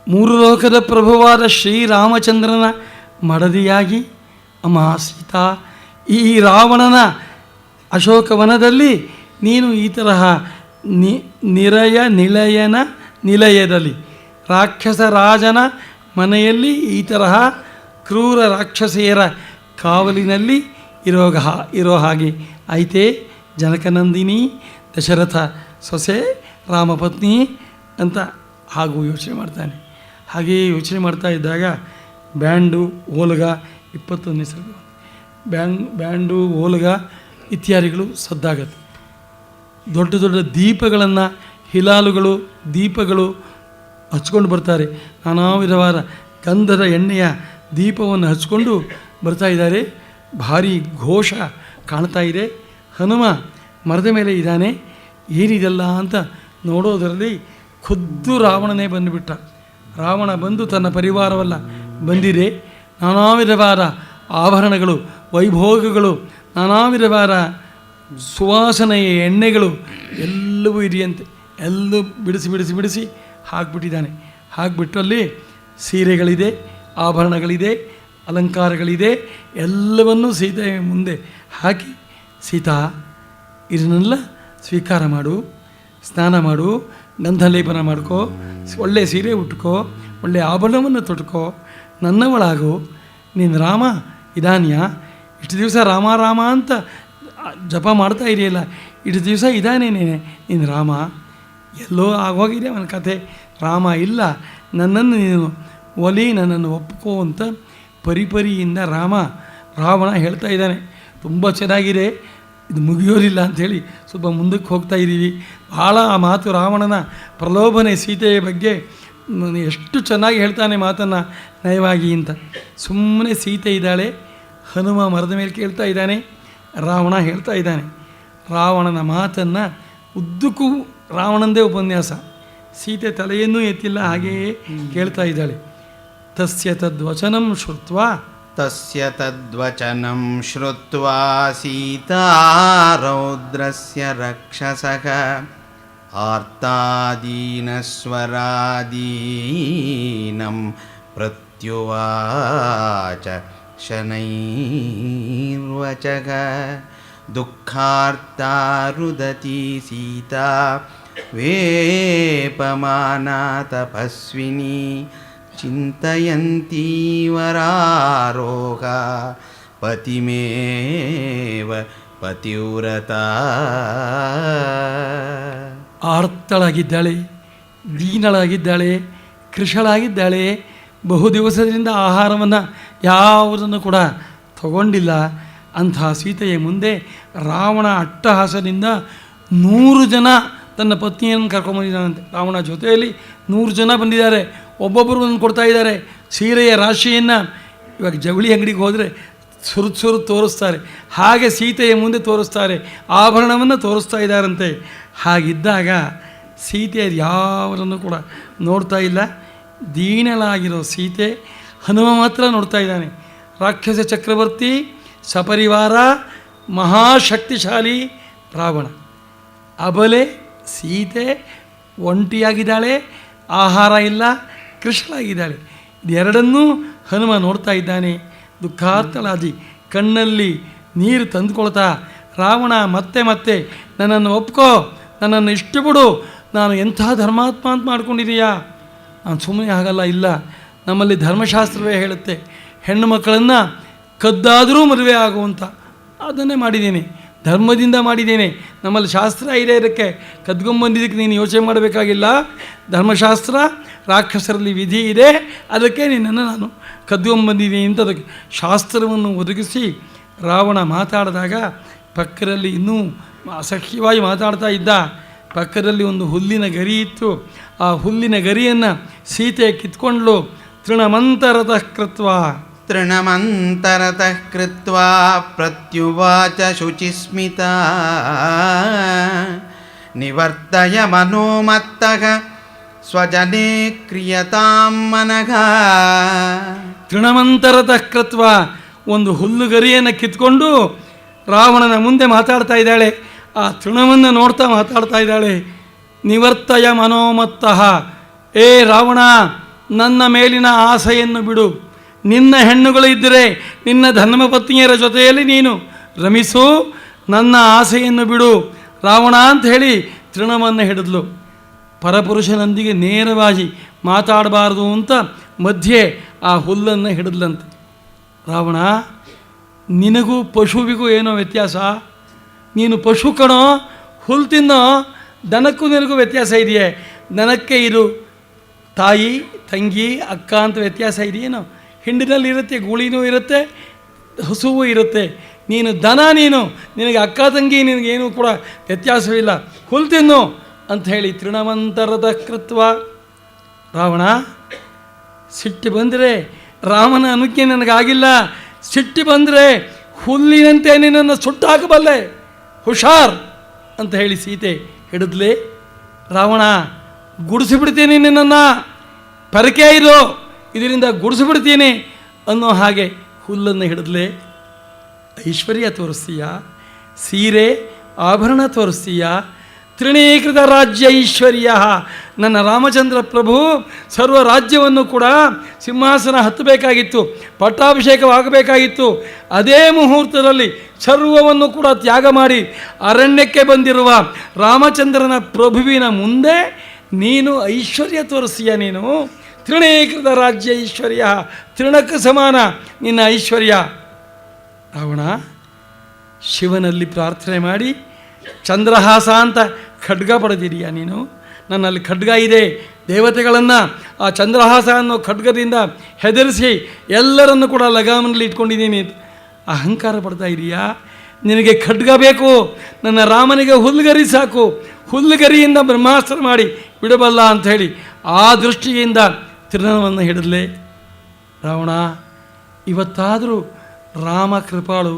ಮೂರು ಲೋಕದ ಪ್ರಭುವಾದ ಶ್ರೀರಾಮಚಂದ್ರನ ಮಡದಿಯಾಗಿ, ಅಮ್ಮ ಸೀತಾ, ಈ ರಾವಣನ ಅಶೋಕವನದಲ್ಲಿ ನೀನು ಈ ತರಹ ನಿಲಯದಲ್ಲಿ ರಾಕ್ಷಸ ರಾಜನ ಮನೆಯಲ್ಲಿ ಈ ತರಹ ಕ್ರೂರ ರಾಕ್ಷಸಿಯರ ಕಾವಲಿನಲ್ಲಿ ಇರೋ ಹಾಗೆ ಐತೆ ಜನಕನಂದಿನಿ, ದಶರಥ ಸೊಸೆ, ರಾಮಪತ್ನಿ ಅಂತ ಹಾಗೂ ಯೋಚನೆ ಮಾಡ್ತಾನೆ. ಹಾಗೆಯೇ ಯೋಚನೆ ಮಾಡ್ತಾ ಇದ್ದಾಗ ಬ್ಯಾಂಡು, ಓಲಗ 21ನೇ ಸರ್ಗ, ಬ್ಯಾಂಡು, ಓಲಗ ಇತ್ಯಾದಿಗಳು ಸದ್ದಾಗತ್ತೆ. ದೊಡ್ಡ ದೊಡ್ಡ ದೀಪಗಳನ್ನು, ಹಿಲಾಲುಗಳು, ದೀಪಗಳು ಹಚ್ಕೊಂಡು ಬರ್ತಾರೆ. ನಾನಾ ವಿಧವಾದ ಗಂಧದ ಎಣ್ಣೆಯ ದೀಪವನ್ನು ಹಚ್ಕೊಂಡು ಬರ್ತಾ ಇದ್ದಾರೆ. ಭಾರಿ ಘೋಷ ಕಾಣ್ತಾ ಇದೆ. ಹನುಮ ಮರದ ಮೇಲೆ ಇದ್ದಾನೆ. ಏನಿದೆಲ್ಲ ಅಂತ ನೋಡೋದರಲ್ಲಿ ಖುದ್ದು ರಾವಣನೇ ಬಂದುಬಿಟ್ಟ. ರಾವಣ ಬಂದು ತನ್ನ ಪರಿವಾರವಲ್ಲ ಬಂದಿದೆ. ನಾನಾ ವಿಧವಾದ ಆಭರಣಗಳು, ವೈಭೋಗಗಳು, ನಾನಾ ವಿಧವಾದ ಸುವಾಸನೆಯ ಎಣ್ಣೆಗಳು ಎಲ್ಲವೂ ಇದೆಯಂತೆ. ಎಲ್ಲೂ ಬಿಡಿಸಿ ಹಾಕ್ಬಿಟ್ಟಿದ್ದಾನೆ. ಹಾಕ್ಬಿಟ್ಟಲ್ಲಿ ಸೀರೆಗಳಿದೆ, ಆಭರಣಗಳಿದೆ, ಅಲಂಕಾರಗಳಿದೆ. ಎಲ್ಲವನ್ನೂ ಸೀತೆಯ ಮುಂದೆ ಹಾಕಿ, ಸೀತಾ ಇದನ್ನೆಲ್ಲ ಸ್ವೀಕಾರ ಮಾಡು, ಸ್ನಾನ ಮಾಡು, ಗಂಧಲೇಪನ ಮಾಡ್ಕೋ, ಒಳ್ಳೆಯ ಸೀರೆ ಉಟ್ಕೋ, ಒಳ್ಳೆಯ ಆಭರಣವನ್ನು ತೊಟ್ಕೋ, ನನ್ನವಳಾಗು. ನೀನು ರಾಮ ಇದಾನಿಯಾ? ಇಷ್ಟು ದಿವಸ ರಾಮ ರಾಮ ಅಂತ ಜಪ ಮಾಡ್ತಾ ಇದೆಯಲ್ಲ, ಇಷ್ಟು ದಿವಸ ಇದ್ದಾನೆ ನೀನು ರಾಮ? ಎಲ್ಲೋ ಆಗೋಗಿದೆ ಅವನ ಕಥೆ. ರಾಮ ಇಲ್ಲ, ನನ್ನನ್ನು ನೀನು ಒಲಿ, ನನ್ನನ್ನು ಒಪ್ಕೋ ಅಂತ ಪರಿಪರಿಯಿಂದ ರಾವಣ ಹೇಳ್ತಾ ಇದ್ದಾನೆ. ತುಂಬ ಚೆನ್ನಾಗಿದೆ, ಇದು ಮುಗಿಯೋದಿಲ್ಲ ಅಂಥೇಳಿ ಸ್ವಲ್ಪ ಮುಂದಕ್ಕೆ ಹೋಗ್ತಾ ಇದ್ದೀವಿ. ಭಾಳ ಆ ಮಾತು ರಾವಣನ ಪ್ರಲೋಭನೆ ಸೀತೆಯ ಬಗ್ಗೆ ಎಷ್ಟು ಚೆನ್ನಾಗಿ ಹೇಳ್ತಾನೆ ಮಾತನ್ನು ನಯವಾಗಿ ಅಂತ. ಸುಮ್ಮನೆ ಸೀತೆ ಇದ್ದಾಳೆ, ಹನುಮ ಮರದ ಮೇಲೆ ಕೇಳ್ತಾ ಇದ್ದಾನೆ, ರಾವಣ ಹೇಳ್ತಾ ಇದ್ದಾನೆ. ರಾವಣನ ಮಾತನ್ನು ಉದ್ದಕ್ಕೂ ರಾವಣಂದೇ ಉಪನ್ಯಾಸ. ಸೀತೆ ತಲೆಯನ್ನೂ ಎತ್ತಿಲ್ಲ, ಹಾಗೆಯೇ ಕೇಳ್ತಾ ಇದ್ದಾಳೆ. ತಸ್ಯ ತದ್ವಚನಂ ಶ್ರುತ್ವಾ ಸೀತಾ ರೌದ್ರಸ್ಯ ರಕ್ಷಸಃ ಆರ್ತಾದೀನಸ್ವರಾದೀನಂ ಪ್ರತ್ಯುವಾಚ ಶನೈರ್ವಚಃ ದುಃಖಾರ್ತಾ ರುದತಿ ಸೀತಾ ವೇಪಮಾನಾ ತಪಸ್ವಿನಿ ಚಿಂತಯಂತೀವರಾರೋಹ ಪತಿಮೇವ ಪತಿವ್ರತಾ. ಆರ್ತಳಾಗಿದ್ದಾಳೆ, ದೀನಳಾಗಿದ್ದಾಳೆ, ಕೃಶಳಾಗಿದ್ದಾಳೆ. ಬಹು ದಿವಸದಿಂದ ಆಹಾರವನ್ನು ಯಾವುದನ್ನು ಕೂಡ ತಗೊಂಡಿಲ್ಲ. ಅಂಥ ಸೀತೆಯ ಮುಂದೆ ರಾವಣ ಅಟ್ಟಹಾಸದಿಂದ 100 ಜನ ತನ್ನ ಪತ್ನಿಯನ್ನು ಕರ್ಕೊಂಬಂದಿದ್ದಾನಂತೆ. ರಾವಣ ಜೊತೆಯಲ್ಲಿ 100 ಜನ ಬಂದಿದ್ದಾರೆ. ಒಬ್ಬೊಬ್ಬರು ಒಂದು ಕೊಡ್ತಾ ಇದ್ದಾರೆ. ಸೀರೆಯ ರಾಶಿಯನ್ನು ಇವಾಗ ಜವಳಿ ಅಂಗಡಿಗೆ ಹೋದರೆ ಸುರು ತೋರಿಸ್ತಾರೆ, ಹಾಗೆ ಸೀತೆಯ ಮುಂದೆ ತೋರಿಸ್ತಾರೆ, ಆಭರಣವನ್ನು ತೋರಿಸ್ತಾ ಇದ್ದಾರಂತೆ. ಹಾಗಿದ್ದಾಗ ಸೀತೆ ಯಾವರನ್ನು ಕೂಡ ನೋಡ್ತಾ ಇಲ್ಲ. ದೀನಳಾಗಿರೋ ಸೀತೆ, ಹನುಮ ಮಾತ್ರ ನೋಡ್ತಾ ಇದ್ದಾನೆ. ರಾಕ್ಷಸ ಚಕ್ರವರ್ತಿ, ಸಪರಿವಾರ, ಮಹಾಶಕ್ತಿಶಾಲಿ ರಾವಣ. ಅಬಲೆ ಸೀತೆ ಒಂಟಿಯಾಗಿದ್ದಾಳೆ, ಆಹಾರ ಇಲ್ಲ, ಕೃಷ್ಣಾಗಿದ್ದಾಳೆ. ಇದೆರಡನ್ನೂ ಹನುಮ ನೋಡ್ತಾ ಇದ್ದಾನೆ. ದುಃಖಾರ್ತಳಾದಿ ಕಣ್ಣಲ್ಲಿ ನೀರು ತಂದುಕೊಳ್ತಾ, ರಾವಣ ಮತ್ತೆ ಮತ್ತೆ ನನ್ನನ್ನು ಒಪ್ಕೋ, ನನ್ನನ್ನು ಇಷ್ಟಬಿಡು, ನಾನು ಎಂಥ ಧರ್ಮಾತ್ಮ ಅಂತ ಮಾಡ್ಕೊಂಡಿದೀಯಾ, ನಾನು ಸುಮ್ಮನೆ ಆಗಲ್ಲ. ಇಲ್ಲ, ನಮ್ಮಲ್ಲಿ ಧರ್ಮಶಾಸ್ತ್ರವೇ ಹೇಳುತ್ತೆ, ಹೆಣ್ಣು ಮಕ್ಕಳನ್ನು ಕದ್ದಾದರೂ ಮದುವೆ ಆಗುವಂಥ, ಅದನ್ನೇ ಮಾಡಿದ್ದೇನೆ, ಧರ್ಮದಿಂದ ಮಾಡಿದ್ದೇನೆ. ನಮ್ಮಲ್ಲಿ ಶಾಸ್ತ್ರ ಇದೆ, ಇದಕ್ಕೆ ಕದ್ಕೊಂಬಂದಿದ್ದಕ್ಕೆ ನೀನು ಯೋಚನೆ ಮಾಡಬೇಕಾಗಿಲ್ಲ. ಧರ್ಮಶಾಸ್ತ್ರ, ರಾಕ್ಷಸರಲ್ಲಿ ವಿಧಿ ಇದೆ, ಅದಕ್ಕೆ ನಿನ್ನನ್ನು ನಾನು ಕದ್ಕೊಂಬಂದಿದ್ದೀನಿ ಅಂತ ಅದಕ್ಕೆ ಶಾಸ್ತ್ರವನ್ನು ಒದಗಿಸಿ ರಾವಣ ಮಾತಾಡಿದಾಗ ಪಕ್ಕದಲ್ಲಿ ಇನ್ನೂ ಅಸಹ್ಯವಾಗಿ ಮಾತಾಡ್ತಾ ಇದ್ದ. ಪಕ್ಕದಲ್ಲಿ ಒಂದು ಹುಲ್ಲಿನ ಗರಿ ಇತ್ತು. ಆ ಹುಲ್ಲಿನ ಗರಿಯನ್ನು ಸೀತೆ ಕಿತ್ಕೊಂಡ್ಲು. ತೃಣಮಂತರತಃ ಕೃತ್ವಾ ಪ್ರತ್ಯುವಾಚ ಶುಚಿಸ್ಮಿತಾ ನಿವರ್ತಯ ಮನೋಮತ್ತಃ ಸ್ವಜನೇ ಕ್ರಿಯತಾಂ ಮನಘ. ತೃಣಮಂತರತಃ ಕೃತ್ವಾ, ಒಂದು ಹುಲ್ಲುಗರಿಯನ್ನು ಕಿತ್ಕೊಂಡು ರಾವಣನ ಮುಂದೆ ಮಾತಾಡ್ತಾ ಇದ್ದಾಳೆ. ಆ ತೃಣವನ್ನು ನೋಡ್ತಾ ಮಾತಾಡ್ತಾ ಇದ್ದಾಳೆ. ನಿವರ್ತಯ ಮನೋಮತ್ತಃ, ಏ ರಾವಣ, ನನ್ನ ಮೇಲಿನ ಆಸೆಯನ್ನು ಬಿಡು. ನಿನ್ನ ಹೆಣ್ಣುಗಳು ಇದ್ದರೆ ನಿನ್ನ ಧರ್ಮಪತ್ನಿಯರ ಜೊತೆಯಲ್ಲಿ ನೀನು ರಮಿಸು, ನನ್ನ ಆಸೆಯನ್ನು ಬಿಡು ರಾವಣ ಅಂತ ಹೇಳಿ ತೃಣವನ್ನು ಹಿಡಿದ್ಲು. ಪರಪುರುಷನೊಂದಿಗೆ ನೇರವಾಗಿ ಮಾತಾಡಬಾರ್ದು ಅಂತ ಮಧ್ಯೆ ಆ ಹುಲ್ಲನ್ನು ಹಿಡಿದ್ಲಂತೆ. ರಾವಣ, ನಿನಗೂ ಪಶುವಿಗೂ ಏನೋ ವ್ಯತ್ಯಾಸ? ನೀನು ಪಶು ಕಣೋ, ಹುಲ್ಲು ತಿನ್ನೋ. ದನಕ್ಕೂ ನಿನಗೂ ವ್ಯತ್ಯಾಸ ಇದೆಯೇ? ದನಕ್ಕೆ ಇದು ತಾಯಿ, ತಂಗಿ, ಅಕ್ಕ ಅಂತ ವ್ಯತ್ಯಾಸ ಇದೆಯೇನೋ? ಹಿಂಡಿನಲ್ಲಿ ಇರುತ್ತೆ, ಗೂಳಿನೂ ಇರುತ್ತೆ, ಹಸುವು ಇರುತ್ತೆ. ನೀನು ದನ, ನಿನಗೆ ಅಕ್ಕ ತಂಗಿ, ನಿನಗೇನೂ ಕೂಡ ವ್ಯತ್ಯಾಸವಿಲ್ಲ, ಹುಲ್ಲು ತಿನ್ನು ಅಂತ ಹೇಳಿ ತೃಣಮಂತರದ ಕೃತ್ವ. ರಾವಣ, ಸಿಟ್ಟು ಬಂದರೆ ರಾಮನ ಅನುಜ್ಞೆ ನನಗಾಗಿಲ್ಲ. ಸಿಟ್ಟು ಬಂದರೆ ಹುಲ್ಲಿನಂತೆ ನಿನ್ನನ್ನು ಸುಟ್ಟಾಕಬಲ್ಲೆ, ಹುಷಾರ್ ಅಂತ ಹೇಳಿ ಸೀತೆ ಹಿಡಿದ್ಲೆ. ರಾವಣ, ಗುಡಿಸಿಬಿಡ್ತೀನಿ ನಿನ್ನನ್ನು, ಪರಕೆ ಇರೋ, ಇದರಿಂದ ಗುಡಿಸಿಬಿಡ್ತೀನಿ ಅನ್ನೋ ಹಾಗೆ ಹುಲ್ಲನ್ನು ಹಿಡಿದ್ಲೆ. ಐಶ್ವರ್ಯ ತೋರಿಸ್ತೀಯ, ಸೀರೆ ಆಭರಣ ತೋರಿಸ್ತೀಯ, ತೃಣೀಕೃತ ರಾಜ್ಯ ಐಶ್ವರ್ಯ. ನನ್ನ ರಾಮಚಂದ್ರ ಪ್ರಭು ಸರ್ವ ರಾಜ್ಯವನ್ನು ಕೂಡ ಸಿಂಹಾಸನ ಹತ್ತಬೇಕಾಗಿತ್ತು, ಪಟ್ಟಾಭಿಷೇಕವಾಗಬೇಕಾಗಿತ್ತು. ಅದೇ ಮುಹೂರ್ತದಲ್ಲಿ ಸರ್ವವನ್ನು ಕೂಡ ತ್ಯಾಗ ಮಾಡಿ ಅರಣ್ಯಕ್ಕೆ ಬಂದಿರುವ ರಾಮಚಂದ್ರನ ಪ್ರಭುವಿನ ಮುಂದೆ ನೀನು ಐಶ್ವರ್ಯ ತೋರಿಸ್ತೀಯ. ನೀನು ತೃಣೀಕೃತ ರಾಜ್ಯ ಐಶ್ವರ್ಯ, ತೃಣಕ್ಕೆ ಸಮಾನ ನಿನ್ನ ಐಶ್ವರ್ಯ. ರಾವಣ, ಶಿವನಲ್ಲಿ ಪ್ರಾರ್ಥನೆ ಮಾಡಿ ಚಂದ್ರಹಾಸ ಅಂತ ಖಡ್ಗ ಪಡೆದಿದೀಯ ನೀನು. ನನ್ನಲ್ಲಿ ಖಡ್ಗ ಇದೆ. ದೇವತೆಗಳನ್ನು ಆ ಚಂದ್ರಹಾಸ ಅನ್ನೋ ಖಡ್ಗದಿಂದ ಹೆದರಿಸಿ ಎಲ್ಲರನ್ನು ಕೂಡ ಲಗಾಮನಲ್ಲಿ ಇಟ್ಕೊಂಡಿದ್ದೀನಿ. ಅಹಂಕಾರ ಪಡ್ತಾ ಇದೀಯಾ? ನಿನಗೆ ಖಡ್ಗ ಬೇಕು, ನನ್ನ ರಾಮನಿಗೆ ಹುಲ್ಲುಗರಿ ಸಾಕು, ಹುಲ್ಲುಗರಿಯಿಂದ ಬ್ರಹ್ಮಾಸ್ತ್ರ ಮಾಡಿ ಬಿಡಬಲ್ಲ ಅಂಥೇಳಿ ಆ ದೃಷ್ಟಿಯಿಂದ ತಿರುನವನ್ನು ಹಿಡಿದ್ಲೆ. ರಾವಣ, ಇವತ್ತಾದರೂ ರಾಮ ಕೃಪಾಳು,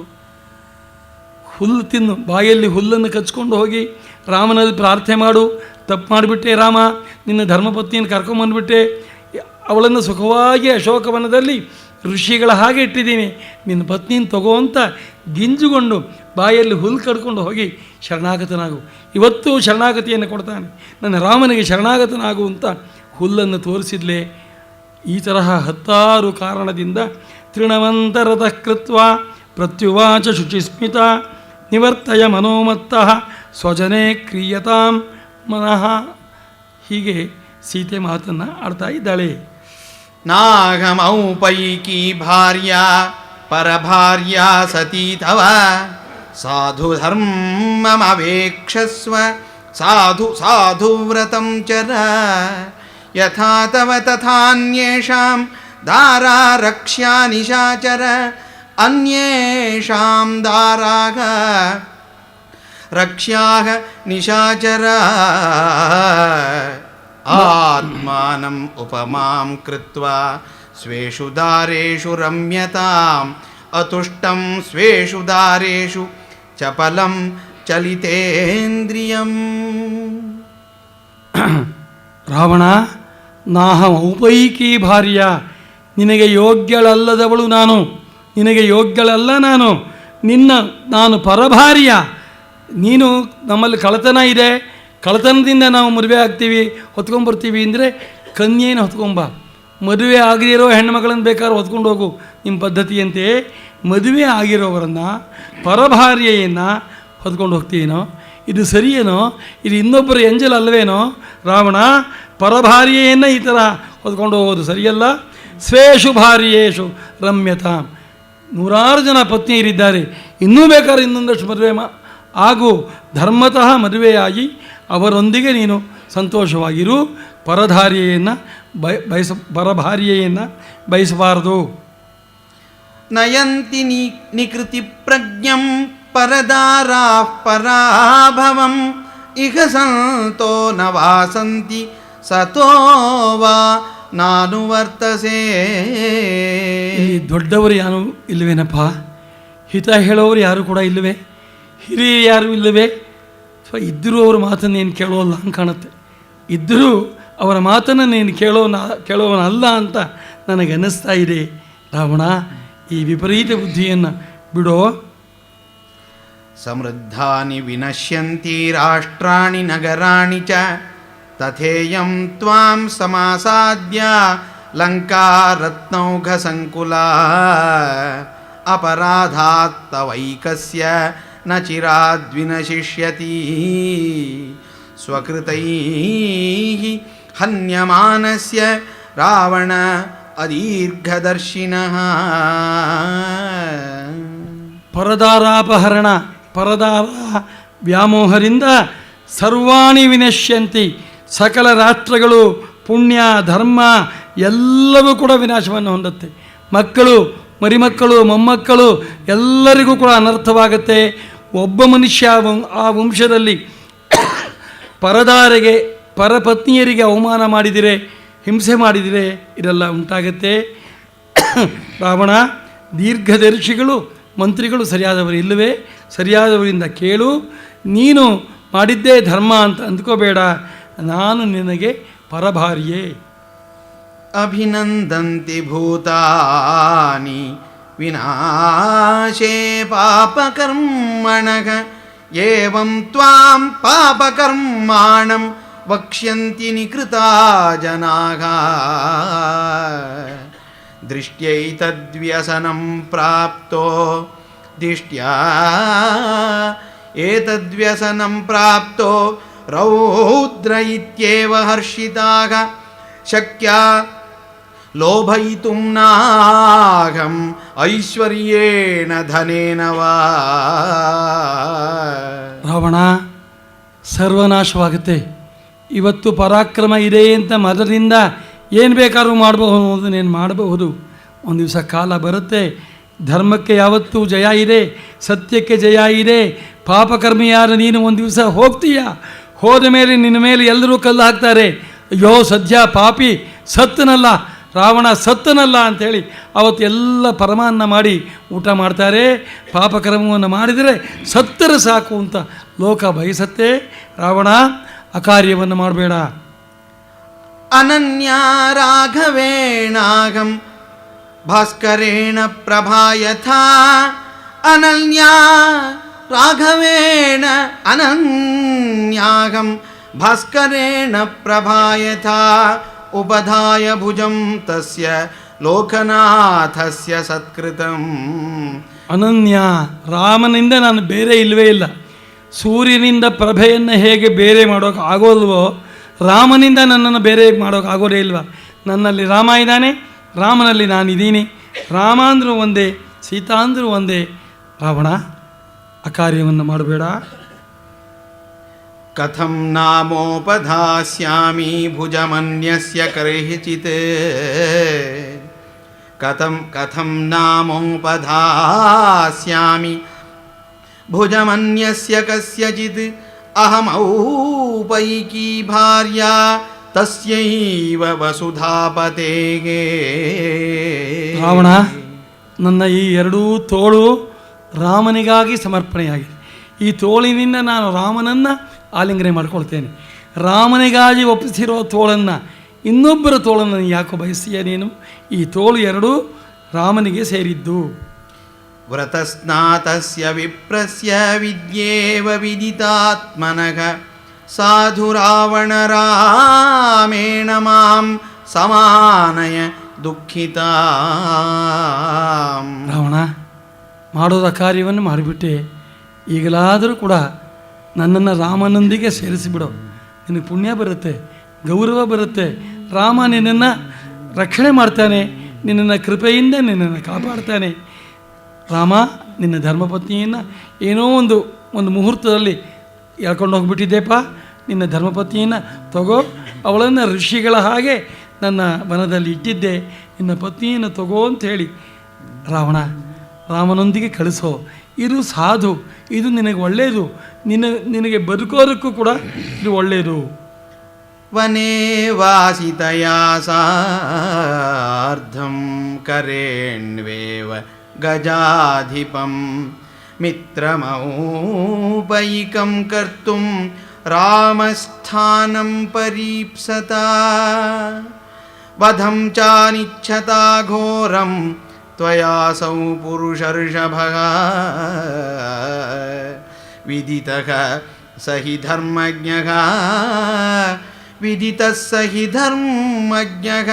ಹುಲ್ಲು ತಿನ್ನು, ಬಾಯಲ್ಲಿ ಹುಲ್ಲನ್ನು ಕಚ್ಕೊಂಡು ಹೋಗಿ ರಾಮನಲ್ಲಿ ಪ್ರಾರ್ಥನೆ ಮಾಡು. ತಪ್ಪು ಮಾಡಿಬಿಟ್ಟೆ ರಾಮ, ನಿನ್ನ ಧರ್ಮಪತ್ನಿಯನ್ನು ಕರ್ಕೊಂಬಂದುಬಿಟ್ಟೆ, ಅವಳನ್ನು ಸುಖವಾಗಿ ಅಶೋಕವನದಲ್ಲಿ ಋಷಿಗಳ ಹಾಗೆ ಇಟ್ಟಿದ್ದೀನಿ, ನಿನ್ನ ಪತ್ನಿಯನ್ನು ತಗೋ ಅಂತ ಗಿಂಜುಕೊಂಡು ಬಾಯಲ್ಲಿ ಹುಲ್ಲು ಕಡ್ಕೊಂಡು ಹೋಗಿ ಶರಣಾಗತನಾಗು. ಇವತ್ತು ಶರಣಾಗತಿಯನ್ನು ಕೊಡ್ತಾನೆ, ನನ್ನ ರಾಮನಿಗೆ ಶರಣಾಗತನಾಗು ಅಂತ ಹುಲ್ಲನ್ನು ತೋರಿಸಿದ್ಲೇ. ಈ ತರಹ 10 ಕಾರಣದಿಂದ ತೃಣವಂತರತಃ ಕೃತ್ವ ಪ್ರತ್ಯುವಾಚ ಶುಚಿಸ್ಮಿತ ನಿವರ್ತಯ ಮನೋಮತ್ತಃ ಸ್ವಜನೇ ಕ್ರಿಯತಾಂ ಮನಃ. ಹೀಗೆ ಸೀತೆ ಮಾತನ್ನು ಆಡ್ತಾ ಇದ್ದಾಳೆ. ನಾಗಮೌಪೈಕಿ ಭಾರ್ಯಾ ಪರಭಾರ್ಯಾ ಸತೀ ತವ ಸಾಧು ಧರ್ಮಮವೇಕ್ಷಸ್ವ ಸಾಧು ಸಾಧು ವ್ರತಂ ಚರ ಯಥಾ ತವ ತಥಾನ್ಯೇಷಾಂ ದಾರಾ ರಕ್ಷ್ಯಾ ನಿಶಾಚರ ಅನ್ಯೇಷಾಂ ದಾರಾಗ ರಕ್ಷ್ಯಾಹ ನಿಶಾಚರ ಆತ್ಮಾನಂ ಉಪಮಾಂ ಕೃತ್ವಾ ಸ್ವೇಷು ದಾರೇಷು ರಮ್ಯತಾಂ ಅತುಷ್ಟಂ ಸ್ವೇಷು ದಾರೇಷು ಚಪಲಂ ಚಲಿತೇಂದ್ರಿಯಂ. ರಾವಣ, ನಾಹಂ ಔಪೈಕಿ ಭಾರ್ಯ, ನಿನಗೆ ಯೋಗ್ಯಳಲ್ಲದವಳು ನಾನು, ನಿನಗೆ ಯೋಗ್ಯಳಲ್ಲ ನಾನು, ನಾನು ಪರಭಾರ್ಯ. ನೀನು ನಮ್ಮಲ್ಲಿ ಕಳತನ ಇದೆ, ಕಳತನದಿಂದ ನಾವು ಮದುವೆ ಆಗ್ತೀವಿ, ಹೊತ್ಕೊಂಬರ್ತೀವಿ ಅಂದರೆ ಕನ್ಯೆಯನ್ನು ಹೊತ್ಕೊಂಬ. ಮದುವೆ ಆಗದಿರೋ ಹೆಣ್ಣುಮಗಳನ್ನು ಬೇಕಾದ್ರೆ ಹೊತ್ಕೊಂಡು ಹೋಗು ನಿಮ್ಮ ಪದ್ಧತಿಯಂತೆ. ಮದುವೆ ಆಗಿರೋವರನ್ನು ಪರಭಾರ್ಯೆಯನ್ನು ಹೊತ್ಕೊಂಡು ಹೋಗ್ತೀನೋ? ಇದು ಸರಿಯೇನೋ? ಇದು ಇನ್ನೊಬ್ಬರು ಎಂಜಲ್ ಅಲ್ಲವೇನೋ? ರಾವಣ, ಪರಭಾರ್ಯೆಯನ್ನು ಈ ಥರ ಹೊತ್ಕೊಂಡು ಹೋಗೋದು ಸರಿಯಲ್ಲ. ಸ್ವೇಷು ಭಾರ್ಯೇಷು ರಮ್ಯತಾಂ, 100 ಜನ ಪತ್ನಿಯರಿದ್ದಾರೆ, ಇನ್ನೂ ಬೇಕಾದ್ರೆ ಇನ್ನೊಂದಷ್ಟು ಮದುವೆ ಆಗು. ಧರ್ಮತಃ ಮದುವೆಯಾಗಿ ಅವರೊಂದಿಗೆ ನೀನು ಸಂತೋಷವಾಗಿರು. ಪರಭಾರ್ಯೆಯನ್ನು ಬಯಸಬಾರದು. ನಯಂತಿ ನಿಕೃತಿ ಪ್ರಜ್ಞಂ ಪರದಾರಾ ಪರಾಭವಂ ಇಹ ಸಂತೋ ನ ವಾಸಂತಿ ಸತೋ ವಾ ನಾನು ವರ್ತಸೆ. ದೊಡ್ಡವರು ಯಾರು ಇಲ್ಲವೇನಪ್ಪ? ಹಿತ ಹೇಳೋರು ಯಾರು ಕೂಡ ಇಲ್ಲವೇ? ಹಿರಿಯರು ಯಾರು ಇಲ್ಲವೇ? ಇದ್ದರೂ ಅವರ ಮಾತನ್ನು ನೀನು ಕೇಳೋಲ್ಲ ಅಂತ ಕಾಣುತ್ತೆ. ಇದ್ದರೂ ಅವರ ಮಾತನ್ನು ನೀನು ಕೇಳೋವನಲ್ಲ ಅಂತ ನನಗೆ ಅನ್ನಿಸ್ತಾ ಇದೆ. ರಾವಣ, ಈ ವಿಪರೀತ ಬುದ್ಧಿಯನ್ನು ಬಿಡೋ. ಸಮೃದ್ಧಾನಿ ವಿನಶ್ಯಂತಿ ರಾಷ್ಟ್ರಾಣಿ ನಗರಾಣಿ ಚ ತಥೇಯಂ ತ್ವಾಂ ಸಮಾಸಾದ್ಯ ಲಂಕಾ ರತ್ನೌಘ ಸಂಕುಲಾ ಅಪರಾಧಾತ್ ತವೈಕಸ್ಯ ನ ಚಿರಾದ್ವಿನಶಿಷ್ಯತಿ ಸ್ವಕೃತೈಃ ಹನ್ಯಮಾನಸ್ಯ ರಾವಣ ಅದೀರ್ಘದರ್ಶಿನಃ. ಪರದಾರಾಪಹರಣ, ಪರದಾರ ವ್ಯಾಮೋಹರಿಂದ ಸರ್ವಾಣಿ ವಿನಶ್ಯಂತಿ, ಸಕಲ ರಾಷ್ಟ್ರಗಳು, ಪುಣ್ಯ ಧರ್ಮ ಎಲ್ಲವೂ ಕೂಡ ವಿನಾಶವನ್ನು ಹೊಂದುತ್ತೆ. ಮಕ್ಕಳು, ಮರಿಮಕ್ಕಳು, ಮೊಮ್ಮಕ್ಕಳು ಎಲ್ಲರಿಗೂ ಕೂಡ ಅನರ್ಥವಾಗುತ್ತೆ. ಒಬ್ಬ ಮನುಷ್ಯ ಆ ವಂಶದಲ್ಲಿ ಪರದಾರಿಗೆ, ಪರಪತ್ನಿಯರಿಗೆ ಅವಮಾನ ಮಾಡಿದರೆ, ಹಿಂಸೆ ಮಾಡಿದರೆ ಇದೆಲ್ಲ ಉಂಟಾಗತ್ತೆ. ರಾವಣ, ದೀರ್ಘದರ್ಶಿಗಳು, ಮಂತ್ರಿಗಳು ಸರಿಯಾದವರು ಇಲ್ಲವೇ? ಸರಿಯಾದವರಿಂದ ಕೇಳು. ನೀನು ಮಾಡಿದ್ದೇ ಧರ್ಮ ಅಂತ ಅಂದ್ಕೋಬೇಡ. ನಾನು ನಿನಗೆ ಪರಭಾರ್ಯೆ. ಅಭಿನಂದಂತಿ ಭೂತಾನಿ ವಿನಾಶೇ ಪಾಪಕರ್ಮಣಃ ಏವಂ ತ್ವಾಂ ಪಾಪಕರ್ಮಾಣಂ ವಕ್ಷ್ಯಂತಿ ನಿಕೃತಾ ಜನಾಃ ದೃಷ್ಟ್ಯೈತದ್ವ್ಯಸನಂ ಪ್ರಾಪ್ತೋ ದಿಷ್ಟ್ಯಾ ಏತದ್ವ್ಯಸನಂ ಪ್ರಾಪ್ತೋ ರೌದ್ರ ಇತ್ಯೇವ ಹರ್ಷಿತಾಃ ಶಕ್ಯ ಲೋಭಯಿತುಂ ನಾಹಂ ಐಶ್ವರ್ಯೇಣ ಧನೇನ ವಾ. ರಾವಣ, ಸರ್ವನಾಶವಾಗುತ್ತೆ. ಇವತ್ತು ಪರಾಕ್ರಮ ಇದೆ ಅಂತ ಮದದಿಂದ ಏನು ಬೇಕಾದ್ರೂ ಮಾಡಬಹುದು, ನೀನು ಮಾಡಬಹುದು. ಒಂದು ದಿವಸ ಕಾಲ ಬರುತ್ತೆ, ಧರ್ಮಕ್ಕೆ ಯಾವತ್ತೂ ಜಯ ಇದೆ, ಸತ್ಯಕ್ಕೆ ಜಯ ಇದೆ. ಪಾಪಕರ್ಮಿಯಾರ ನೀನು ಒಂದು ದಿವಸ ಹೋಗ್ತೀಯ, ಹೋದ ಮೇಲೆ ನಿನ್ನ ಮೇಲೆ ಎಲ್ಲರೂ ಕಲ್ಲು ಹಾಕ್ತಾರೆ. ಅಯ್ಯೋ ಸದ್ಯ ಪಾಪಿ ಸತ್ತನಲ್ಲ, ರಾವಣ ಸತ್ತನಲ್ಲ ಅಂಥೇಳಿ ಅವತ್ತು ಎಲ್ಲ ಪರಮಾನ್ನ ಮಾಡಿ ಊಟ ಮಾಡ್ತಾರೆ. ಪಾಪಕರ್ಮವನ್ನು ಮಾಡಿದರೆ ಸತ್ತರೆ ಸಾಕು ಅಂತ ಲೋಕ ಬಯಸತ್ತೆ. ರಾವಣ ಅಕಾರ್ಯವನ್ನು ಮಾಡಬೇಡ. ಅನನ್ಯ ರಾಘವೇಣಾಗಂ ಭಾಸ್ಕರೇಣ ಪ್ರಭಾಯಥಾ. ಅನನ್ಯ ರಾಘವೇಣ ಅನನ್ಯಾಗಂ ಭಾಸ್ಕರೇಣ ಪ್ರಭಾಯಥಾ. ಉಪಧಾಯ ಭುಜಂ ತಸ್ಯ ಲೋಕನಾಥಸ್ಯ ಸತ್ಕೃತಂ. ಅನನ್ಯ, ರಾಮನಿಂದ ನಾನು ಬೇರೆ ಇಲ್ಲವೇ ಇಲ್ಲ. ಸೂರ್ಯನಿಂದ ಪ್ರಭೆಯನ್ನು ಹೇಗೆ ಬೇರೆ ಮಾಡೋಕೆ ಆಗೋಲ್ವೋ, ರಾಮನಿಂದ ನನ್ನನ್ನು ಬೇರೆ ಮಾಡೋಕೆ ಆಗೋದೇ ಇಲ್ವ. ನನ್ನಲ್ಲಿ ರಾಮ ಇದ್ದಾನೆ, ರಾಮನಲ್ಲಿ ನಾನಿದ್ದೀನಿ. ರಾಮ ಅಂದರೂ ಒಂದೇ, ಸೀತಾ ಅಂದರೂ ಒಂದೇ. ರಾವಣ ಅಕಾರ್ಯವನ್ನು ಮಾಡಬೇಡ. ಕಥಂ ನಾಮೋಪಧಾಸ್ಯಾಮಿ ಭುಜಮನ್ಯಸ್ಯ ಕರ್ಹಿಚಿತ್. ಕಥಂ ನಾಮೋಪಧಾಸ್ಯಾಮಿ ಭುಜಮನ್ಯಸ್ಯ ಕಸ್ಯಚಿತ್. ಅಹಮೌಪೈಕೀ ಭಾರ್ಯಾ ತಸ್ಯೈವ ವಸುಧಾಪತೆಗೆ. ರಾವಣ, ನನ್ನ ಈ ಎರಡೂ ತೋಳು ರಾಮನಿಗಾಗಿ ಸಮರ್ಪಣೆಯಾಗಿದೆ. ಈ ತೋಳಿನಿಂದ ನಾನು ರಾಮನನ್ನು ಆಲಿಂಗನೆ ಮಾಡ್ಕೊಳ್ತೇನೆ. ರಾಮನಿಗಾಗಿ ಒಪ್ಪಿಸಿರೋ ತೋಳನ್ನು ಇನ್ನೊಬ್ಬರ ತೋಳನ್ನು ಯಾಕೋ ಬಯಸಿಯ ನೀನು? ಈ ತೋಳು ಎರಡೂ ರಾಮನಿಗೆ ಸೇರಿದ್ದು. ವ್ರತಸ್ನಾತಸ್ಯ ವಿಪ್ರಸ್ಯ ವಿದ್ಯೇವ ವಿದಿತಾತ್ಮನಃ ಸಾಧು ರಾವಣ ರಾಮೇಣ ಮಾಂ ಸಮಾನಯ ದುಃಖಿತಾ. ರಾವಣ, ಮಾಡೋದ ಕಾರ್ಯವನ್ನು ಮಾಡಿಬಿಟ್ಟೆ. ಈಗಲಾದರೂ ಕೂಡ ನನ್ನನ್ನು ರಾಮನೊಂದಿಗೆ ಸೇರಿಸಿಬಿಡೋ. ನಿನಗೆ ಪುಣ್ಯ ಬರುತ್ತೆ, ಗೌರವ ಬರುತ್ತೆ. ರಾಮ ನಿನ್ನನ್ನು ರಕ್ಷಣೆ ಮಾಡ್ತಾನೆ, ನಿನ್ನನ್ನು ಕೃಪೆಯಿಂದ ನಿನ್ನನ್ನು ಕಾಪಾಡ್ತಾನೆ. ರಾಮ, ನಿನ್ನ ಧರ್ಮಪತ್ನಿಯನ್ನು ಏನೋ ಒಂದು ಮುಹೂರ್ತದಲ್ಲಿ ಎಳ್ಕೊಂಡು ಹೋಗ್ಬಿಟ್ಟಿದ್ದೆಪ್ಪ. ನಿನ್ನ ಧರ್ಮಪತ್ನಿಯನ್ನು ತಗೋ, ಅವಳನ್ನು ಋಷಿಗಳ ಹಾಗೆ ನನ್ನ ವನದಲ್ಲಿ ಇಟ್ಟಿದ್ದೆ, ನಿನ್ನ ಪತ್ನಿಯನ್ನು ತಗೋ ಅಂಥೇಳಿ ರಾಮನೊಂದಿಗೆ ಕಳಿಸೋ. ಇದು ಸಾಧು, ಇದು ನಿನಗೆ ಒಳ್ಳೆಯದು, ನಿನಗೆ ಬದುಕೋದಕ್ಕೂ ಕೂಡ ಇದು ಒಳ್ಳೆಯದು. ವನೇ ವಾಸಿತಯಾ ಸಾರ್ಧಂ ಕರೇಣ್ವೇವ ಗಜಾಧಿಪಂ ಮಿತ್ರಮೌಪೈಕಂ ಕರ್ತುಂ ರಾಮಸ್ಥಾನಂ ಪರೀಪ್ಸತಾ. ವಧಂ ಚಾನಿಚ್ಛತಾ ಘೋರಂ ತ್ವಯಾಸೌ ಪುರುಷರ್ಷಭಃ ವಿದಿತಃ ಸಹಿ ಧರ್ಮಜ್ಞಃ. ವಿದಿತಃ ಸಹಿ ಧರ್ಮಜ್ಞಃ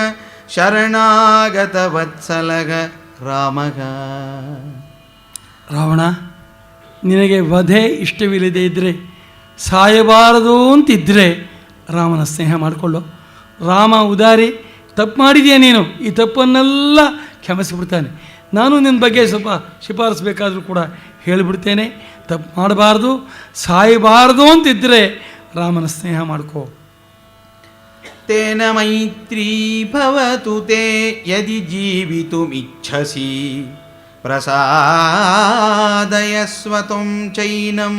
ಶರಣಾಗತ ವತ್ಸಲಃ ರಾಮಃ. ರಾವಣ, ನಿನಗೆ ವಧೆ ಇಷ್ಟವಿಲ್ಲದೆ ಇದ್ದರೆ, ಸಾಯಬಾರದು ಅಂತಿದ್ದರೆ ರಾಮನ ಸ್ನೇಹ ಮಾಡಿಕೊಳ್ಳು. ರಾಮ ಉದಾರಿ, ತಪ್ಪು ಮಾಡಿದೆಯಾ ನೀನು, ಈ ತಪ್ಪನ್ನೆಲ್ಲ ಕ್ಷಮಿಸಿಬಿಡ್ತಾನೆ. ನಾನು ನಿನ್ನ ಬಗ್ಗೆ ಸ್ವಲ್ಪ ಶಿಫಾರಸು ಕೂಡ ಹೇಳಿಬಿಡ್ತೇನೆ. ತಪ್ಪು ಮಾಡಬಾರ್ದು, ಸಾಯಬಾರ್ದು ಅಂತಿದ್ದರೆ ರಾಮನ ಸ್ನೇಹ ಮಾಡ್ಕೋ. ತೇನ ಮೈತ್ರೀ ಭವತು ತೇ ಯದಿ ಜೀವಿತುಮಿಚ್ಛಸಿ ಪ್ರಸಾದಯಸ್ವತ್ವಂ ಚೈನಂ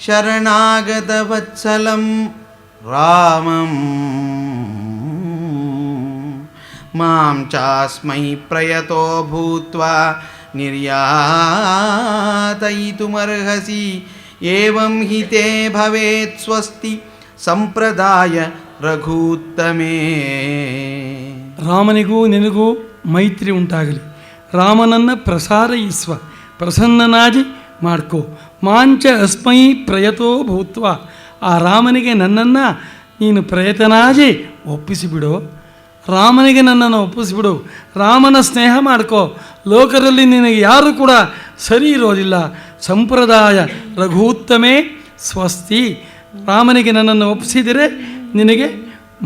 ಶರಣಾಗತ ವತ್ಸಲಂ ರಾಮಂ. ಮಾಂ ಚಾಸ್ಮೈ ಪ್ರಯತೋ ಭೂತ್ವಾ ನಿರ್ಯಾತಯಿತುಮರ್ಹಸಿ. ಏವಂ ಹಿ ತೇ ಭವೇತ್ ಸ್ವಸ್ತಿ ಸಂಪ್ರದಾಯ ರಘೂತ್ತಮೇ. ರಾಮನಿಗೂ ನಿನಗೂ ಮೈತ್ರಿ ಉಂಟಾಗಲಿ. ರಾಮನನ್ನು ಪ್ರಸಾರಯಿಸುವ, ಪ್ರಸನ್ನನಾಗಿ ಮಾಡ್ಕೋ. ಮಾಂಚ ಅಸ್ಮೈ ಪ್ರಯತೋ ಭೂತ್ವ. ಆ ರಾಮನಿಗೆ ನನ್ನನ್ನು ನೀನು ಪ್ರಯತನಾಗಿ ಒಪ್ಪಿಸಿಬಿಡು. ರಾಮನಿಗೆ ನನ್ನನ್ನು ಒಪ್ಪಿಸಿಬಿಡು. ರಾಮನ ಸ್ನೇಹ ಮಾಡ್ಕೋ. ಲೋಕದಲ್ಲಿ ನಿನಗೆ ಯಾರು ಕೂಡ ಸರಿ ಇರೋದಿಲ್ಲ. ಸಂಪ್ರದಾಯ ರಘೂತ್ತಮೇ ಸ್ವಸ್ತಿ. ರಾಮನಿಗೆ ನನ್ನನ್ನು ಒಪ್ಪಿಸಿದರೆ ನಿನಗೆ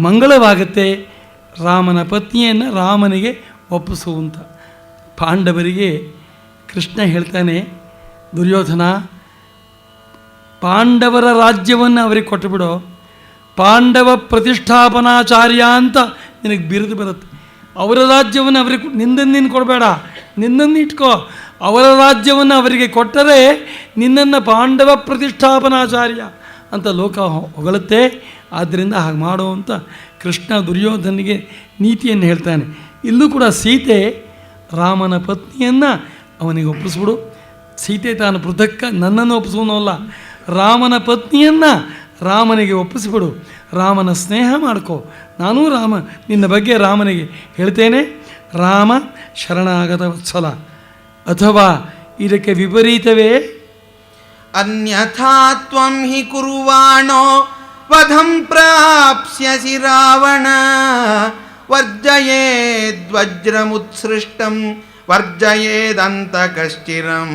ಮಂಗಳವಾಗುತ್ತೆ. ರಾಮನ ಪತ್ನಿಯನ್ನು ರಾಮನಿಗೆ ಒಪ್ಪಿಸುವಂತ. ಪಾಂಡವರಿಗೆ ಕೃಷ್ಣ ಹೇಳ್ತಾನೆ, ದುರ್ಯೋಧನ, ಪಾಂಡವರ ರಾಜ್ಯವನ್ನು ಅವರಿಗೆ ಕೊಟ್ಟುಬಿಡೋ. ಪಾಂಡವ ಪ್ರತಿಷ್ಠಾಪನಾಚಾರ್ಯ ಅಂತ ನಿನಗೆ ಬಿರುದು ಬರುತ್ತೆ. ಅವರ ರಾಜ್ಯವನ್ನು ಅವರಿಗೆ ನಿಂದನ್ನು ಕೊಡಬೇಡ, ನಿನ್ನನ್ನು ಇಟ್ಕೋ. ಅವರ ರಾಜ್ಯವನ್ನು ಅವರಿಗೆ ಕೊಟ್ಟರೆ ನಿನ್ನನ್ನು ಪಾಂಡವ ಪ್ರತಿಷ್ಠಾಪನಾಚಾರ್ಯ ಅಂತ ಲೋಕ ಹೊಗಳುತ್ತೆ. ಆದ್ದರಿಂದ ಹಾಗೆ ಮಾಡೋ ಅಂತ ಕೃಷ್ಣ ದುರ್ಯೋಧನಿಗೆ ನೀತಿಯನ್ನು ಹೇಳ್ತಾನೆ. ಇಲ್ಲೂ ಕೂಡ ಸೀತೆ ರಾಮನ ಪತ್ನಿಯನ್ನು ಅವನಿಗೆ ಒಪ್ಪಿಸ್ಬಿಡು. ಸೀತೆ ತಾನು ಪೃಥಕ್ಕ ನನ್ನನ್ನು ಒಪ್ಪಿಸೋನಲ್ಲ, ರಾಮನ ಪತ್ನಿಯನ್ನು ರಾಮನಿಗೆ ಒಪ್ಪಿಸಿಬಿಡು. ರಾಮನ ಸ್ನೇಹ ಮಾಡ್ಕೋ. ನಾನೂ ನಿನ್ನ ಬಗ್ಗೆ ರಾಮನಿಗೆ ಹೇಳ್ತೇನೆ. ರಾಮ ಶರಣಾಗತ ವತ್ಸಲ. ಅಥವಾ ಇದಕ್ಕೆ ವಿಪರೀತವೇ ಅನ್ಯಥಾ ತ್ವಂ ಹಿ ಕುರ್ವಾಣೋ ವಧಂ ಪ್ರಾಪ್ಸ್ಯಸಿ ರಾವಣ ವರ್ಜಯೇದ್ವಜ್ರಮುತ್ಸೃಷ್ಟಂ ವರ್ಜಯೇದಂತಕಶ್ಚಿರಂ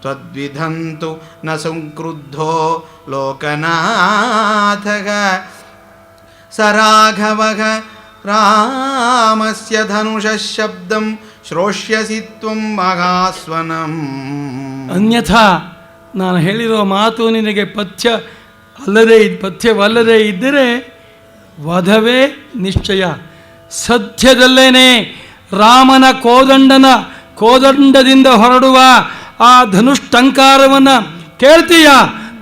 ತ್ವದ್ವಿಧಂತು ನ ಸಂಕ್ರುದ್ಧೋ ಲೋಕನಾಥಃ ಸ ರಾಘವಃ ರಾಮಸ್ಯ ಧನುಷಃ ಶಬ್ದಂ ಶ್ರೋಷ್ಯಸಿ ತ್ವಂ ಮಹಾಸ್ವನಂ. ಅನ್ಯಥಾ ನಾನು ಹೇಳಿರೋ ಮಾತು ನಿನಗೆ ಪಥ್ಯವಲ್ಲದೆ ಇದ್ದರೆ ವಧವೇ ನಿಶ್ಚಯ. ಸದ್ಯದಲ್ಲೇನೆ ರಾಮನ ಕೋದಂಡದಿಂದ ಹೊರಡುವ ಆ ಧನುಷ್ಟಂಕಾರವನ್ನು ಕೇಳ್ತೀಯ.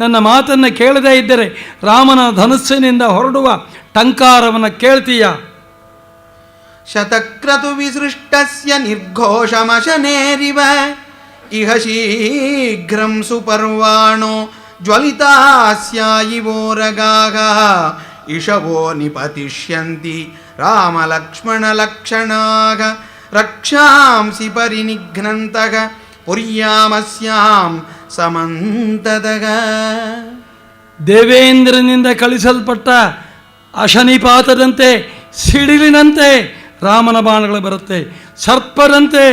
ನನ್ನ ಮಾತನ್ನು ಕೇಳದೇ ಇದ್ದರೆ ರಾಮನ ಧನುಸ್ಸಿನಿಂದ ಹೊರಡುವ ಟಂಕಾರವನ್ನು ಕೇಳ್ತೀಯ. ಶತಕ್ರತು ವಿಸೃಷ್ಟಸ್ಯ ನಿರ್ಘೋಷಮಶನೇರಿವ ಇಹ ಶೀಘ್ರಂ ಸುಪರ್ವಾಣೋ ಜ್ವಲಿತಾಸ್ಯಾಯಿವೋರಗಾಃ ಇಷವೋ ನಿಪತಿಷ್ಯಂತಿ ರಾಮಲಕ್ಷ್ಮಣಲಕ್ಷಣಾಃ ರಕ್ಷಾಂಸಿ ಪರಿನಿಘ್ನಂತಃ ಪುರ್ಯಾಮಸ್ಯಾಂ ಸಮಂತದಃ. ದೇವೇಂದ್ರನಿಂದ ಕಳಿಸಲ್ಪಟ್ಟ ಅಶನಿಪಾತದಂತೆ, ಸಿಡಿಲಿನಂತೆ ರಾಮನ ಬಾಣಗಳು ಬರುತ್ತೆ, ಸರ್ಪದಂತೆ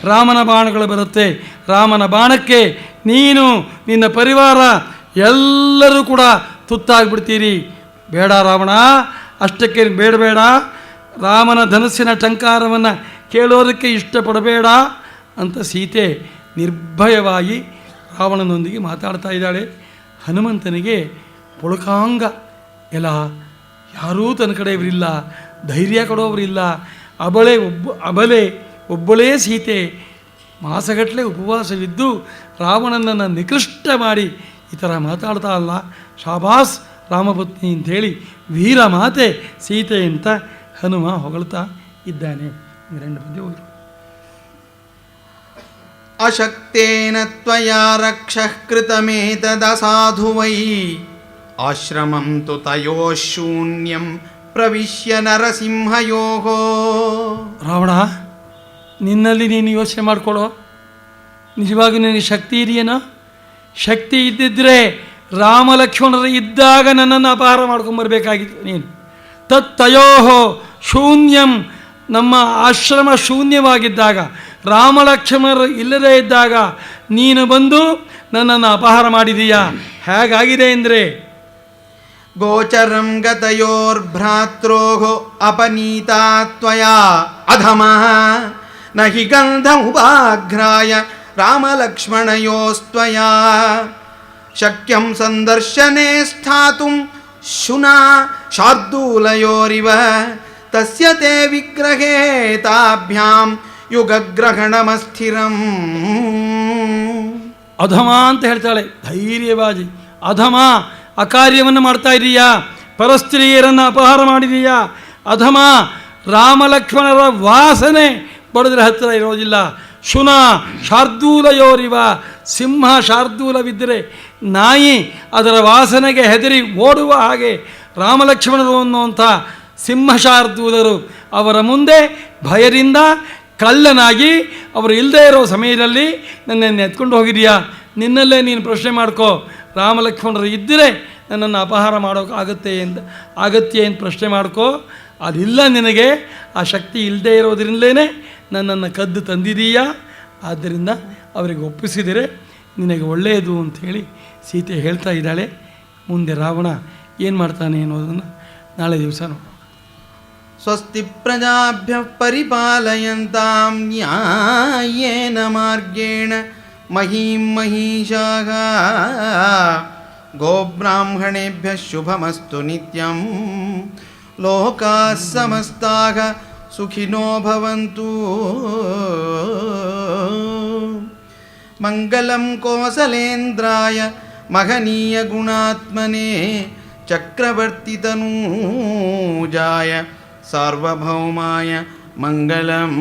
ರಾಮನ ಬಾಣಗಳು ಬರುತ್ತೆ. ರಾಮನ ಬಾಣಕ್ಕೆ ನೀನು, ನಿನ್ನ ಪರಿವಾರ ಎಲ್ಲರೂ ಕೂಡ ತುತ್ತಾಗ್ಬಿಡ್ತೀರಿ. ಬೇಡ ರಾವಣ, ಅಷ್ಟಕ್ಕೆ ಬೇಡಬೇಡ. ರಾಮನ ಧನಸ್ಸಿನ ಟಂಕಾರವನ್ನು ಕೇಳೋದಕ್ಕೆ ಇಷ್ಟಪಡಬೇಡ ಅಂತ ಸೀತೆ ನಿರ್ಭಯವಾಗಿ ರಾವಣನೊಂದಿಗೆ ಮಾತಾಡ್ತಾ ಇದ್ದಾಳೆ. ಹನುಮಂತನಿಗೆ ಪುಳಕಾಂಗ. ಎಲ್ಲ ಯಾರೂ ತನ್ನ ಕಡೆಯವರಿಲ್ಲ, ಧೈರ್ಯ ಕೊಡೋವರಿಲ್ಲ. ಒಬ್ಬಳೇ ಸೀತೆ ಮಾಸಗಟ್ಟಲೆ ಉಪವಾಸವಿದ್ದು ರಾವಣನನ್ನು ನಿಕೃಷ್ಟ ಮಾಡಿ ಈ ಥರ ಮಾತಾಡ್ತಾ ಅಲ್ಲ. ಶಾಬಾಸ್ ರಾಮಪತ್ನಿ ಅಂಥೇಳಿ ವೀರ ಮಾತೆ ಸೀತೆ ಅಂತ ಹನುಮ ಹೊಗಳ್ತಾ ಇದ್ದಾನೆ. ಎರಡು ಪದ್ಯ ಹೋಗಿ. ಅಶಕ್ತೇನ ತ್ವಯಾ ರಕ್ಷಃ ಕೃತಮೇತದಸಾಧು ವೈ ಆಶ್ರಮಂ ತು ತಯೋಃ ಶೂನ್ಯಂ ಪ್ರವಿಶ್ಯ ನರಸಿಂಹಯೋಃ. ರಾವಣ, ನಿನ್ನಲ್ಲಿ ನೀನು ಯೋಚನೆ ಮಾಡಿಕೊಳ್ಳೋ. ನಿಜವಾಗಿ ನಿನಗೆ ಶಕ್ತಿ ಇದೆಯೇನೋ? ಶಕ್ತಿ ಇದ್ದಿದ್ದರೆ ರಾಮ ಲಕ್ಷ್ಮಣರು ಇದ್ದಾಗ ನನ್ನನ್ನು ಅಪಹಾರ ಮಾಡ್ಕೊಂಬರ್ಬೇಕಾಗಿತ್ತು ನೀನು. ತತ್ತಯೋ ಶೂನ್ಯಂ, ನಮ್ಮ ಆಶ್ರಮ ಶೂನ್ಯವಾಗಿದ್ದಾಗ, ರಾಮ ಲಕ್ಷ್ಮಣರು ಇಲ್ಲದೇ ಇದ್ದಾಗ ನೀನು ಬಂದು ನನ್ನನ್ನು ಅಪಹಾರ ಮಾಡಿದೀಯಾ. ಹೇಗಾಗಿದೆ ಅಂದರೆ ಗೋಚರಂ ಗತಯೋರ್ಭ್ರಾತ್ರೋಃ ಅಪನೀತಾ ತ್ವಯಾ ಅಧಮಃ ನ ಹಿ ಗಂಧಮುಪಾಘ್ರಾಯ ರಾಮಲಕ್ಷ್ಮಣಯೋಸ್ತ್ವಯಾ ಶಕ್ಯಂ ಸಂದರ್ಶನೆ ಸ್ಥಾತುಂ ಶುನಾ ಶಾರ್ದೂಲಯೋರಿವ ತಸ್ಯ ತೇ ವಿಗ್ರಹೇ ತಾಭ್ಯಾಂ ಯುಗಗ್ರಹಣಮಸ್ಥಿರಂ. ಅಧಮ ಅಂತ ಹೇಳ್ತಾಳೆ ಧೈರ್ಯವಾಗಿ. ಅಧಮ, ಅಕಾರ್ಯವನ್ನು ಮಾಡ್ತಾ ಇದೀಯಾ, ಪರಸ್ತ್ರೀಯರನ್ನು ಅಪಹಾರ ಮಾಡಿದೀಯಾ. ಅಧಮ, ರಾಮಲಕ್ಷ್ಮಣರ ವಾಸನೆ ಬಡಿದ್ರೆ ಹತ್ತಿರ ಇರೋದಿಲ್ಲ. ಶುನ ಶಾರ್ದೂಲಯೋರಿವ, ಸಿಂಹ ಶಾರ್ದೂಲವಿದ್ದರೆ ನಾಯಿ ಅದರ ವಾಸನೆಗೆ ಹೆದರಿ ಓಡುವ ಹಾಗೆ ರಾಮಲಕ್ಷ್ಮಣರು ಅನ್ನುವಂಥ ಸಿಂಹ ಶಾರ್ದೂಲರು ಅವರ ಮುಂದೆ ಭಯದಿಂದ ಕಳ್ಳನಾಗಿ ಅವರು ಇಲ್ಲದೇ ಇರೋ ಸಮಯದಲ್ಲಿ ನನ್ನನ್ನು ಎತ್ಕೊಂಡು ಹೋಗಿದೆಯಾ. ನಿನ್ನಲ್ಲೇ ನೀನು ಪ್ರಶ್ನೆ ಮಾಡ್ಕೋ. ರಾಮಲಕ್ಷ್ಮಣರು ಇದ್ದರೆ ನನ್ನನ್ನು ಅಪಹಾರ ಮಾಡೋಕೆ ಆಗತ್ತೆ ಅಂತ ಪ್ರಶ್ನೆ ಮಾಡ್ಕೋ. ಅದಿಲ್ಲ ನಿನಗೆ, ಆ ಶಕ್ತಿ ಇಲ್ಲದೆ ಇರೋದ್ರಿಂದಲೇ ನನ್ನನ್ನು ಕದ್ದು ತಂದಿದೀಯಾ. ಆದ್ದರಿಂದ ಅವರಿಗೆ ಒಪ್ಪಿಸಿದರೆ ನಿನಗೆ ಒಳ್ಳೆಯದು ಅಂಥೇಳಿ ಸೀತೆ ಹೇಳ್ತಾ ಇದ್ದಾಳೆ. ಮುಂದೆ ರಾವಣ ಏನು ಮಾಡ್ತಾನೆ ಅನ್ನೋದನ್ನು ನಾಳೆ ದಿವಸ ನೋಡೋಣ. ಸ್ವಸ್ತಿ ಪ್ರಜಾಭ್ಯ ಪರಿಪಾಲಯಂತಾಂ ನ್ಯಾಯೇನ ಮಾರ್ಗೇಣ ಮಹೀಂ ಮಹಿಷಾಃ ಗೋಬ್ರಾಹ್ಮಣೇಭ್ಯಃ ಶುಭಮಸ್ತು ನಿತ್ಯಂ. ಲೋಕಾಃ ಸಮಸ್ತಾಃ ಸುಖಿನೋ ಭವಂತು. ಮಂಗಲಂ ಕೋಸಲೇಂದ್ರಾಯ ಮಹನೀಯ ಗುಣಾತ್ಮನೇ ಚಕ್ರವರ್ತಿತನೂಜಾಯ ಸಾರ್ವಭೌಮಾಯ ಮಂಗಲಂ.